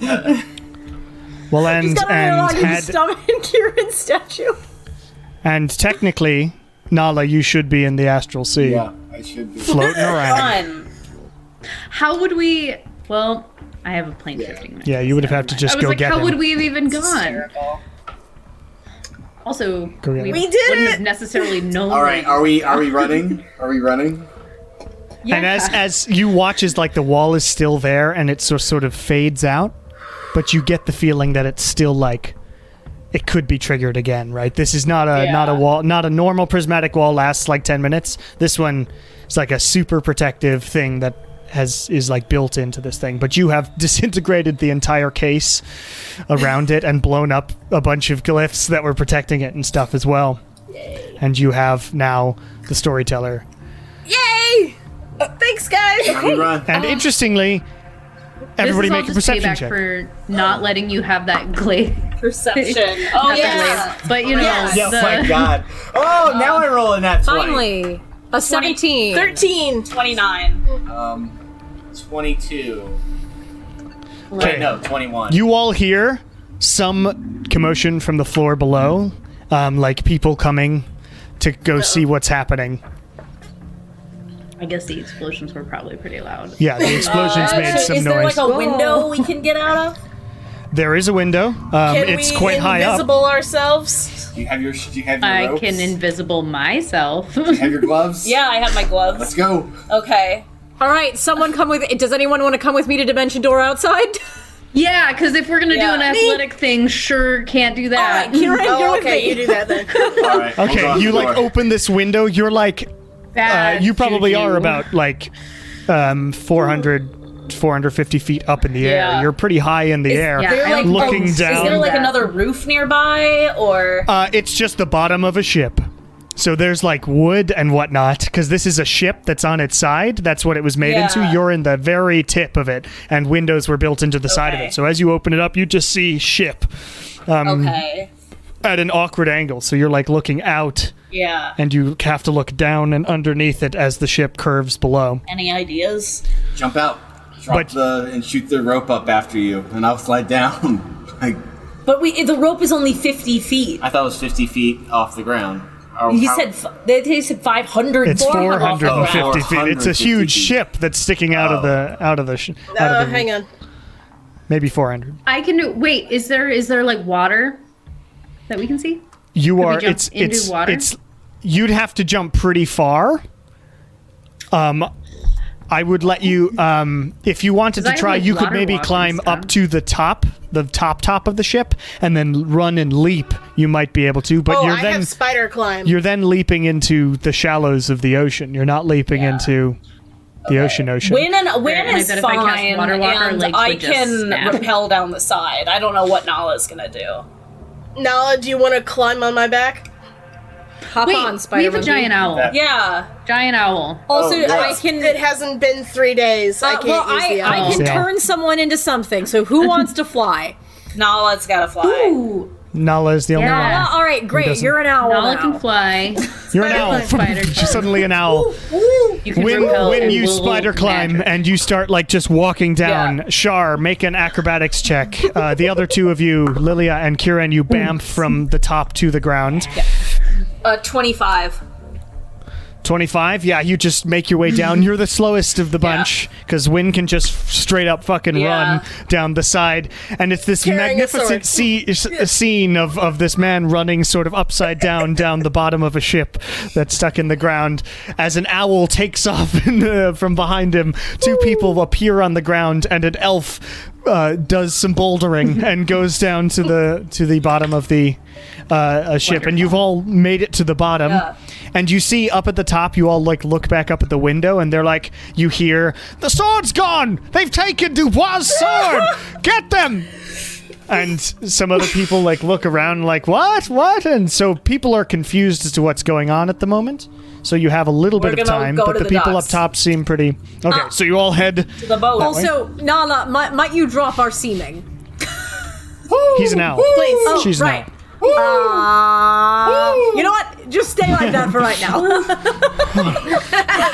Well, and stomach and Kieran's statue. and technically, Nala, you should be in the astral sea, Yeah, I should be. floating around. Fun. How would we? Well, I have a plane shifting. Right? Yeah, you would have had to just I was go like, get how him. would we have even gone? Hysterical. Also, Go get him. We did wouldn't it! have necessarily known. All right, are we running? Are we running? Yeah. And as you watch, as like the wall is still there, and it sort of fades out, but you get the feeling that it's still like it could be triggered again, right? This is not a wall, not a normal prismatic wall lasts like 10 minutes. This one is like a super protective thing that is like built into this thing. But you have disintegrated the entire case around it and blown up a bunch of glyphs that were protecting it and stuff as well. Yay. And you have now the storyteller. Yay! Thanks, guys. We run. And interestingly, everybody this is all make a just perception payback check. for not letting you have that glaive. Perception. Oh, yeah. But you know, Oh my god. Oh, now I roll in that 20. Finally, a 17. 13. 29. 22. Okay. Wait, no, 21. You all hear some commotion from the floor below, like people coming to go see what's happening. I guess the explosions were probably pretty loud. Yeah, the explosions made some Is there noise. like a window we can get out of? There is a window. Can It's we quite high up. invisible ourselves? Do you have your I ropes? can invisible myself. Do you have your gloves? Yeah, I have my gloves. Let's go. Okay. All right, someone come with. Does anyone want to come with me to Dimension Door outside? Yeah, because if we're gonna do an athletic thing, sure can't do that. All right, Kieran, you're Oh, with okay, me. you do that then. All right. hold Okay, on, you like door. open this window. You're like, Bad you probably juju. are about like 450 feet up in the air. Yeah. You're pretty high in the air. Yeah, I looking Is there down. like another roof nearby, or? It's just the bottom of a ship. So there's like wood and whatnot, because this is a ship that's on its side. That's what it was made into. Yeah. You're in the very tip of it, and windows were built into the side of Okay. it. So as you open it up, you just see ship Okay. at an awkward angle. So you're like looking out, Yeah. and you have to look down and underneath it as the ship curves below. Any ideas? Jump out. Drop and shoot the rope up after you, and I'll slide down. Like, But the rope is only 50 feet. I thought it was 50 feet off the ground. Or You how- said they said 500. It's 450 feet. It's a 450 huge feet. ship that's sticking out of the Hang on. maybe 400. I can do. Wait, is there like water that we can see? You we are. jump It's into it's water? it's. You'd have to jump pretty far. I would let you. If you wanted 'Cause I to have, try, like, you could water maybe walk and climb stuff. up to the top of the ship, and then run and leap. You might be able to, but Oh, you're I then have spider climb. you're then leaping into the shallows of the ocean. You're not leaping into the ocean. Wynn And I is bet if I cast fine, Water Walker, and legs I would just can snap. rappel down the side. I don't know what Nala's gonna do. Nala, do you want to climb on my back? Hop Wait, on, we Spider have a giant owl. Yeah. Giant owl. Also, Oh, I yes. can. It hasn't been 3 days. I can't well, use the I owl. can Yeah. turn someone into something. So who wants to fly? Nala's gotta fly. Ooh, Nala is the only Yeah. one. All right, great. doesn't? You're an owl Nala now. can fly. You're an owl. Spider climb. Suddenly an owl. You can When repel and you will spider climb magic. and you start like just walking down, Yeah. Shar, make an acrobatics check. The other two of you, Lilia and Kieran, you bamf from the top to the ground. 25. 25? Yeah, you just make your way down. You're the slowest of the bunch, because Wynn can just straight up fucking run down the side. And it's this Carrying magnificent scene of this man running sort of upside down the bottom of a ship that's stuck in the ground. As an owl takes off from behind him, two people appear on the ground, and an elf does some bouldering and goes down to the bottom of the ship. And you've all made it to the bottom. Yeah. And you see up at the top, you all like look back up at the window, and they're like, you hear, "The sword's gone! They've taken Dubois' sword! Get them!" And some other people like look around like, what? And so people are confused as to what's going on at the moment. So you have a little bit of time, but the people up top seem pretty... Okay, so you all head to the boat. Also, Nala, might you drop our seeming? He's an owl. Please. She's right. an owl. You know what? Just stay like that for right now.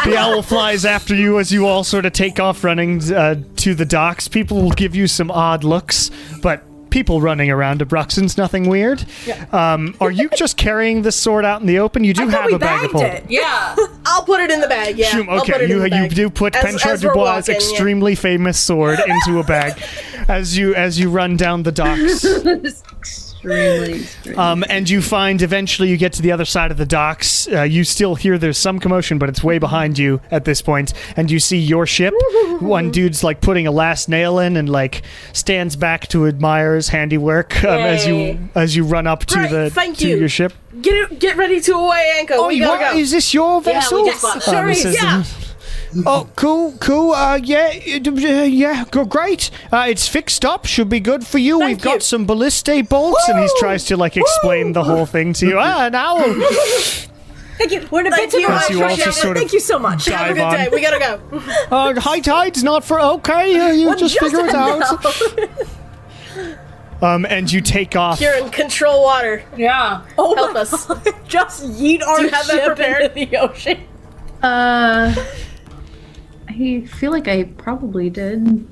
The owl flies after you as you all sort of take off running to the docks. People will give you some odd looks, but people running around to Bruxton's nothing weird. Yeah. Are you just carrying this sword out in the open? You do have a bag of holding. Yeah. I'll put it in the bag, yeah. Okay, you do put Penchard Dubois' extremely famous sword into a bag as you run down the docks. Extremely. And you find eventually you get to the other side of the docks. You still hear there's some commotion, but it's way behind you at this point. And you see your ship. One dude's like putting a last nail in and like stands back to admire his handiwork as you run up to your ship. Get ready to away anchor. We gotta go. Is this your vessel? Sure is. Yeah. Oh, cool. Yeah, great. It's fixed up. Should be good for you. We've got some ballistic bolts, and he tries to like explain the whole thing to you. An owl. Thank you. We're in a bit too much. Thank you so much. Have a good day. We gotta go. High tide's not for... Okay, you just figure it out. And you take off. Kieran, control water. Yeah. Help us. Just yeet our ship into the ocean. I feel like I probably did.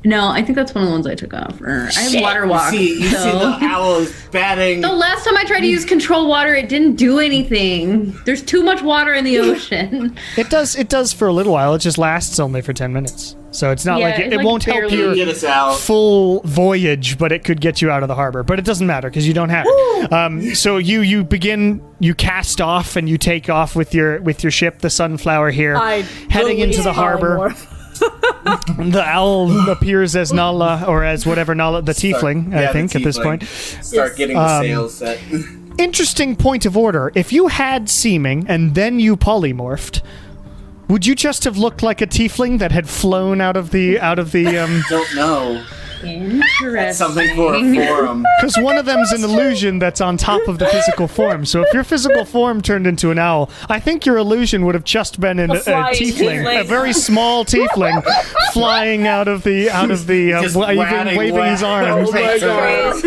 No, I think that's one of the ones I took off. I have water walk. You see the owls batting. The last time I tried to use control water, it didn't do anything. There's too much water in the ocean. It does for a little while. It just lasts only for 10 minutes. So it's not like it won't help your full voyage, but it could get you out of the harbor. But it doesn't matter because you don't have it. So you cast off and you take off with your ship, the Sunflower here, heading into the harbor. The owl appears as Nala, or as whatever Nala, the tiefling, I think, at this point. Start getting the sails set. Interesting point of order. If you had seeming and then you polymorphed, would you just have looked like a tiefling that had flown out of the Don't know. Interesting. Something for a forum. Because one of them's an illusion that's on top of the physical form. So if your physical form turned into an owl, I think your illusion would have just been a tiefling, a very small tiefling, flying out of the waving his arms. Oh my God.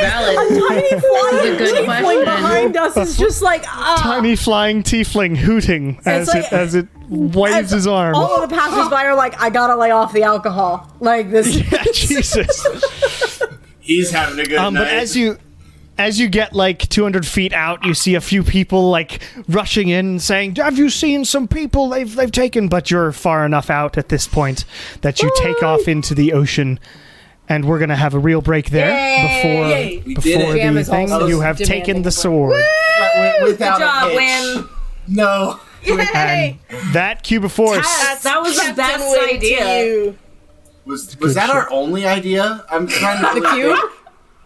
Valid. A tiny flying a good tiefling question. behind us is just like tiny flying tiefling hooting as it waves his arm. All of the passersby are like, I gotta lay off the alcohol. Like this. Yeah, Jesus. He's having a good night. But as you get like 200 feet out, you see a few people like rushing in and saying, "Have you seen some people they've taken?" But you're far enough out at this point that you take off into the ocean. And we're gonna have a real break there before the thing. You have taken the sword. Without Good job, a hitch. Wynn. No. And that cube of force. That was the best idea. Was that our only idea? I'm trying to The cube?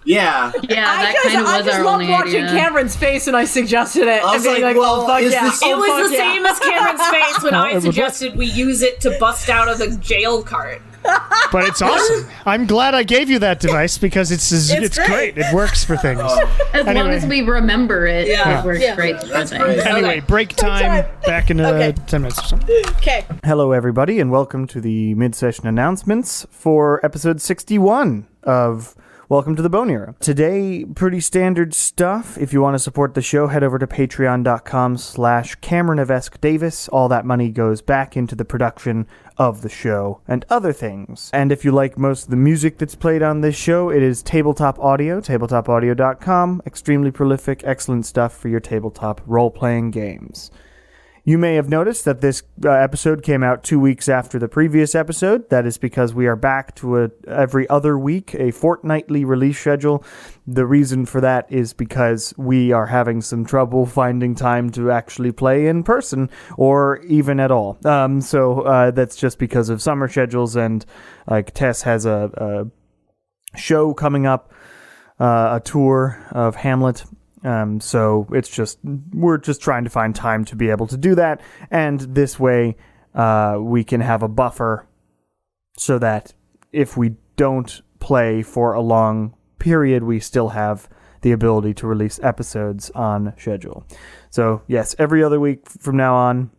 Yeah, Yeah. that kind of was our only idea. I just loved watching Cameron's face when I suggested it. I was and being like, well, fuck is yeah. this- It was the same as Cameron's face when I suggested we use it to bust out of the jail cart. But it's awesome. I'm glad I gave you that device because it's great. It works for things. As long as we remember it, it works great. That's great. Anyway, break time. Back in 10 minutes or something. Okay. Hello, everybody, and welcome to the mid-session announcements for episode 61 of Welcome to the Bone Era. Today, pretty standard stuff. If you want to support the show, head over to patreon.com/CameronEvesque-Davis. All that money goes back into the production of the show and other things. And if you like most of the music that's played on this show, it is Tabletop Audio, tabletopaudio.com. Extremely prolific, excellent stuff for your tabletop role-playing games. You may have noticed that this episode came out 2 weeks after the previous episode. That is because we are back to every other week, a fortnightly release schedule. The reason for that is because we are having some trouble finding time to actually play in person or even at all. So that's just because of summer schedules, and like Tess has a show coming up, a tour of Hamlet. So we're just trying to find time to be able to do that, and this way we can have a buffer so that if we don't play for a long period, we still have the ability to release episodes on schedule. So yes, every other week from now on.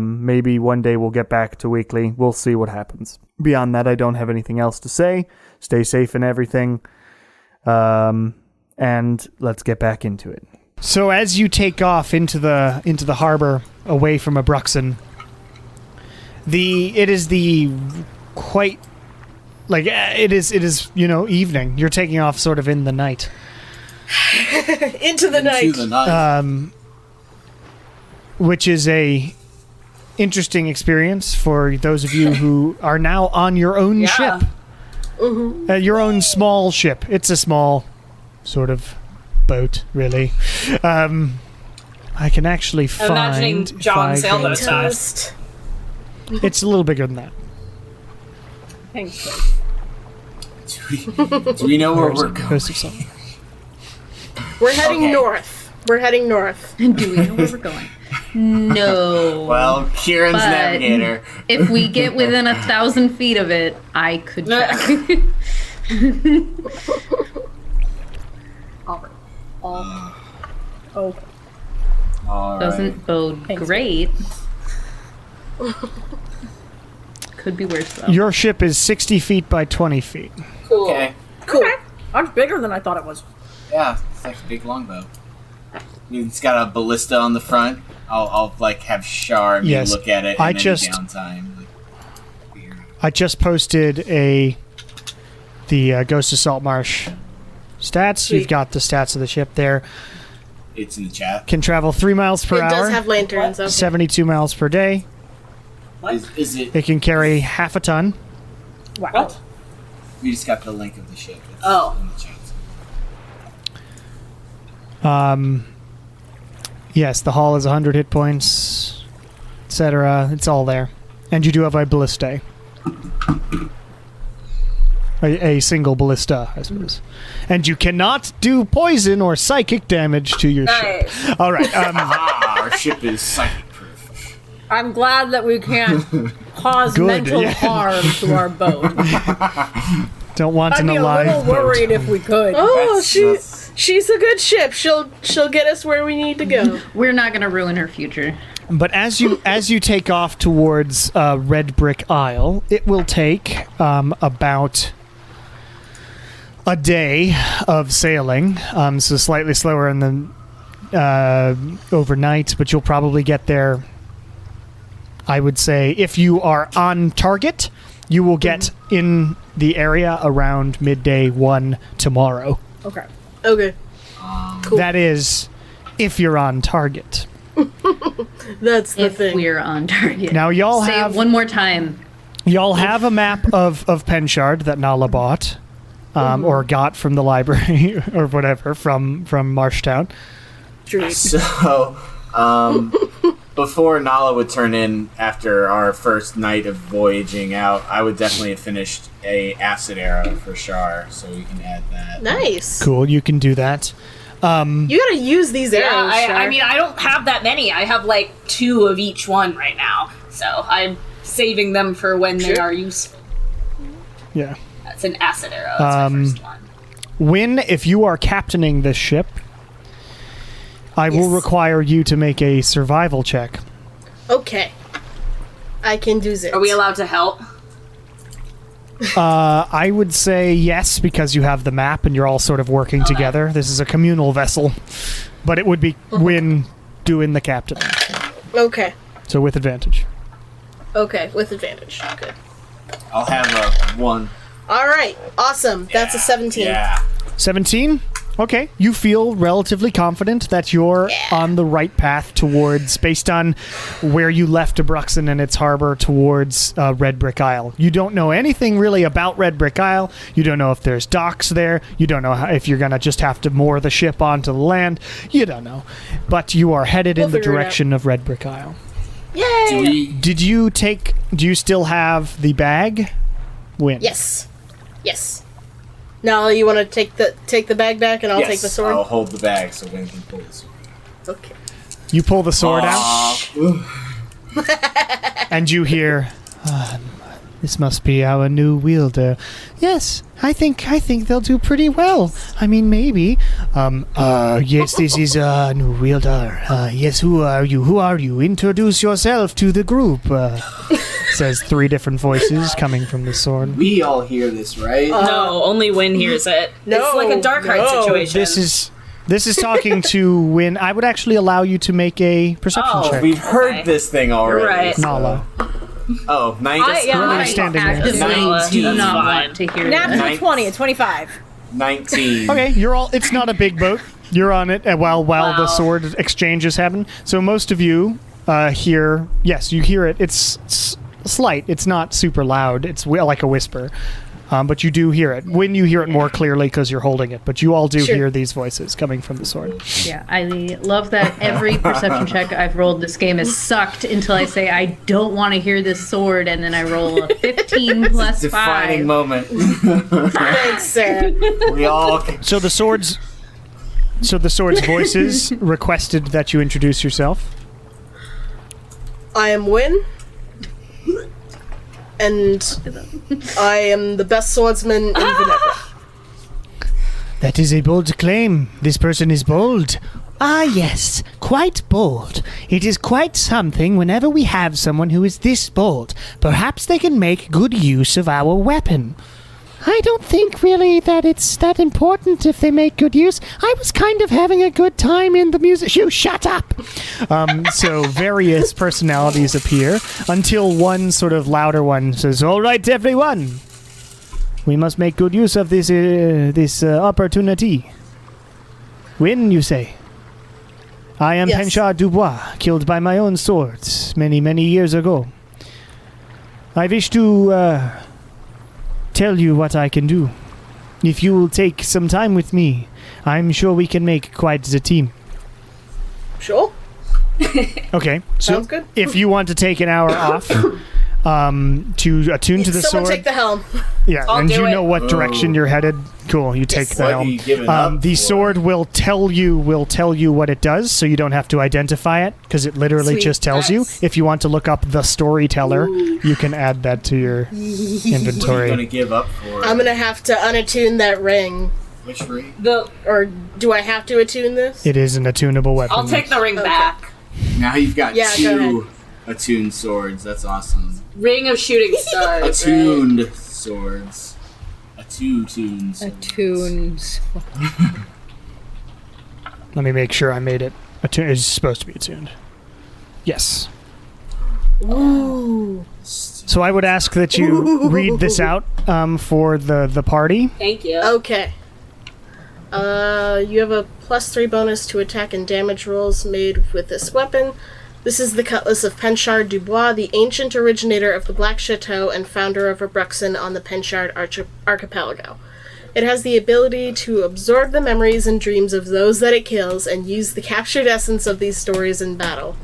Maybe one day we'll get back to weekly. We'll see what happens. Beyond that, I don't have anything else to say. Stay safe and everything. And let's get back into it. So as you take off into the harbor away from Abruxen, it is evening. You're taking off sort of in the night. Into the night. Which is a interesting experience for those of you who are now on your own ship. Mm-hmm. Your own small ship. It's a small sort of boat, really. I can actually find... Imagining John sailboat size. It's a little bigger than that. Thanks. Do we know where we're going? We're heading north. We're heading north. Do we know where we're going? No. Well, Kieran's navigator. If we get within 1,000 feet of it, I could check. Okay. Doesn't bode great. Could be worse, though. Your ship is 60 feet by 20 feet. Cool. Okay. Cool. Much bigger than I thought it was. Yeah, it's like a big longbow. It's got a ballista on the front. I'll like have Shar look at it in downtime. I just posted the Ghost of Saltmarsh stats. Sweet. You've got the stats of the ship there. It's in the chat. Can travel 3 miles per hour. It does have lanterns. Okay. 72 miles per day. Is it? It can carry half a ton. Wow. What? We just got the link of the ship. It's in the chat. Yes, the hull is 100 hit points, etc. It's all there. And you do have a ballista. A single ballista, I suppose. And you cannot do poison or psychic damage to your ship. All right. Our ship is psychic proof. I'm glad that we can't cause mental harm to our boat. Don't want an alive boat. I'd be a little worried if we could. Oh, she's a good ship. She'll get us where we need to go. We're not going to ruin her future. But as you take off towards Red Brick Isle, it will take about a day of sailing. So slightly slower in the overnight, but you'll probably get there. I would say if you are on target, you will get in the area around midday 1 tomorrow. Okay. Cool. That is, if you're on target. That's the If thing. we're on target. Now y'all Say have it one more time. Y'all have a map of Penshard that Nala bought, or got from the library or whatever from Marshtown. So, before Nala would turn in after our first night of voyaging out, I would definitely have finished a acid arrow for Shar, so we can add that. Nice. Cool, you can do that. You gotta use these arrows. I mean, I don't have that many. I have like 2 of each one right now, so I'm saving them for when they are useful. Yeah. That's an acid arrow. That's my first one. Wynn, if you are captaining this ship, I will require you to make a survival check. Okay. I can do this. Are we allowed to help? I would say yes, because you have the map and you're all sort of working together. This is a communal vessel, but it would be Wynn doing the captain. Okay. So with advantage. Okay, with advantage. Good. I'll have a 1. All right. Awesome. That's a 17. Yeah. 17? Okay. You feel relatively confident that you're on the right path towards, based on where you left Abruxen and its harbor, towards Red Brick Isle. You don't know anything really about Red Brick Isle. You don't know if there's docks there. You don't know if you're going to just have to moor the ship onto the land. You don't know. But you are headed in the direction of Red Brick Isle. Yay! Do you still have the bag? Wynn? Yes. Yes. Now you want to take the bag back, and I'll take the sword. I'll hold the bag so Wynn can pull the sword. Okay. You pull the sword out, and you hear, "This must be our new wielder." Yes, I think they'll do pretty well. I mean, maybe. Yes, this is a new wielder. Yes, who are you? Who are you? Introduce yourself to the group. Says 3 different voices coming from the sword. We all hear this, right? No, only Wynn hears it. No, it's like a Darkheart situation. This is talking to Wynn. I would actually allow you to make a perception check. We've heard this thing already. You're right. Nala. Oh, 19. I standing there. actively Nala, do that's not fine. want to hear Natural that. 20 at 25. 19. Okay, you're all. It's not a big boat. You're on it while the sword exchanges happen. So most of you hear. Yes, you hear it. It's slight. It's not super loud. It's like a whisper. But you do hear it. When you hear it more clearly because you're holding it. But you all do hear these voices coming from the sword. Yeah, I love that every perception check I've rolled this game has sucked until I say I don't want to hear this sword, and then I roll a 15 plus 5. Defining moment. Thanks, Sarah. We all. So the sword's voices requested that you introduce yourself. I am Wynn. And I am the best swordsman in Venebra. That is a bold claim. This person is bold. Ah, yes, quite bold. It is quite something whenever we have someone who is this bold. Perhaps they can make good use of our weapon. I don't think really that it's that important if they make good use. I was kind of having a good time in the music. You shut up! So various personalities appear until one sort of louder one says, "All right, everyone. We must make good use of this opportunity." Wynn, you say? I am Penchard Dubois, killed by my own swords many, many years ago. I wish to tell you what I can do. If you will take some time with me, I'm sure we can make quite the team. Sure. Okay, so Sounds good. if you want to take an hour off to attune to the Someone sword, take the helm. yeah, I'll and do you it. know what direction you're headed. Cool, you take the What are helm. you giving up The for? sword will tell you what it does, so you don't have to identify it because it literally Sweet. just tells you. Nice. If you want to look up the storyteller, you can add that to your What are you inventory. going to give up for? I'm gonna have to unattune that ring. Which ring? Or do I have to attune this? It is an attunable weapon. I'll take the ring back. Now you've got Yeah, go 2 attuned swords. That's awesome. Ring of shooting stars. Attuned swords. Attuned swords. Attunes. Let me make sure I made it. It's supposed to be attuned. Yes. Ooh. So I would ask that you read this out for the party. Thank you. Okay. You have a +3 bonus to attack and damage rolls made with this weapon. This is the cutlass of Penchard Dubois, the ancient originator of the Black Chateau and founder of Abruxen on the Penchard Archipelago. It has the ability to absorb the memories and dreams of those that it kills and use the captured essence of these stories in battle.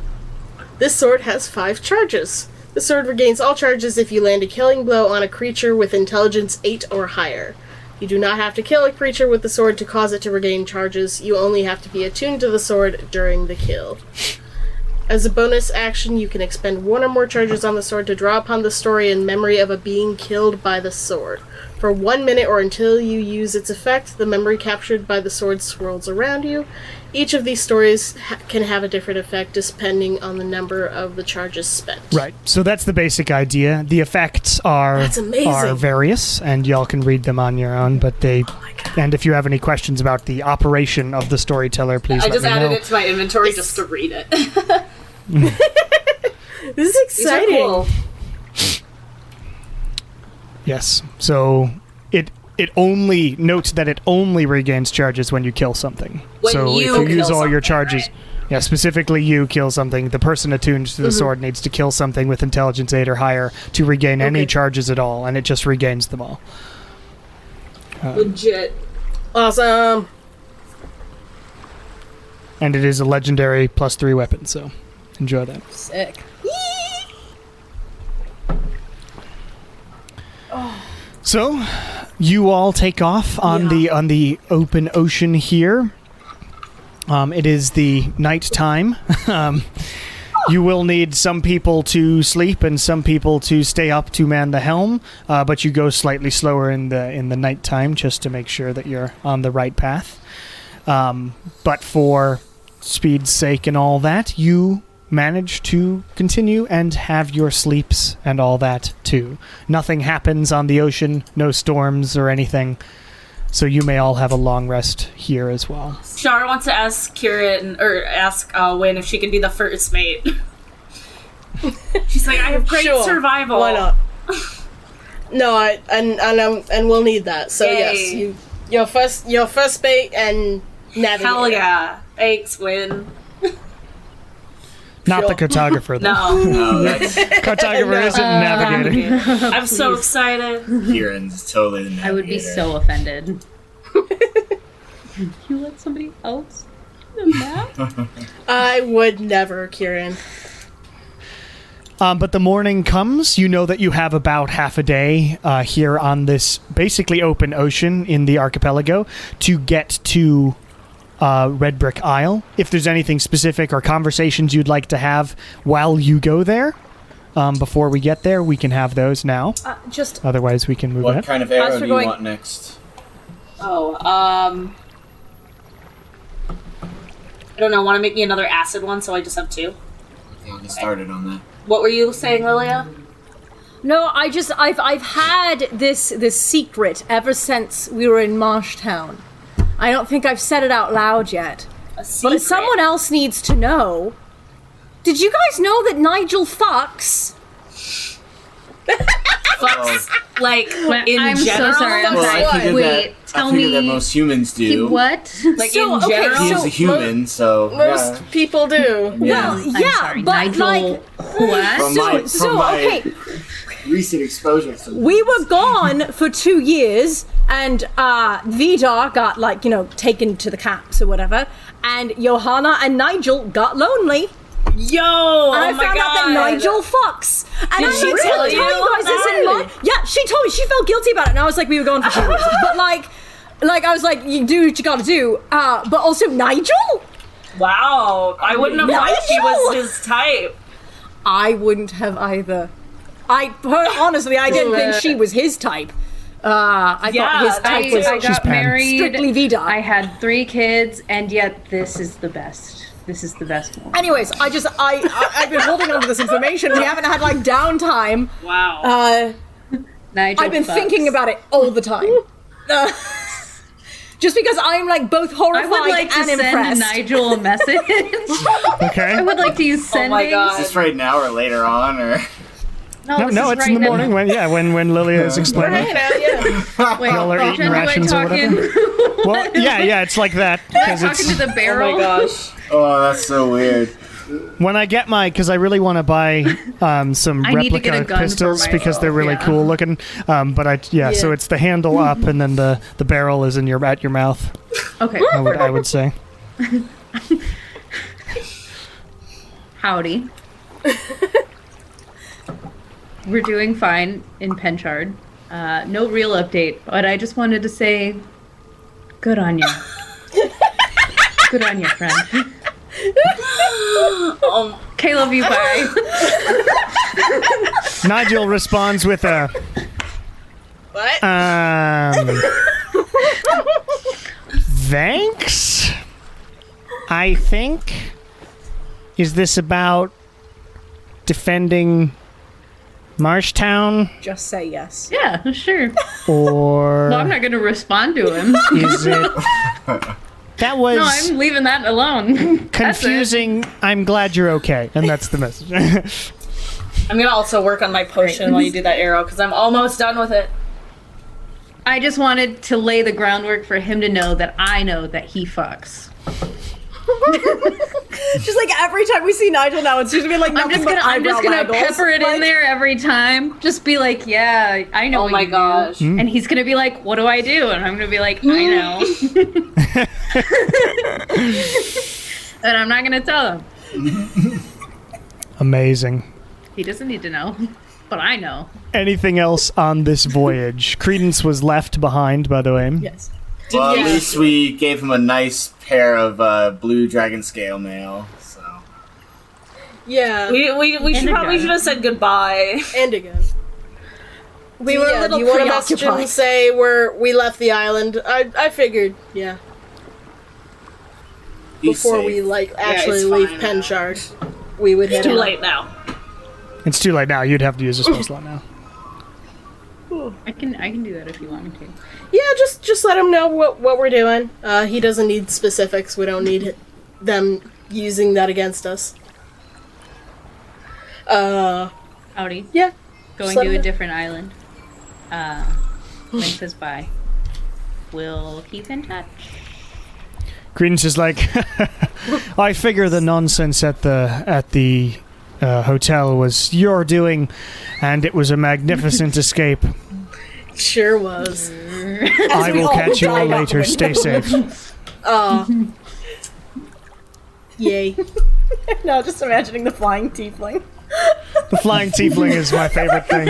This sword has 5 charges. The sword regains all charges if you land a killing blow on a creature with intelligence 8 or higher. You do not have to kill a creature with the sword to cause it to regain charges. You only have to be attuned to the sword during the kill. As a bonus action, you can expend 1 or more charges on the sword to draw upon the story and memory of a being killed by the sword. For 1 minute or until you use its effect, the memory captured by the sword swirls around you. Each of these stories can have a different effect depending on the number of the charges spent. Right. So that's the basic idea. The effects are various, and y'all can read them on your own. But they, and if you have any questions about the operation of the storyteller, please. I let just me added know. it to my inventory just to read it. This is exciting. These are cool. Yes. So it only notes that it only regains charges when you kill something. When so you if you kill use all your something, charges, right? yeah, specifically you kill something, the person attuned to the sword needs to kill something with intelligence 8 or higher to regain any charges at all, and it just regains them all. Legit. Awesome. And it is a legendary +3 weapon, so enjoy that. Sick. So, you all take off on the open ocean here. It is the night time. You will need some people to sleep and some people to stay up to man the helm, but you go slightly slower in the night time just to make sure that you're on the right path. But for speed's sake and all that, you manage to continue and have your sleeps and all that too. Nothing happens on the ocean, no storms or anything, so you may all have a long rest here as well. Shara wants to ask Wynn if she can be the first mate. She's like, I have great survival. Why not? No, and we'll need that. So Yay. yes, your first mate and navigator. Hell yeah. Thanks, Wynn. Not the cartographer, though. No. That's Cartographer isn't navigating. I'm so excited. Kieran's totally the navigator. I would be so offended. You let somebody else do the map? I would never, Kieran. But the morning comes. You know that you have about half a day here on this basically open ocean in the archipelago to get to Red Brick Isle. If there's anything specific or conversations you'd like to have while you go there, before we get there, we can have those now. Otherwise, we can move What ahead. kind of arrow do you want next? I don't know. Want to make me another acid one, so I just have 2? I'll get started on that. What were you saying, Lilia? No, I've had this secret ever since we were in Marshtown. I don't think I've said it out loud yet. But someone else needs to know. Did you guys know that Nigel fucks? Fucks, like, in I'm general? so sorry. I'm Well, sorry. I figured Wait, that, tell I figured me. that most humans do. He what? Like, So, in okay, general? He is a human, so Most people do. Well, I'm yeah, sorry, but Nigel. like, What? From my recent exposure to we were gone for 2 years, and Vidar got, like, taken to the camps or whatever, and Johanna and Nigel got lonely. Yo! And I found out that Nigel fucks. And Did I she need to tell tell you you guys this in my... Yeah, she told me. She felt guilty about it. And I was like, we were going for 2 years. But like, I was like, you do what you gotta do. But also Nigel? Wow. I wouldn't have thought she was Nigel? his type. I wouldn't have either. Honestly, I didn't think she was his type. I thought his type was I got married. strictly Vidar. I had 3 kids, and yet this is the best. This is the best one. Anyways, I've been holding on to this information. We haven't had like downtime. Wow. Nigel I've been fucks. thinking about it all the time. Just because I'm like both horrified I would like to and send impressed. Nigel a message. Okay. I would like to use sending. Oh my god. Is this right now or later on, or? No, it's in the morning when Lilia is explaining. Wait, Y'all are eating pretend rations or talking? Well, yeah, it's like that. Am I Because talking to the barrel? Oh my gosh. Oh, that's so weird. when I get because I really want to buy some I need to get replica a gun for pistols because they're really myself, cool looking. So it's the handle up and then the barrel is at your mouth. Okay. I would say. Howdy. We're doing fine in Penchard. No real update, but I just wanted to say, good on you. Good on you, friend. Okay, love you, bye. Nigel responds with a What? Thanks? I think. Is this about defending Marshtown? Just say yes. Yeah, sure. Or Well, I'm not going to respond to him. is it... That was No, I'm leaving that alone. confusing. I'm glad you're okay. And that's the message. I'm gonna also work on my potion while you do that arrow, because I'm almost done with it. I just wanted to lay the groundwork for him to know that I know that he fucks. Just like every time we see Nigel now, it's just gonna be like I'm just gonna pepper it in there every time. Just be like, yeah, I know. Oh my gosh. And he's gonna be like, what do I do? And I'm gonna be like, I know. And I'm not gonna tell him. Amazing. He doesn't need to know, but I know. Anything else on this voyage? Credence was left behind, by the way. Yes. Well, at least we gave him a nice pair of blue dragon scale mail. So Yeah. We should probably have said goodbye. And again. We were a little do you want to message him and preoccupied. say we left the island? I figured, yeah. be Before safe. we actually it's leave fine Penchard, we would hit It's too him. late now. It's too late now. You'd have to use a spell slot now. I can do that if you want me to. Yeah, just let him know what we're doing. He doesn't need specifics. We don't need them using that against us. Howdy. Yeah. Going Let to me a know. different island. Link says bye. We'll keep in touch. Credence is like, I figure the nonsense at the hotel was your doing, and it was a magnificent escape. Sure was. I will catch you all later. Stay safe. Yay. No, just imagining the flying tiefling. The flying tiefling is my favorite thing.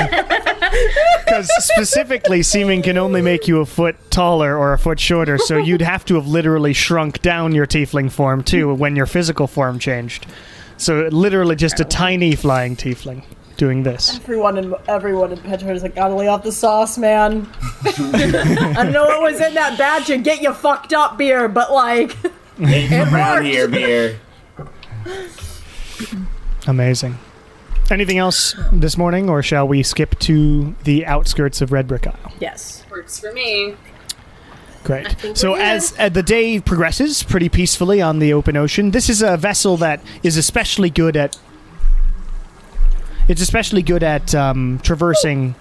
Because specifically, seeming can only make you a foot taller or a foot shorter, so you'd have to have literally shrunk down your tiefling form, too, when your physical form changed. So literally just a tiny flying tiefling doing this. Everyone in Petra is like, gotta lay off the sauce, man. I don't know what was in that batch of get you fucked up beer, but like, Ain't around here, beer. Amazing. Anything else this morning, or shall we skip to the outskirts of Red Brick Isle? yes. Works for me. Great. So as the day progresses pretty peacefully on the open ocean, this is a vessel that is especially good at... It's especially good at traversing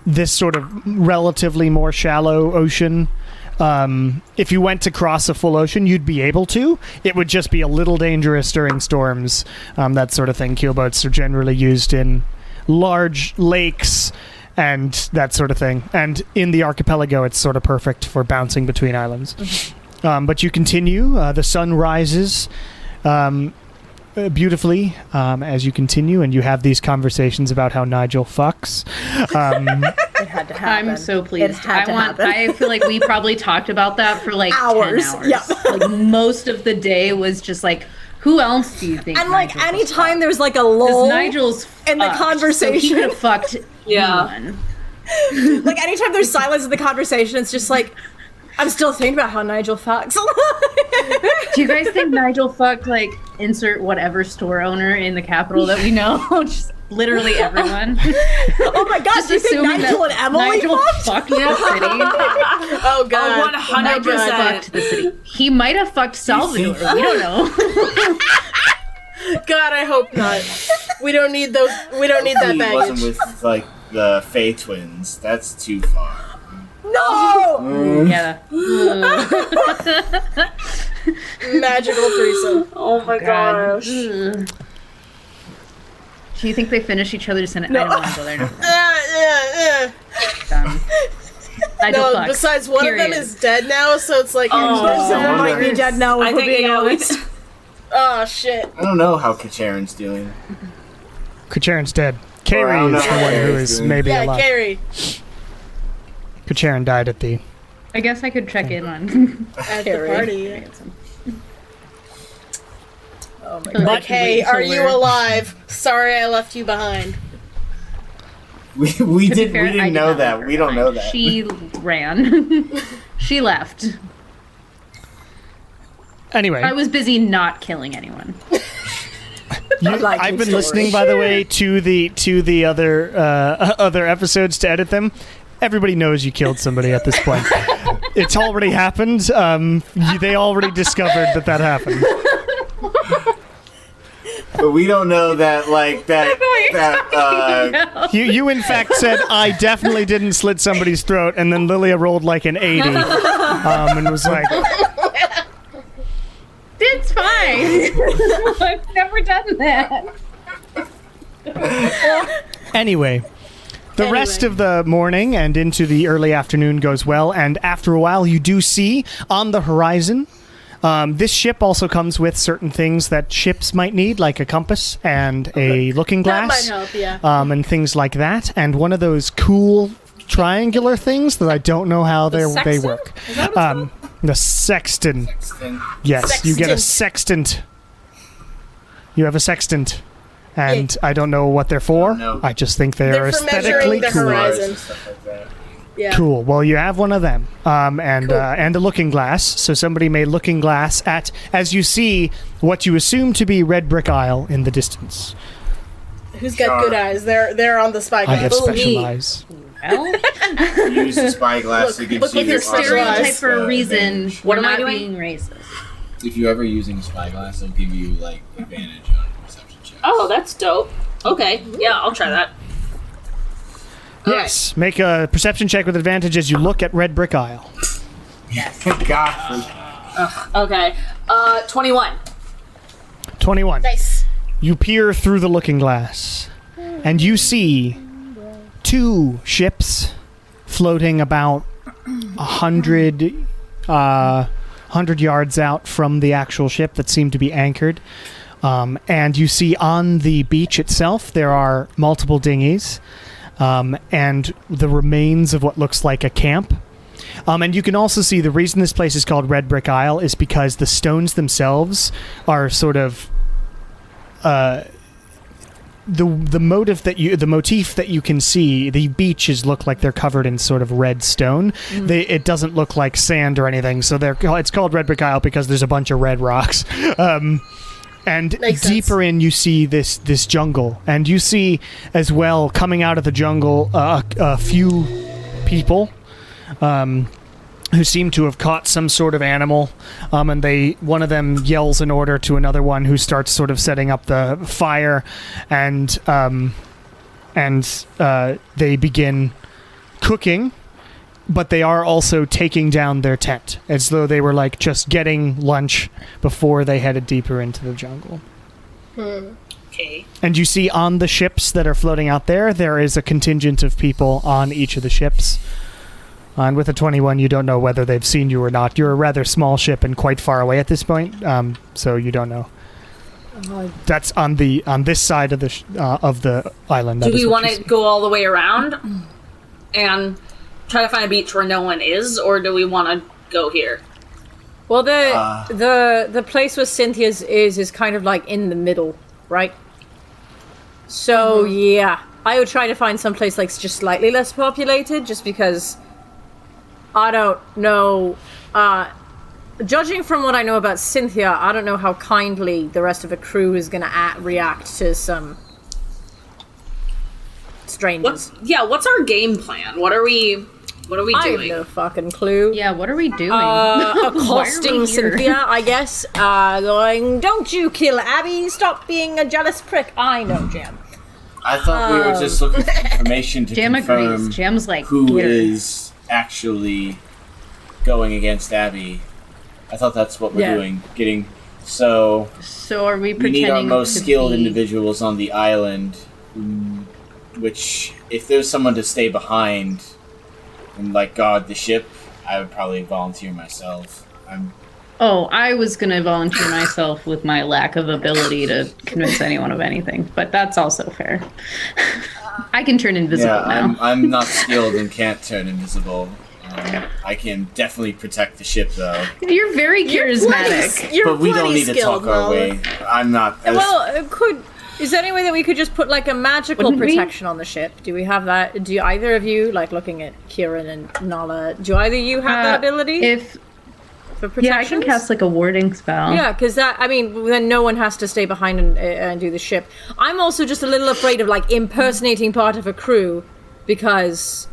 this sort of relatively more shallow ocean. If you went to cross a full ocean, you'd be able to. It would just be a little dangerous during storms, that sort of thing. Keelboats are generally used in large lakes and that sort of thing. And in the archipelago, it's sort of perfect for bouncing between islands. But you continue. The sun rises beautifully as you continue, and you have these conversations about how Nigel fucks. It had to happen. I'm so pleased. It had to happen. I feel like we probably talked about that for like Hours. 10 hours. Yeah. Like most of the day was just like, who else do you think? And like Nigel anytime there's like a fucked? 'Cause lull Nigel's in the fucked, so he conversation. could have fucked Yeah. anyone. like anytime there's silence in the conversation, it's just like I'm still thinking about how Nigel fucks. Do you guys think Nigel fucked like insert whatever store owner in the capital that we know? Just literally everyone. Oh my gosh, Just do you think assuming Nigel that and Emily Nigel fucked? fucked the city. Oh god. 100%. Nigel fucked the city. He might have fucked Salvador. We don't know. God, I hope not. We don't need those. We don't need that He wasn't baggage. with like the Fae twins. That's too far. No! Yeah. Magical threesome. Oh my God. gosh. Ugh. Do you think they finish each other's sentence? I don't want to go there. No. Done. Nigel No, fucks. besides one of them Period. is dead now, so it's like. Someone might be dead now if I we're think being yeah, honest. Oh shit. I don't know how Kacharin's doing. Kacharin's dead. Or I Carrie don't is know the how one who Carrie's is doing. maybe Yeah, alive. Carrie. Kacharin died at the... I guess I could check in on. At the party. Oh my But- Like, hey, are you alive? Sorry I left you behind. We didn't know that. We don't know that. She ran. She left. Anyway, I was busy not killing anyone. I've been listening, by the way, to the other episodes to edit them. Everybody knows you killed somebody at this point. It's already happened. They already discovered that happened. But we don't know that, You in fact said, I definitely didn't slit somebody's throat, and then Lilia rolled like an 80, and was like... It's fine. I've never done that. Anyway, the rest of the morning and into the early afternoon goes well, and after a while you do see on the horizon... this ship also comes with certain things that ships might need, like a compass and a looking glass. That might help, yeah. And things like that. And one of those cool triangular things that I don't know how they work. Is that what it's called? The sextant. Yes, you get a sextant. You have a sextant. And I don't know what they're for. No. I just think they're They're for aesthetically measuring the cool. horizon. Stuff like that. Yeah. Cool. Well, you have one of them, and a looking glass. So somebody made looking glass at, as you see, what you assume to be Red Brick Isle in the distance. Who's got good eyes? They're on the spy I glass. have special eyes. Well, Use the spyglass to give look you with your stereotype eyes. for a reason. What We're am I not doing? being racist. If you're ever using a spyglass, it'll give you advantage on perception checks. Oh, that's dope. Okay, yeah, I'll try that. Yes. Make a perception check with advantage as you look at Red Brick Isle. God. Okay, 21. 21. Nice. You peer through the looking glass, and you see 2 ships floating about 100 yards out from the actual ship that seem to be anchored. And you see on the beach itself there are multiple dinghies, and the remains of what looks like a camp. And you can also see the reason this place is called Red Brick Isle is because the stones themselves are sort of the motif that you can see. The beaches look like they're covered in sort of red stone. It doesn't look like sand or anything, so it's called Red Brick Isle because there's a bunch of red rocks. And Makes deeper in, you see this jungle, and you see as well coming out of the jungle a few people who seem to have caught some sort of animal, and one of them yells an order to another one, who starts sort of setting up the fire, and they begin cooking. But they are also taking down their tent, as though they were just getting lunch before they headed deeper into the jungle. Okay. And you see on the ships that are floating out there is a contingent of people on each of the ships. And with a 21, you don't know whether they've seen you or not. You're a rather small ship and quite far away at this point, so you don't know. That's on this side of the island. Do we want to go all the way around and try to find a beach where no one is, or do we want to go here? Well, the place where Cynthia's is kind of in the middle, right? So yeah, I would try to find some place just slightly less populated, just because I don't know. Judging from what I know about Cynthia, I don't know how kindly the rest of the crew is going to react to some strangers. What's our game plan? What are we doing? I have no fucking clue. Yeah, what are we doing? Accosting Cynthia, I guess. Going, don't you kill Abby, stop being a jealous prick. I know, Jam. I thought we were just looking for information to Jam confirm agrees. Jam's who get her. is actually going against Abby. I thought that's what we're doing. So are we we pretending need our most to skilled be... individuals on the island, which, if there's someone to stay behind and guard the ship, I would probably volunteer myself. I was going to volunteer myself with my lack of ability to convince anyone of anything, but that's also fair. I can turn invisible now. I'm not skilled and can't turn invisible. I can definitely protect the ship, though. You're very charismatic. You're But we don't plenty need to skilled, talk our Mom. way. I'm not. Well, Is there any way that we could just put like a magical protection on the ship? Do we have that? Do either of you, like looking at Kieran and Nala, do either of you have that ability? For protections? Yeah, I can cast like a warding spell. Yeah, because then no one has to stay behind and do the ship. I'm also just a little afraid of like impersonating part of a crew because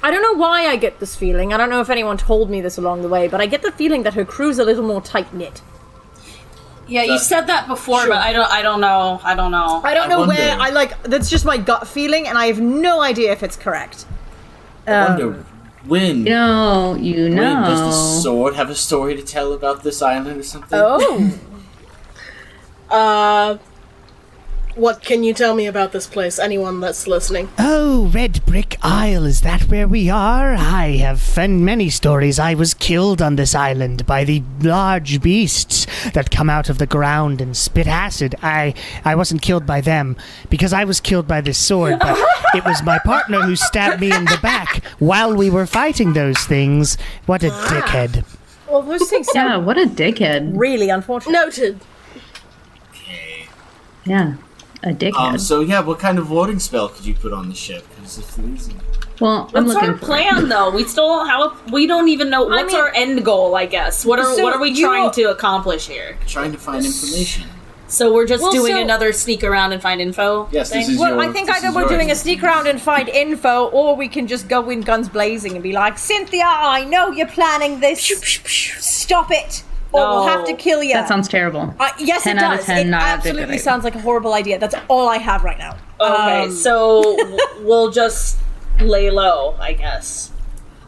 I don't know why I get this feeling. I don't know if anyone told me this along the way, but I get the feeling that her crew's a little more tight-knit. Yeah, you said that before, sure. But I don't know. I don't know where that's just my gut feeling, and I have no idea if it's correct. I wonder, Wynn. No, Wynn, does the sword have a story to tell about this island or something? Oh. What can you tell me about this place? Anyone that's listening? Oh, Red Brick Isle, is that where we are? I have many stories. I was killed on this island by the large beasts that come out of the ground and spit acid. I wasn't killed by them, because I was killed by this sword, but it was my partner who stabbed me in the back while we were fighting those things. What a dickhead. Well, those things sound what a dickhead. Really unfortunate. Noted. Okay. Yeah. A dickhead. What kind of warding spell could you put on the ship? Well, what's our plan, though? We still we don't even know what's our end goal. I guess what are we trying to accomplish here? Trying to find information. So we're just doing another sneak around and find info. Yes, thing? this is I think either we're doing a sneak around and find info, or we can just go in guns blazing and be like, Cynthia, I know you're planning this. Stop it. Or we'll have to kill you. That sounds terrible. Yes, 10 it does. Out of 10, it absolutely sounds like a horrible idea. That's all I have right now. Okay, so we'll just lay low, I guess.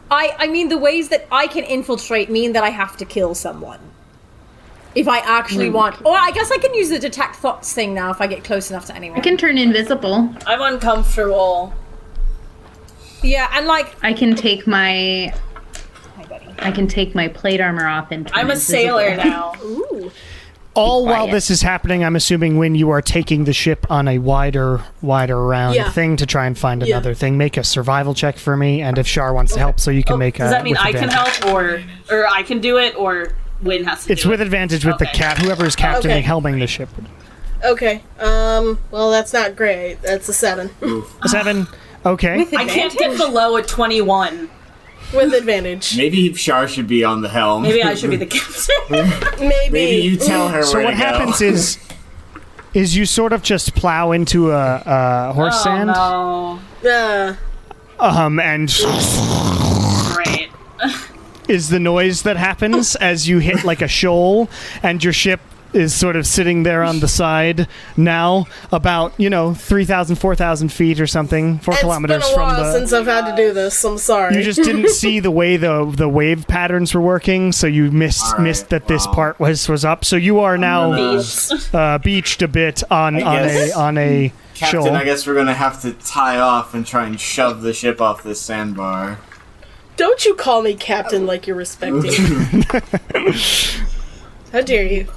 I mean, the ways that I can infiltrate mean that I have to kill someone. If I actually want... Or I guess I can use the detect thoughts thing now if I get close enough to anyone. I can turn invisible. I'm uncomfortable. Yeah, and like... I can take my plate armor off and turn I'm a invisible. sailor now. Ooh. All while this is happening, I'm assuming when you are taking the ship on a wider round thing to try and find another thing, make a survival check for me, and if Shar wants to help, so you can make a... Does that mean I can help, or I can do it, or Wynn has to do it? It's with advantage with the whoever is captaining, helming the ship. Okay, well, that's not great. That's a 7. A 7? Okay. I can't get below a 21. With advantage. Maybe Shar should be on the helm. Maybe I should be the captain. Maybe you tell her so where what to go. happens is you sort of just plow into a horse sand. No. And Great. is the noise that happens as you hit like a shoal, and your ship is sort of sitting there on the side now, about 3,000, 4,000 feet or something, 4 kilometers from the... It's been a while since I've had to do this. I'm sorry. You just didn't see the way the wave patterns were working, so you missed that this part was up. So you are now beached a bit on a Captain, shoal. I guess we're gonna have to tie off and try and shove the ship off this sandbar. Don't you call me captain like you're respecting. How dare you?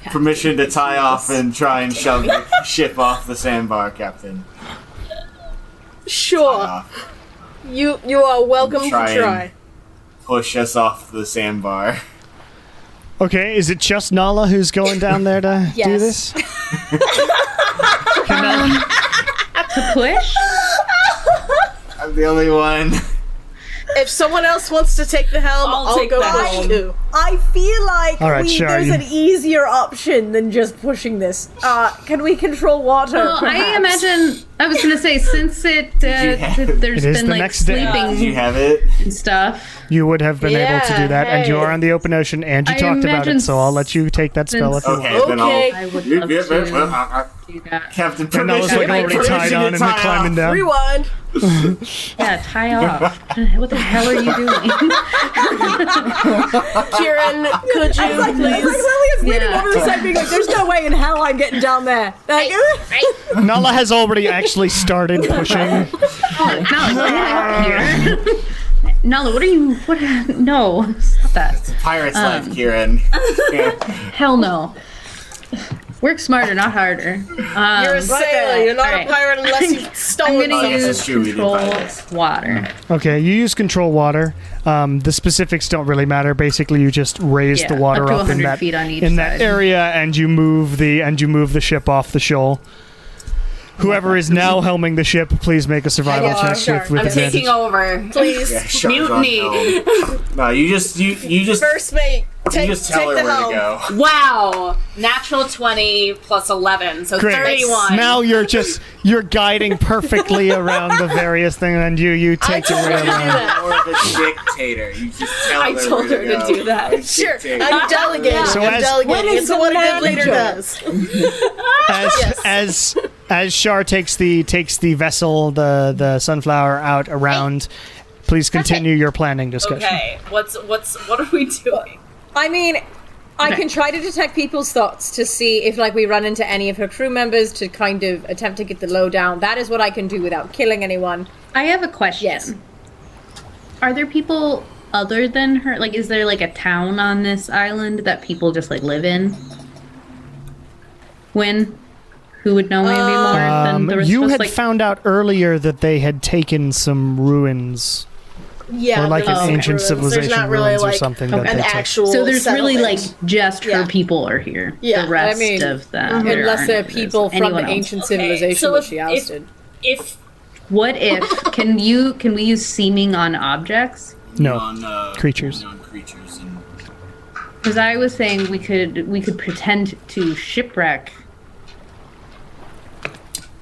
Permission to tie off and try and shove the ship off the sandbar, Captain. Sure. You are welcome to try. Push us off the sandbar. Okay, is it just Nala who's going down there to do this? To push? I'm the only one. If someone else wants to take the helm, I'll go push too. I feel like there's an easier option than just pushing this. Can we control water? Well, perhaps? I imagine. I was going to say, since there's been like sleeping Did you have it? and stuff. You would have been able to do that, and you are on the open ocean, and you talked about it, so I'll let you take that spell if you want. Then I would love to do that. Captain, Nala's like already tied on and we're climbing down. Rewind. Yeah, tie off. What the hell are you doing? Kieran, could you please? Lilia's leaning over the side being like, there's no way in hell I'm getting down there. Like, Nala has already actually started pushing. Nala, get up here. Nala, what are you... No, stop that. It's a pirate's life, Kieran. Hell no. Work smarter, not harder. You're a sailor. You're not a pirate unless you've stolen I'm gonna something. use control water. Okay, you use control water. The specifics don't really matter. Basically, you just raise the water up to up in 100 that feet on each in that side. area, and you move the ship off the shoal. Whoever is now helming the ship, please make a survival check with I'm advantage. taking over. Please. Yeah, Shar's on Mutiny. helm. No, you just First mate, you take just tell her the where helm. to go. Wow. Natural 20 plus 11, so Great. 31. Now you're guiding perfectly around the various things, and you take it told way her to do around. that. Or the dictator. You just tell I her told where her to to go. do that. Sure, Dictator. I'm delegating. So I'm as- delegating. When is It's the what a good leader manager? does. As Shar takes the vessel, the sunflower out around, please continue your planning discussion. Okay, what are we doing? I mean, I can try to detect people's thoughts to see if, like, we run into any of her crew members to kind of attempt to get the lowdown. That is what I can do without killing anyone. I have a question. Yes. Are there people other than her? Like, is there like a town on this island that people just like live in? Wynn? Who would know maybe more than the rest You of us? had Like, found out earlier that they had taken some ruins, Yeah, or like there's an ancient ruins. civilization There's not really ruins or like something. Okay. That an they took. actual. so there's really like settlement. just Yeah. her people are here. Yeah, The rest I mean, of them. Unless they're aren't. people from Anyone the else? ancient Okay, civilization so that she ousted. If What if can we use seeming on objects? No. On, Creatures. On creatures and Because I was saying we could pretend to shipwreck.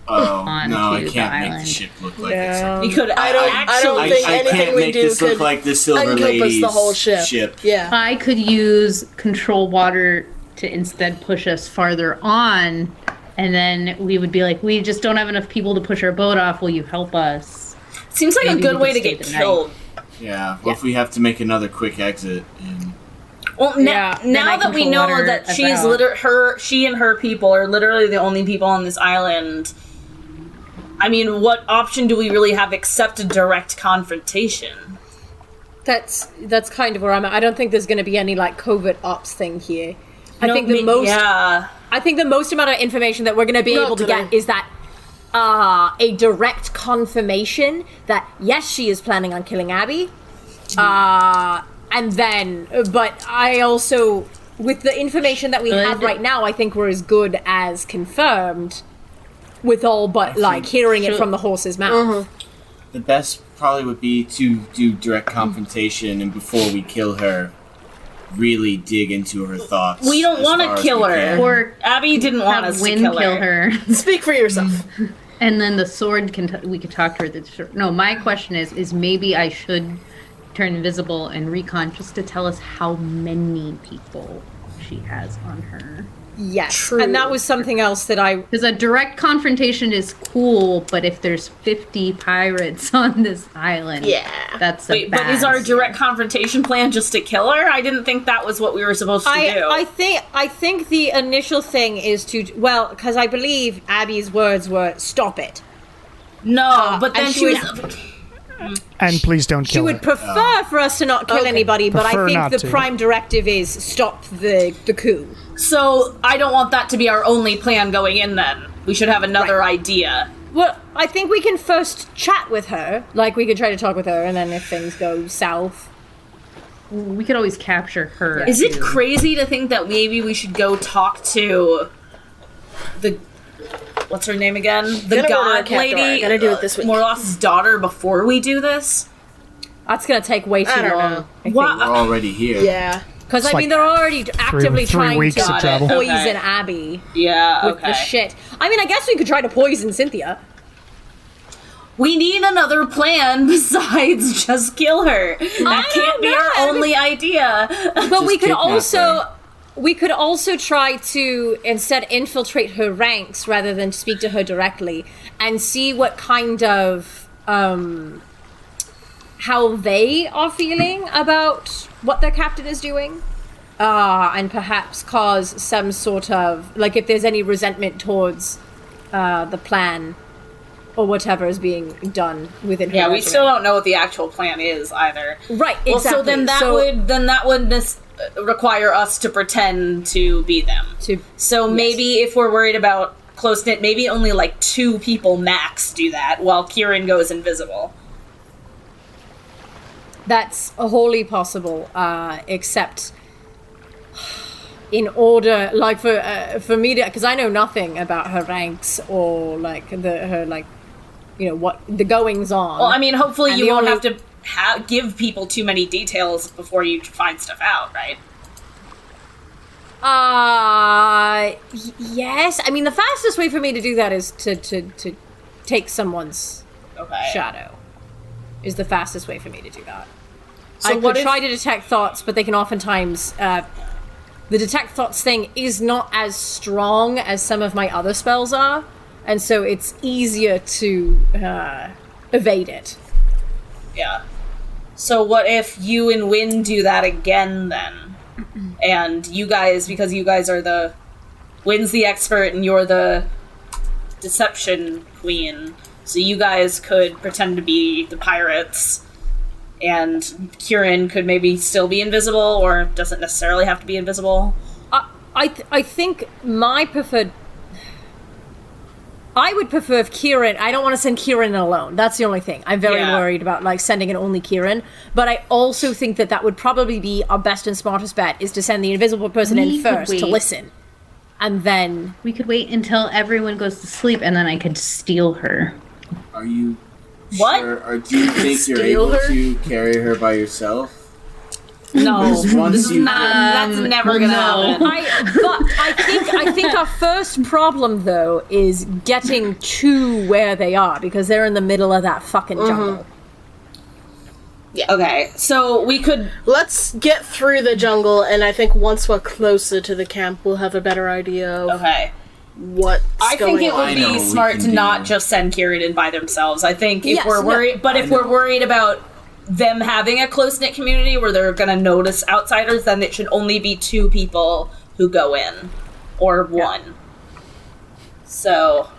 no, I the can't make island. the ship look like Yeah. you could I don't it's. think I anything can't we make do this look could like the Silver encompass Lady's the whole ship. Yeah. I could use control water to instead push us farther on, and then we would be like, we just don't have enough people to push our boat off. Will you help us? seems like Maybe a good we way could to stay get the night. killed. Yeah. What if we have to make another quick exit? And Well, Yeah, then I now that we control know water that as she is well. she and her people are literally the only people on this island. I mean, what option do we really have except a direct confrontation? That's kind of where I'm at. I don't think there's going to be any, like, covert ops thing here. I No, think the most amount of information that we're going to be Not able to today. get is that a direct confirmation that yes, she is planning on killing Abby. And then, but I also, with the information that we have right now, I think we're as good as confirmed with all but like hearing it from the horse's mouth. the best probably would be to do direct confrontation, and before we kill her, really dig into her thoughts. We don't as want far to as kill we her. can. Or Abby didn't want have us Wynn to kill her. Speak for yourself. and then the sword we could talk to her. No, my question is maybe I should turn invisible and recon just to tell us how many people she has on her. Yes, True. and that was something else that I. Because a direct confrontation is cool, but if there's 50 pirates on this island, Yeah. that's a Wait, but bad is our scene. direct confrontation plan just to kill her? I didn't think that was what we were supposed to do. I think the initial thing is to because I believe Abby's words were "stop it." No, but then and she she was. And please don't She kill would her. prefer for us to not kill Okay. anybody, but I Prefer think not the to. prime directive is stop the coup. So I don't want that to be our only plan going in. Then we should have another idea. Well, I think we can first chat with her. Like, we could try to talk with her, and then if things go south. We could always capture her. Is it too. crazy to think that maybe we should go talk to the what's her name again? The Gonna order a god cat door. lady, Gotta do it this week. Morlos's daughter. Before we do this, That's going to take way too I don't long. know. I What? We're already here. Yeah. Because, I It's mean, like they're already actively three trying weeks to of travel. poison Okay. Abby yeah, with the shit. I mean, I guess we could try to poison Cynthia. We need another plan besides just kill her. That can't be our only idea. But we could kidnap also... her. We could also try to instead infiltrate her ranks rather than speak to her directly and see what kind of how they are feeling about what their captain is doing, and perhaps cause some sort of like if there's any resentment towards the plan or whatever is being done within her. Yeah, we regiment. still don't know what the actual plan is either. Right, Well, exactly. so then that would require us to pretend to be them. So maybe if we're worried about close-knit, maybe only like 2 people max do that while Kieran goes invisible. That's wholly possible, except in order, like for me to, because I know nothing about her ranks or like her like, what the goings on. Well, I mean, hopefully you won't have to give people too many details before you find stuff out, right? Yes. I mean, the fastest way for me to do that is to take someone's shadow. Is the fastest way for me to do that. So I could try to detect thoughts, but they can oftentimes the detect thoughts thing is not as strong as some of my other spells are, and so it's easier to evade it. Yeah. So what if you and Wynn do that again then? And you guys, because you guys are Wynn's the expert and you're the deception queen, so you guys could pretend to be the pirates, and Kieran could maybe still be invisible, or doesn't necessarily have to be invisible. I think my preferred... I would prefer if Kieran... I don't want to send Kieran alone. That's the only thing. I'm very worried about like sending in only Kieran. But I also think that would probably be our best and smartest bet, is to send the invisible person in first to listen. And then... We could wait until everyone goes to sleep, and then I could steal her. Are you what? sure? Or do you think you're able to carry her by yourself? No, this is not. That's never gonna happen. I think our first problem though is getting to where they are, because they're in the middle of that fucking jungle. Yeah. Okay, so we could... Let's get through the jungle, and I think once we're closer to the camp, we'll have a better idea of what's going on. I think it would be smart to not just send Kieran in by themselves. I think if we're worried... But if we're worried about them having a close-knit community where they're going to notice outsiders, then it should only be 2 people who go in. Or 1. So,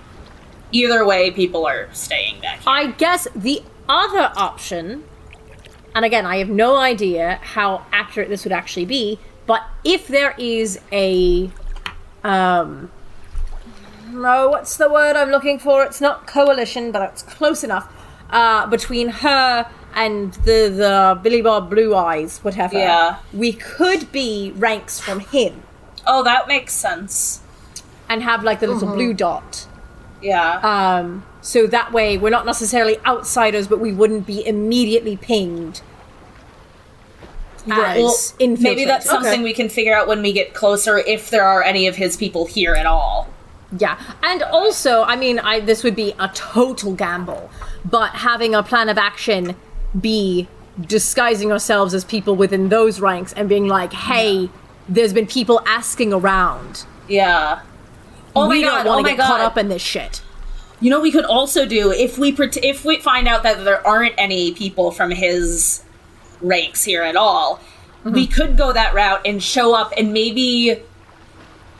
either way, people are staying back here. I guess the other option... And again, I have no idea how accurate this would actually be, but if there is a, what's the word I'm looking for? It's not coalition, but it's close enough, between her and the Billy Bob Blue Eyes, whatever. We could be ranks from him. Oh, that makes sense. And have like the little blue dot. Yeah. So that way, we're not necessarily outsiders, but we wouldn't be immediately pinged. Well, maybe that's something we can figure out when we get closer, if there are any of his people here at all. Yeah, and also, I mean, this would be a total gamble, but having a plan of action be disguising ourselves as people within those ranks and being like, hey, there's been people asking around. Yeah. We don't want to get caught up in this shit. You know what we could also do, if we find out that there aren't any people from his ranks here at all, we could go that route and show up and maybe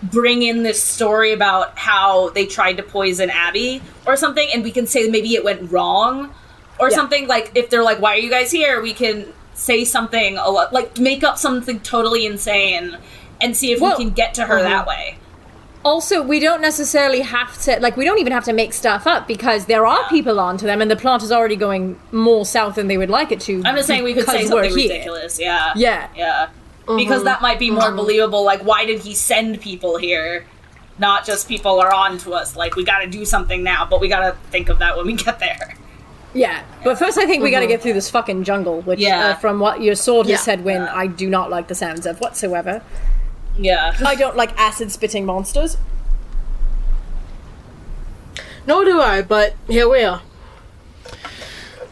bring in this story about how they tried to poison Abby or something, and we can say maybe it went wrong or something. Like, if they're like, why are you guys here? We can say something, like make up something totally insane and see if we can get to her that way. Also, we don't necessarily have to, like, we don't even have to make stuff up, because there are people onto them, and the plot is already going more south than they would like it to. I'm just saying we could say something ridiculous, yeah. Because that might be more believable, like, why did he send people here? Not just people are on to us, like, we gotta do something now, but we gotta think of that when we get there. Yeah, but first I think we gotta get through this fucking jungle, which, from what your sword has said, Wynn, I do not like the sounds of whatsoever. Yeah. I don't like acid-spitting monsters. Nor do I, but here we are.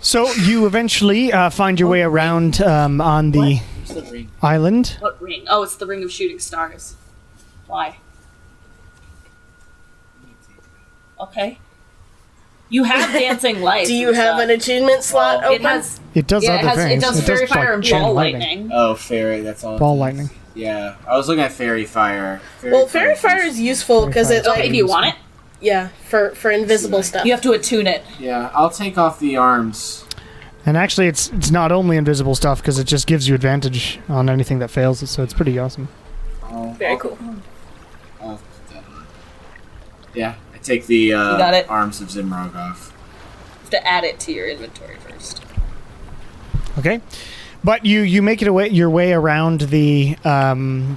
So you eventually find your way around on the island. What ring? Oh, it's the Ring of Shooting Stars. Why? Okay. You have dancing lights. Do you have an attunement slot open? It does other things. It does fairy fire and ball lightning. Oh, fairy, that's all. Ball lightning. Yeah, I was looking at fairy fire. Fairy fire is useful because it, like, if you want it. Yeah, for invisible stuff. You have to attune it. Yeah, I'll take off the arms. And actually, it's not only invisible stuff because it just gives you advantage on anything that fails it, so it's pretty awesome. Very cool. I'll put that on. Yeah, I take the got it. arms of Zimrog off. You have to add it to your inventory first. Okay. But you make your way around the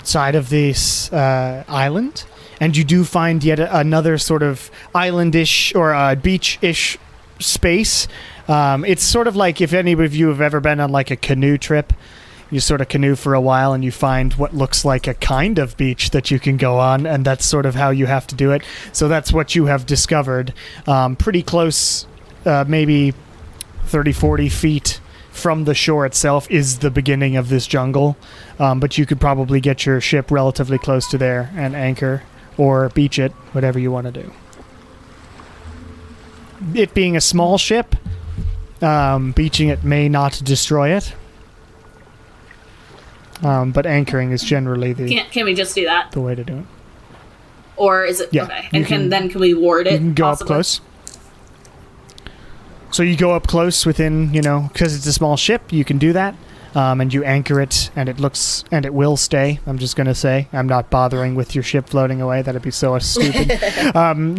side of this island, and you do find yet another sort of islandish or beach-ish space. It's sort of like if any of you have ever been on like a canoe trip. You sort of canoe for a while and you find what looks like a kind of beach that you can go on, and that's sort of how you have to do it. So that's what you have discovered. Pretty close, maybe 30, 40 feet from the shore itself is the beginning of this jungle. But you could probably get your ship relatively close to there and anchor or beach it, whatever you want to do. It being a small ship, beaching it may not destroy it. But anchoring is generally Can we just do that? the way to do it. Or is it... Yeah, okay. you And can we ward it? You can go possibly? up close. So you go up close within, because it's a small ship, you can do that. And you anchor it, and it will stay. I'm just going to say. I'm not bothering with your ship floating away. That'd be so stupid.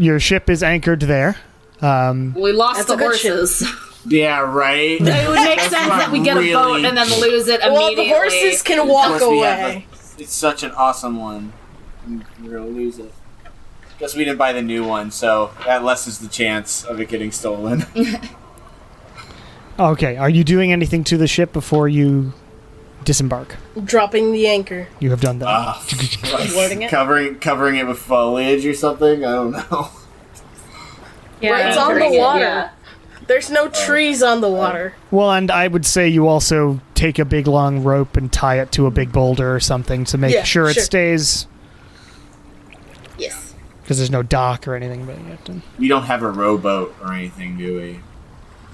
Your ship is anchored there. We lost the horses. Yeah, right. It would make sense that we get a boat and then lose it immediately. Well, the horses can walk away. It's such an awesome one. We're gonna lose it. Guess we didn't buy the new one, so that lessens the chance of it getting stolen. Okay, are you doing anything to the ship before you disembark? Dropping the anchor. You have done that. Loading it? Covering it with foliage or something? I don't know. Yeah, It's on the water. Yeah. There's no trees on the water. Well, and I would say you also take a big long rope and tie it to a big boulder or something to make sure it stays. Yes. Because there's no dock or anything, but you have to. We don't have a rowboat or anything, do we?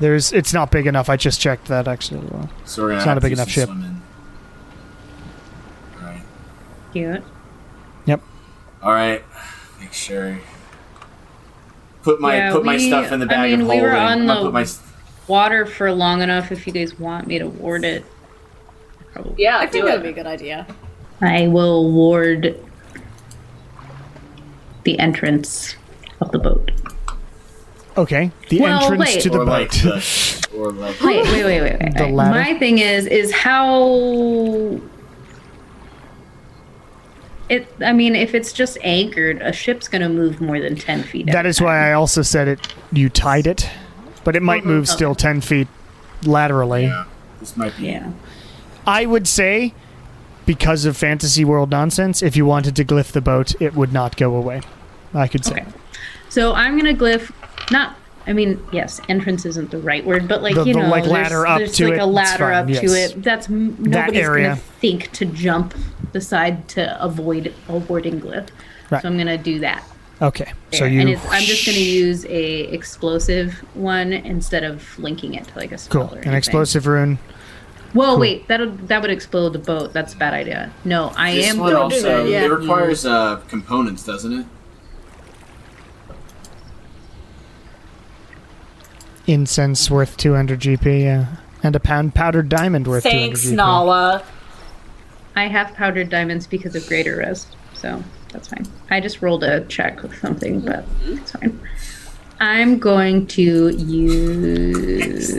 It's not big enough. I just checked that actually as well. So we're gonna It's have not a big to do enough some ship. swimming. Right. Cute. Yep. All right. Make sure. Put my stuff in the bag of we holding. were on I'll put my the water for long enough. If you guys want me to ward it, probably. Yeah, I think do that would it. be a good idea. I will ward the entrance of the boat. Okay. The Well, entrance wait. to the or like boat. Wait. The ladder? My thing is how. If it's just anchored, a ship's gonna move more than 10 feet. That is why I also said you tied it, but it might move still 10 feet laterally. Yeah. This might be. Yeah. I would say, because of fantasy world nonsense, if you wanted to glyph the boat, it would not go away. I could say. Okay. So I'm gonna glyph. Yes, entrance isn't the right word, but The ladder up there's to like it, a ladder it's fine, up to yes. it. That's nobody's area. gonna think to jump the side to avoid a warding glyph. Right. So I'm gonna do that. Okay. So there. you. And I'm just gonna use a explosive one instead of linking it to like a spell Cool. or An anything. explosive rune. Well, Cool. wait, that would explode the boat. That's a bad idea. No, I This am one going to also that, yeah. it requires components, doesn't it? Incense worth 200 GP, yeah. And a powdered diamond worth Thanks, 200 GP. Nala. I have powdered diamonds because of greater rest, so that's fine. I just rolled a check with something, but it's fine. I'm going to use.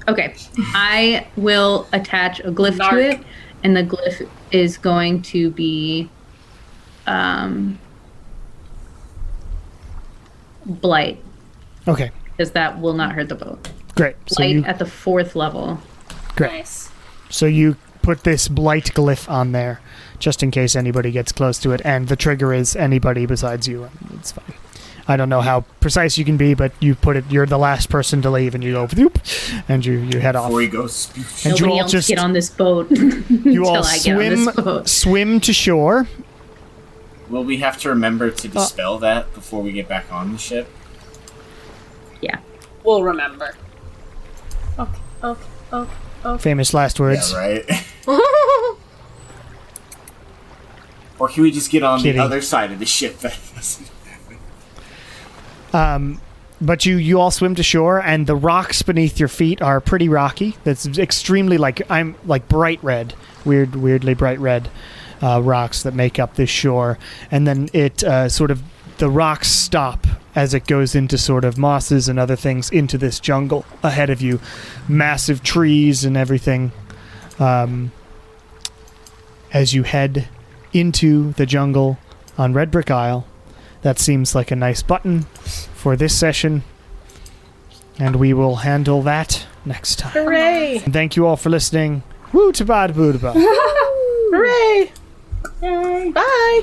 Okay, I will attach a glyph to it, and the glyph is going to be blight, Okay. because that will not hurt the boat. Great. So Blight you, at the 4th level. great. Nice. So you put this blight glyph on there, just in case anybody gets close to it, and the trigger is anybody besides you. It's fine. I don't know how precise you can be, but you put it. You're the last person to leave, and you go, whoop, and you head off. Before he goes spoosh. And you Nobody all else just get on this boat you until all I get on this boat. swim to shore. Will we have to remember to dispel that before we get back on the ship? Yeah. We'll remember. Famous last words. Yeah, right. Or can we just get on Kitty. the other side of the ship? That doesn't happen? But you all swim to shore, and the rocks beneath your feet are pretty rocky. That's extremely bright red, weirdly bright red rocks that make up this shore. And then it the rocks stop as it goes into sort of mosses and other things into this jungle ahead of you, massive trees and everything. As you head into the jungle on Red Brick Isle. That seems like a nice button for this session, and we will handle that next time. Hooray! And thank you all for listening. Woo to bad boo. Hooray! Yay. Bye!